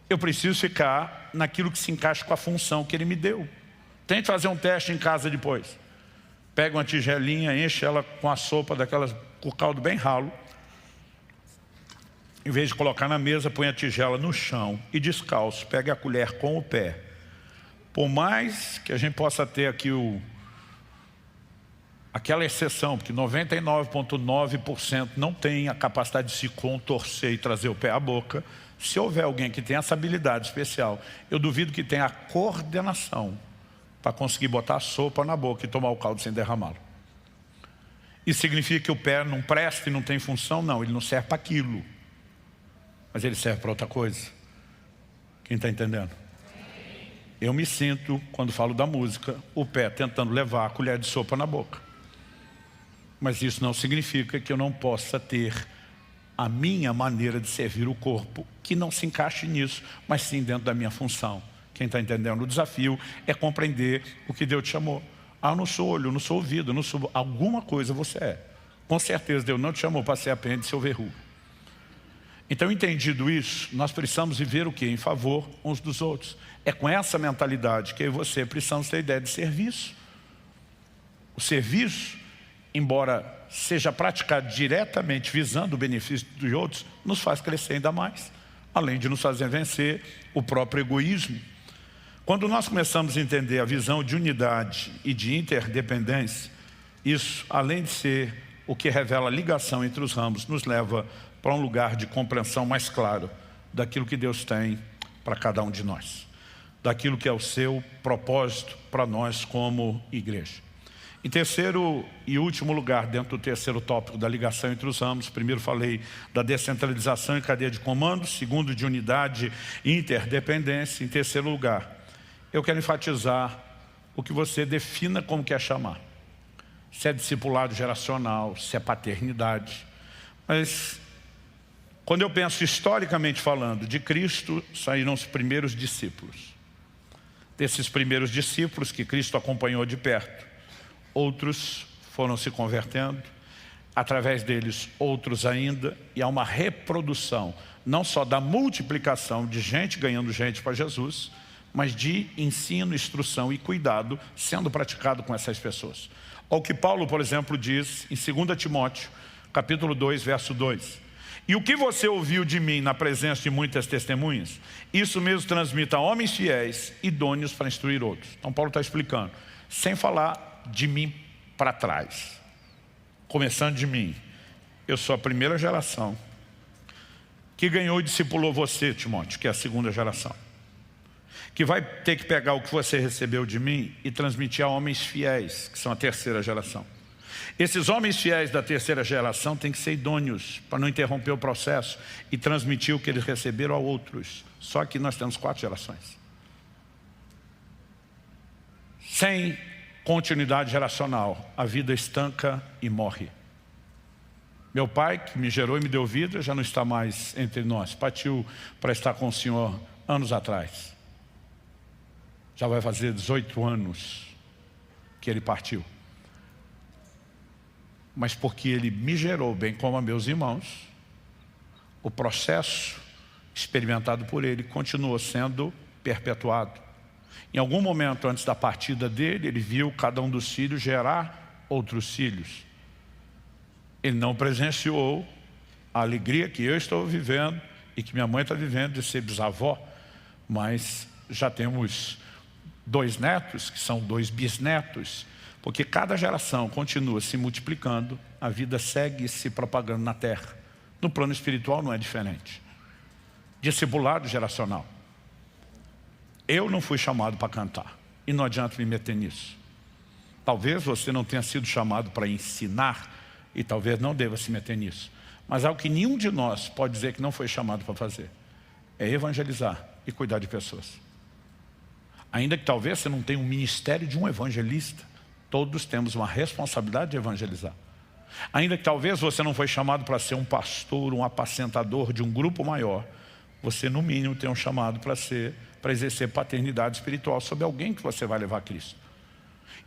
Eu preciso ficar naquilo que se encaixa com a função que Ele me deu. Tente fazer um teste em casa depois. Pega uma tigelinha, enche ela com a sopa daquelas, com o caldo bem ralo. Em vez de colocar na mesa, põe a tigela no chão e descalço, pega a colher com o pé. Por mais que a gente possa ter aqui aquela exceção, porque 99,9% não tem a capacidade de se contorcer e trazer o pé à boca, se houver alguém que tem essa habilidade especial, eu duvido que tenha a coordenação para conseguir botar a sopa na boca e tomar o caldo sem derramá-lo. Isso significa que o pé não presta e não tem função? Não, ele não serve para aquilo. Mas ele serve para outra coisa. Quem está entendendo? Eu me sinto, quando falo da música, o pé tentando levar a colher de sopa na boca. Mas isso não significa que eu não possa ter a minha maneira de servir o corpo, que não se encaixe nisso, mas sim dentro da minha função. Quem está entendendo? O desafio é compreender o que Deus te chamou. Ah, eu não sou olho, eu não sou ouvido, eu não sou... Alguma coisa você é. Com certeza Deus não te chamou para ser apêndice ou verruga. Então, entendido isso, nós precisamos viver o quê? Em favor uns dos outros. É com essa mentalidade que eu e você precisamos ter a ideia de serviço. O serviço, embora seja praticado diretamente visando o benefício dos outros, nos faz crescer ainda mais, além de nos fazer vencer o próprio egoísmo. Quando nós começamos a entender a visão de unidade e de interdependência, isso, além de ser o que revela a ligação entre os ramos, nos leva para um lugar de compreensão mais claro daquilo que Deus tem para cada um de nós. daquilo que é o seu propósito para nós como igreja. Em terceiro e último lugar, dentro do terceiro tópico da ligação entre os ramos, primeiro falei da descentralização e cadeia de comando, segundo de unidade e interdependência. Em terceiro lugar, eu quero enfatizar o que você defina como quer chamar. Se é discipulado geracional, se é paternidade. Mas quando eu penso historicamente falando, de Cristo saíram os primeiros discípulos. Desses primeiros discípulos que Cristo acompanhou de perto, outros foram se convertendo, através deles outros ainda, e há uma reprodução, não só da multiplicação de gente ganhando gente para Jesus, mas de ensino, instrução e cuidado sendo praticado com essas pessoas. Ao que Paulo, por exemplo, diz em 2 Timóteo, capítulo 2, verso 2. E o que você ouviu de mim na presença de muitas testemunhas, isso mesmo transmita a homens fiéis, idôneos para instruir outros. Então Paulo está explicando, sem falar de mim para trás. Começando de mim, eu sou a primeira geração que ganhou e discipulou você, Timóteo, que é a segunda geração. Que vai ter que pegar o que você recebeu de mim e transmitir a homens fiéis, que são a terceira geração. Esses homens fiéis da terceira geração têm que ser idôneos para não interromper o processo e transmitir o que eles receberam a outros. Só que nós temos 4 gerações. Sem continuidade geracional, a vida estanca e morre. Meu pai, que me gerou e me deu vida, já não está mais entre nós. Partiu para estar com o Senhor anos atrás. Já vai fazer 18 anos que ele partiu. Mas porque ele me gerou, bem como a meus irmãos, o processo experimentado por ele continuou sendo perpetuado. Em algum momento antes da partida dele, ele viu cada um dos filhos gerar outros filhos. Ele não presenciou a alegria que eu estou vivendo e que minha mãe está vivendo de ser bisavó, mas já temos 2 netos, que são 2 bisnetos, porque cada geração continua se multiplicando, a vida segue se propagando na terra. No plano espiritual não é diferente. Discipulado geracional. Eu não fui chamado para cantar, e não adianta me meter nisso. Talvez você não tenha sido chamado para ensinar, e talvez não deva se meter nisso. Mas algo que nenhum de nós pode dizer que não foi chamado para fazer, é evangelizar e cuidar de pessoas. Ainda que talvez você não tenha um ministério de um evangelista, todos temos uma responsabilidade de evangelizar. Ainda que talvez você não foi chamado para ser um pastor, um apacentador de um grupo maior, você no mínimo tem um chamado para exercer paternidade espiritual sobre alguém que você vai levar a Cristo.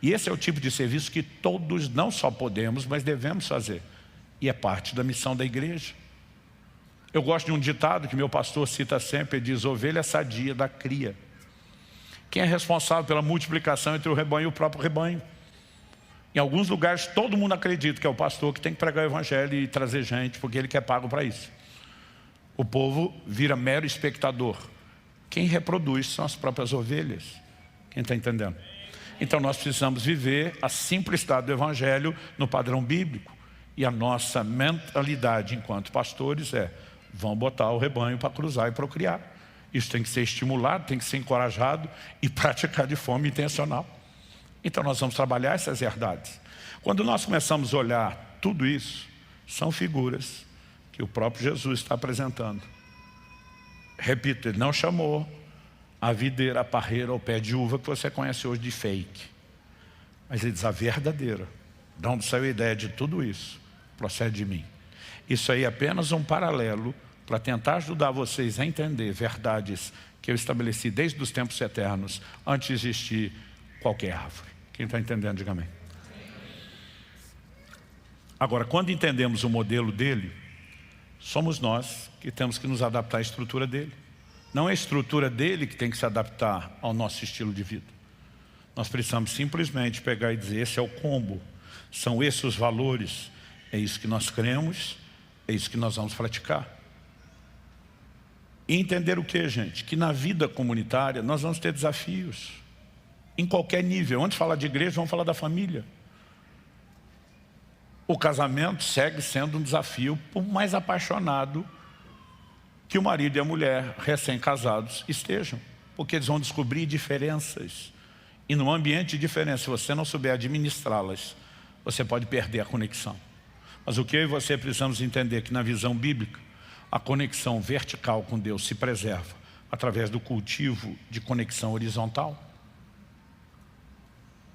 E esse é o tipo de serviço que todos não só podemos, mas devemos fazer. E é parte da missão da igreja. Eu gosto de um ditado que meu pastor cita sempre, ele diz, ovelha sadia da cria. Quem é responsável pela multiplicação entre o rebanho e o próprio rebanho? Em alguns lugares todo mundo acredita que é o pastor que tem que pregar o evangelho e trazer gente, porque ele quer pago para isso. O povo vira mero espectador. Quem reproduz são as próprias ovelhas. Quem está entendendo? Então nós precisamos viver a simplicidade do evangelho no padrão bíblico. E a nossa mentalidade enquanto pastores é, vamos botar o rebanho para cruzar e procriar. Isso tem que ser estimulado, tem que ser encorajado e praticado de forma intencional. Então nós vamos trabalhar essas verdades. Quando nós começamos a olhar tudo isso, são figuras que o próprio Jesus está apresentando. Repito, ele não chamou a videira, a parreira ou pé de uva que você conhece hoje de fake. Mas ele diz a verdadeira. De onde saiu a ideia de tudo isso? Procede de mim. Isso aí é apenas um paralelo para tentar ajudar vocês a entender verdades que eu estabeleci desde os tempos eternos, antes de existir qualquer árvore. Quem está entendendo, diga amém. Agora, quando entendemos o modelo dele, somos nós que temos que nos adaptar à estrutura dele. Não é a estrutura dele que tem que se adaptar ao nosso estilo de vida. Nós precisamos simplesmente pegar e dizer, esse é o combo, são esses os valores, é isso que nós cremos, é isso que nós vamos praticar. E entender o que, gente? Que na vida comunitária nós vamos ter desafios. Em qualquer nível. Antes de falar de igreja, vamos falar da família. O casamento segue sendo um desafio, por mais apaixonado que o marido e a mulher recém-casados estejam. porque eles vão descobrir diferenças. E num ambiente de diferença, se você não souber administrá-las, você pode perder a conexão. Mas o que eu e você precisamos entender é que na visão bíblica, a conexão vertical com Deus se preserva através do cultivo de conexão horizontal.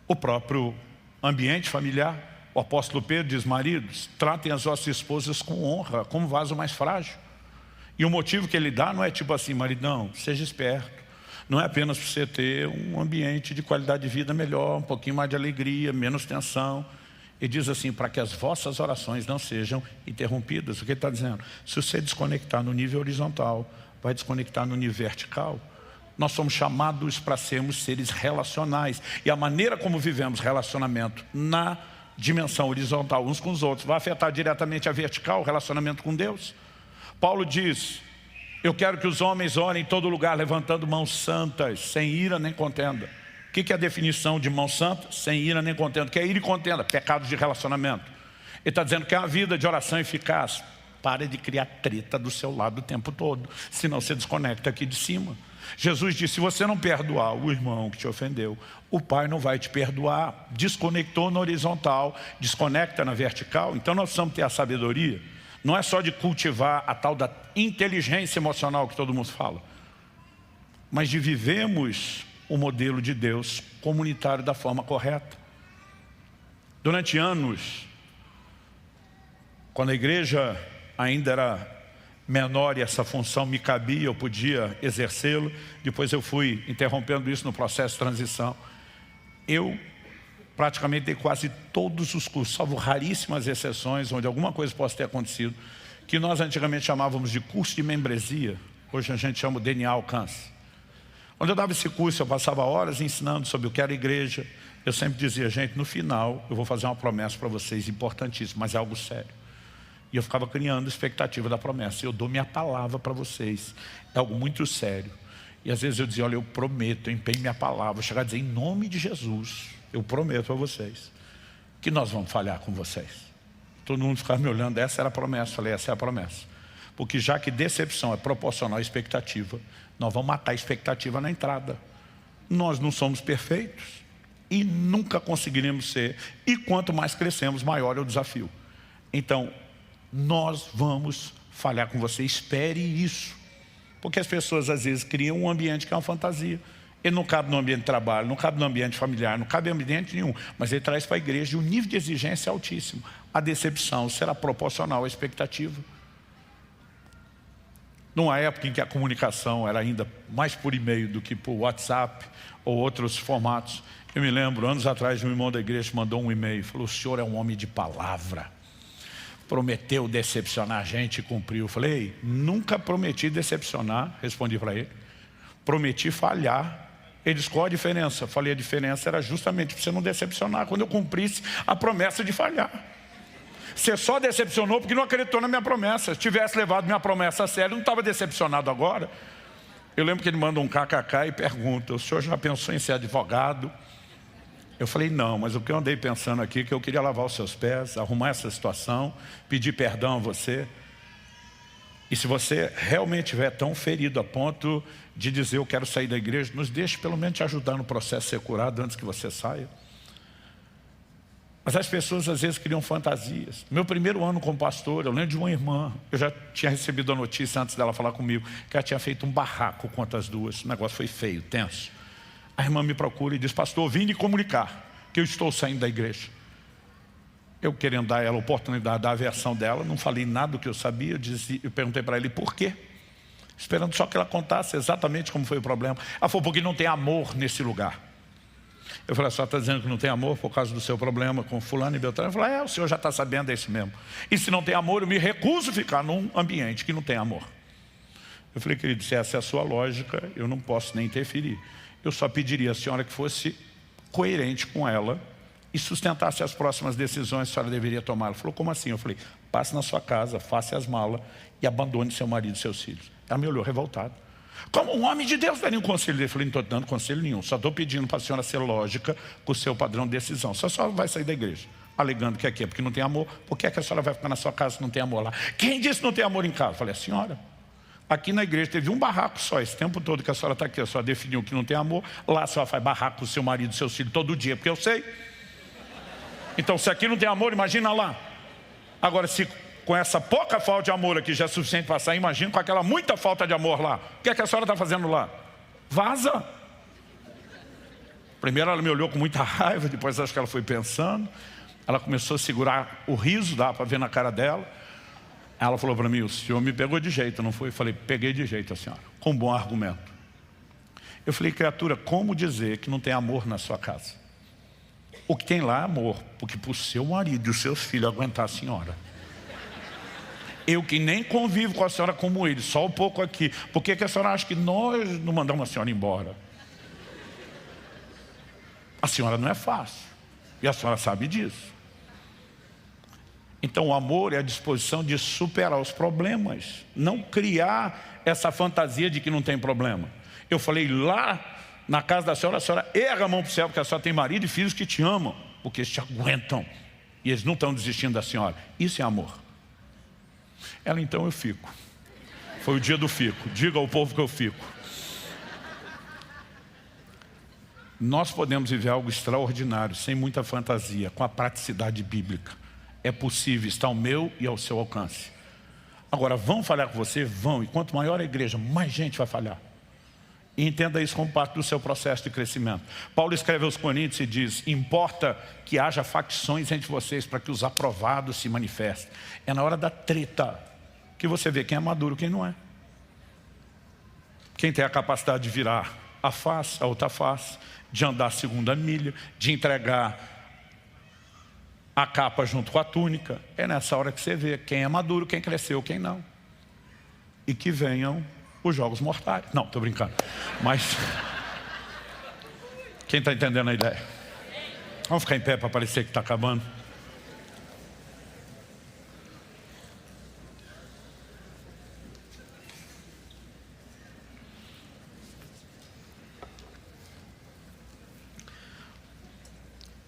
O próprio ambiente familiar, o apóstolo Pedro diz: maridos, tratem as vossas esposas com honra, como vaso mais frágil. E o motivo que ele dá não é tipo assim: maridão, seja esperto. Não é apenas para você ter um ambiente de qualidade de vida melhor, um pouquinho mais de alegria, menos tensão. Ele diz assim: para que as vossas orações não sejam interrompidas. O que ele está dizendo? Se você desconectar no nível horizontal, vai desconectar no nível vertical. Nós somos chamados para sermos seres relacionais. E a maneira como vivemos relacionamento na dimensão horizontal uns com os outros vai afetar diretamente a vertical, o relacionamento com Deus. Paulo diz: eu quero que os homens orem em todo lugar levantando mãos santas, sem ira nem contenda. O que é a definição de mão santa? Sem ira nem contenda. O que é ira e contenda? Pecados de relacionamento. Ele está dizendo que é uma vida de oração eficaz. Pare de criar treta do seu lado o tempo todo, senão você desconecta aqui de cima. Jesus disse: se você não perdoar o irmão que te ofendeu, o Pai não vai te perdoar. Desconectou na horizontal, desconecta na vertical. Então nós precisamos ter a sabedoria. Não é só de cultivar a tal da inteligência emocional que todo mundo fala, mas de vivermos o modelo de Deus comunitário da forma correta. Durante anos, quando a igreja ainda era menor e essa função me cabia, eu podia exercê-lo. Depois eu fui interrompendo isso no processo de transição. Eu praticamente dei quase todos os cursos, salvo raríssimas exceções, onde alguma coisa possa ter acontecido, que nós antigamente chamávamos de curso de membresia. Hoje a gente chama de DNA Alcance. Quando eu dava esse curso, eu passava horas ensinando sobre o que era igreja. Eu sempre dizia: gente, no final eu vou fazer uma promessa para vocês, importantíssima, mas é algo sério. E eu ficava criando expectativa da promessa. Eu dou minha palavra para vocês. É algo muito sério. E às vezes eu dizia: olha, eu prometo, eu empenho minha palavra. Vou chegar a dizer: em nome de Jesus, eu prometo para vocês que nós vamos falhar com vocês. Todo mundo ficava me olhando: essa era a promessa. Eu falei: essa é a promessa. Porque já que decepção é proporcional à expectativa, nós vamos matar a expectativa na entrada. Nós não somos perfeitos e nunca conseguiremos ser. E quanto mais crescemos, maior é o desafio. Então, nós vamos falhar com você. Espere isso. Porque as pessoas às vezes criam um ambiente que é uma fantasia. Ele não cabe no ambiente de trabalho, não cabe no ambiente familiar, não cabe em ambiente nenhum. Mas ele traz para a igreja um nível de exigência altíssimo. A decepção será proporcional à expectativa. Numa época em que a comunicação era ainda mais por e-mail do que por WhatsApp ou outros formatos, eu me lembro, anos atrás, um irmão da igreja mandou um e-mail, falou: o senhor é um homem de palavra, prometeu decepcionar a gente e cumpriu. Eu falei: nunca prometi decepcionar, respondi para ele, prometi falhar. Ele disse: qual a diferença? Eu falei: a diferença era justamente para você não decepcionar quando eu cumprisse a promessa de falhar. Você só decepcionou porque não acreditou na minha promessa. Se tivesse levado minha promessa a sério, não estava decepcionado agora. Eu lembro que ele manda um kkk e pergunta: o senhor já pensou em ser advogado? Eu falei: não, mas o que eu andei pensando aqui é que eu queria lavar os seus pés, arrumar essa situação, pedir perdão a você. E se você realmente estiver tão ferido a ponto de dizer: eu quero sair da igreja, nos deixe pelo menos te ajudar no processo de ser curado antes que você saia. Mas as pessoas às vezes criam fantasias. Meu primeiro ano como pastor, eu lembro de uma irmã, eu já tinha recebido a notícia antes dela falar comigo, que ela tinha feito um barraco contra as duas. O negócio foi feio, tenso. A irmã me procura e diz: pastor, vim lhe comunicar que eu estou saindo da igreja. Eu, querendo dar a ela a oportunidade da versão dela, não falei nada do que eu sabia. Eu perguntei para ele por quê, esperando só que ela contasse exatamente como foi o problema. Ela falou: porque não tem amor nesse lugar. Eu falei: a senhora está dizendo que não tem amor por causa do seu problema com fulano e beltrano? Eu falei: o senhor já está sabendo, é isso mesmo. E se não tem amor, eu me recuso a ficar num ambiente que não tem amor. Eu falei: querido, se essa é a sua lógica, eu não posso nem interferir. Eu só pediria à senhora que fosse coerente com ela e sustentasse as próximas decisões que a senhora deveria tomar. Ela falou: como assim? Eu falei: passe na sua casa, faça as malas e abandone seu marido e seus filhos. Ela me olhou revoltada. Como um homem de Deus daria um conselho dele? Eu falei: não estou dando conselho nenhum, só estou pedindo para a senhora ser lógica com o seu padrão de decisão. Só a senhora vai sair da igreja alegando que aqui é porque não tem amor. Por que a senhora vai ficar na sua casa se não tem amor lá? Quem disse que não tem amor em casa? Eu falei: a senhora. Aqui na igreja teve um barraco só, esse tempo todo que a senhora está aqui. A senhora definiu que não tem amor. Lá a senhora faz barraco com o seu marido e seus filhos todo dia, porque eu sei. Então se aqui não tem amor, imagina lá. Agora se com essa pouca falta de amor aqui já é suficiente para sair, imagina com aquela muita falta de amor lá. O que é que a senhora está fazendo lá? Vaza. Primeiro ela me olhou com muita raiva, depois acho que ela foi pensando. Ela começou a segurar o riso, dá para ver na cara dela. Ela falou para mim: o senhor me pegou de jeito, não foi? Eu falei: peguei de jeito a senhora, com bom argumento. Eu falei: criatura, como dizer que não tem amor na sua casa? O que tem lá é amor, porque para o seu marido e os seus filhos aguentar a senhora. Eu que nem convivo com a senhora como ele, só um pouco aqui. Por que a senhora acha que nós não mandamos a senhora embora? A senhora não é fácil, e a senhora sabe disso. Então o amor é a disposição de superar os problemas, não criar essa fantasia de que não tem problema. Eu falei: lá na casa da senhora, a senhora erga a mão para o céu, porque a senhora tem marido e filhos que te amam, porque eles te aguentam, e eles não estão desistindo da senhora. Isso é amor. Ela: então eu fico. Foi o dia do fico, diga ao povo que eu fico. Nós podemos viver algo extraordinário, sem muita fantasia, com a praticidade bíblica. É possível, está ao meu e ao seu alcance. Agora, vão falhar com você? Vão. E quanto maior a igreja, mais gente vai falhar. E entenda isso como parte do seu processo de crescimento. Paulo escreve aos Coríntios e diz: importa que haja facções entre vocês para que os aprovados se manifestem. É na hora da treta que você vê quem é maduro e quem não é. Quem tem a capacidade de virar a face, a outra face, de andar a segunda milha, de entregar a capa junto com a túnica. É nessa hora que você vê quem é maduro, quem cresceu, quem não. E que venham os jogos mortais. Não, estou brincando. Mas quem está entendendo a ideia? Vamos ficar em pé para parecer que está acabando.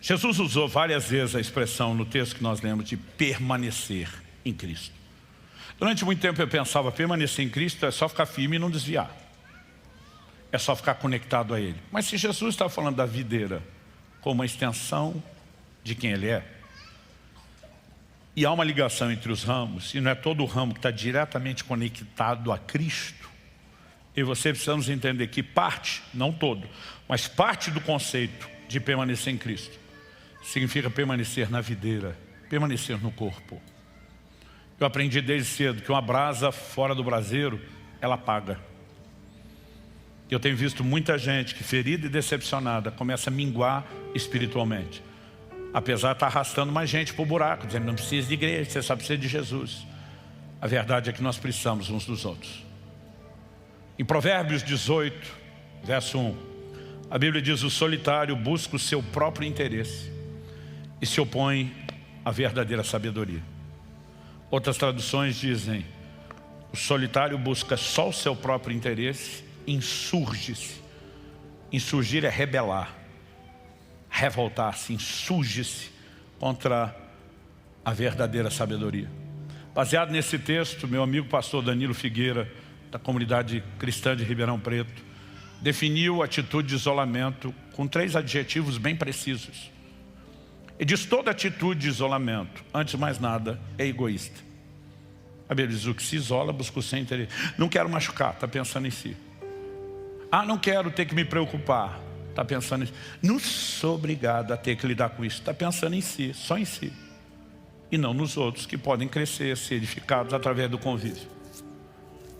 Jesus usou várias vezes a expressão no texto que nós lemos de permanecer em Cristo. Durante muito tempo eu pensava: permanecer em Cristo é só ficar firme e não desviar. É só ficar conectado a Ele. Mas se Jesus está falando da videira como uma extensão de quem Ele é, e há uma ligação entre os ramos, e não é todo o ramo que está diretamente conectado a Cristo, e você precisamos entender que parte, não todo, mas parte do conceito de permanecer em Cristo significa permanecer na videira, permanecer no corpo. Eu aprendi desde cedo que uma brasa fora do braseiro, ela apaga. Eu tenho visto muita gente que, ferida e decepcionada, começa a minguar espiritualmente. Apesar de estar arrastando mais gente para o buraco, dizendo: não precisa de igreja, você só precisa de Jesus. A verdade é que nós precisamos uns dos outros. Em Provérbios 18, verso 1, a Bíblia diz: o solitário busca o seu próprio interesse e se opõe à verdadeira sabedoria. Outras traduções dizem: o solitário busca só o seu próprio interesse, insurge-se. Insurgir é rebelar, revoltar-se, insurge-se contra a verdadeira sabedoria. Baseado nesse texto, meu amigo pastor Danilo Figueira, da comunidade cristã de Ribeirão Preto, definiu a atitude de isolamento com 3 adjetivos bem precisos. E diz: toda atitude de isolamento, antes de mais nada, é egoísta. A Bíblia diz: o que se isola busca o seu interesse. Não quero machucar, está pensando em si. Ah, não quero ter que me preocupar, está pensando em si. Não sou obrigado a ter que lidar com isso, está pensando em si, só em si. E não nos outros que podem crescer, ser edificados através do convívio.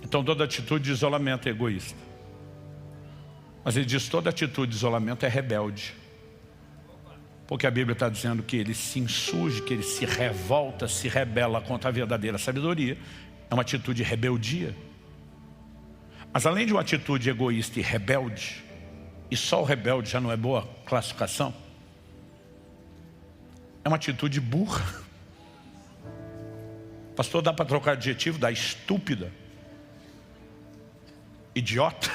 Então toda atitude de isolamento é egoísta. Mas ele diz: toda atitude de isolamento é rebelde. Porque a Bíblia está dizendo que ele se insurge, que ele se revolta, se rebela contra a verdadeira sabedoria. É uma atitude de rebeldia. Mas além de uma atitude egoísta e rebelde, e só o rebelde já não é boa classificação, é uma atitude burra. Pastor, dá para trocar adjetivo? Dá: estúpida, idiota.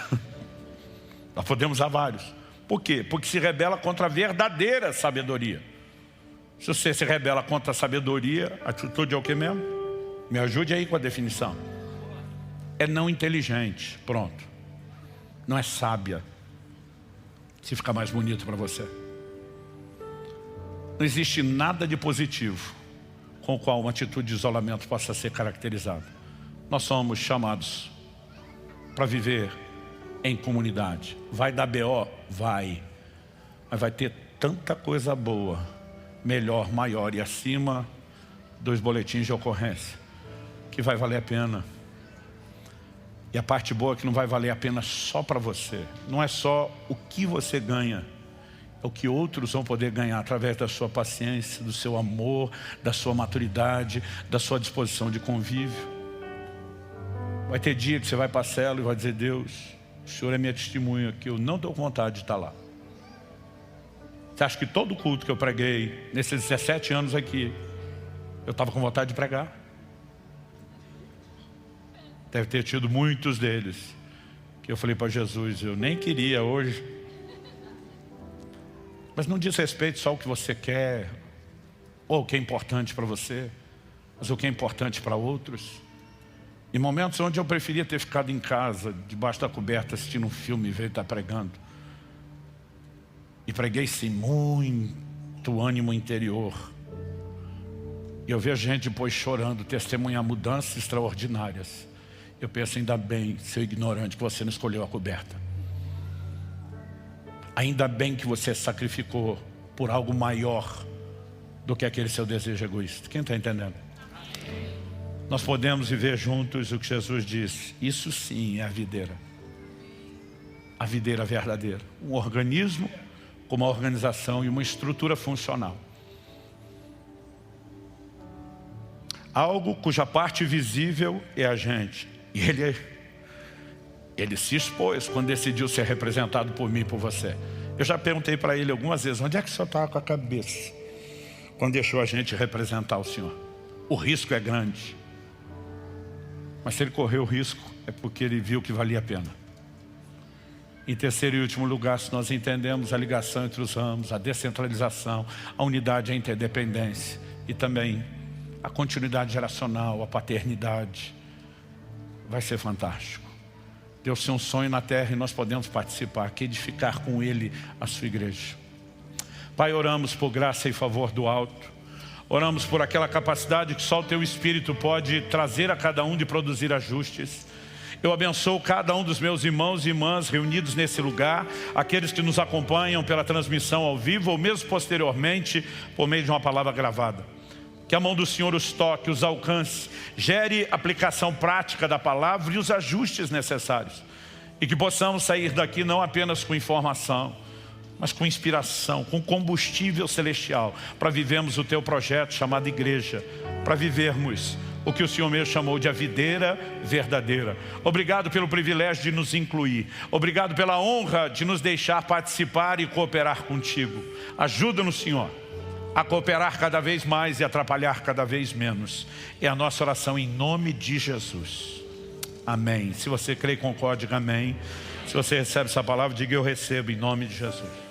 Nós podemos usar vários. Por quê? Porque se rebela contra a verdadeira sabedoria. Se você se rebela contra a sabedoria, a atitude é o que mesmo? Me ajude aí com a definição. é não inteligente, pronto. Não é sábia, se ficar mais bonito para você. Não existe nada de positivo com o qual uma atitude de isolamento possa ser caracterizada. Nós somos chamados para viver em comunidade. Vai dar BO? Vai. Mas vai ter tanta coisa boa, melhor, maior e acima dos boletins de ocorrência, que vai valer a pena. E a parte boa é que não vai valer a pena só para você. Não é só o que você ganha, é o que outros vão poder ganhar através da sua paciência, do seu amor, da sua maturidade, da sua disposição de convívio. Vai ter dia que você vai para a cela e vai dizer: Deus, o Senhor é minha testemunha, que eu não estou com vontade de estar lá. Você acha que todo culto que eu preguei, nesses 17 anos aqui, eu estava com vontade de pregar? Deve ter tido muitos deles que eu falei para Jesus: eu nem queria hoje. Mas não diz respeito só ao que você quer, ou o que é importante para você, mas o que é importante para outros. Em momentos onde eu preferia ter ficado em casa, debaixo da coberta, assistindo um filme, e veio estar pregando. E preguei sem muito ânimo interior. E eu vejo gente depois chorando, testemunhar mudanças extraordinárias. Eu penso: ainda bem, seu ignorante, que você não escolheu a coberta. Ainda bem que você sacrificou por algo maior do que aquele seu desejo egoísta. Quem está entendendo? Nós podemos viver juntos o que Jesus disse. Isso sim é a videira. A videira verdadeira. Um organismo com uma organização e uma estrutura funcional. Algo cuja parte visível é a gente. E ele se expôs quando decidiu ser representado por mim e por você. Eu já perguntei para ele algumas vezes: onde é que o senhor estava com a cabeça quando deixou a gente representar o senhor? O risco é grande. Mas se ele correu o risco, é porque ele viu que valia a pena. Em terceiro e último lugar, se nós entendemos a ligação entre os ramos, a descentralização, a unidade, a interdependência e também a continuidade geracional, a paternidade, vai ser fantástico. Deus tem um sonho na terra e nós podemos participar, que edificar com Ele a sua igreja. Pai, oramos por graça e favor do alto. Oramos por aquela capacidade que só o Teu Espírito pode trazer a cada um de produzir ajustes. Eu abençoo cada um dos meus irmãos e irmãs reunidos nesse lugar, aqueles que nos acompanham pela transmissão ao vivo ou mesmo posteriormente por meio de uma palavra gravada. Que a mão do Senhor os toque, os alcance, gere aplicação prática da palavra e os ajustes necessários. E que possamos sair daqui não apenas com informação, mas com inspiração, com combustível celestial, para vivermos o Teu projeto chamado igreja, para vivermos o que o Senhor mesmo chamou de a videira verdadeira. Obrigado pelo privilégio de nos incluir. Obrigado pela honra de nos deixar participar e cooperar contigo. Ajuda-nos, Senhor, a cooperar cada vez mais e atrapalhar cada vez menos. É a nossa oração em nome de Jesus. Amém. Se você crê e concorde, diga amém. Se você recebe essa palavra, diga: eu recebo em nome de Jesus.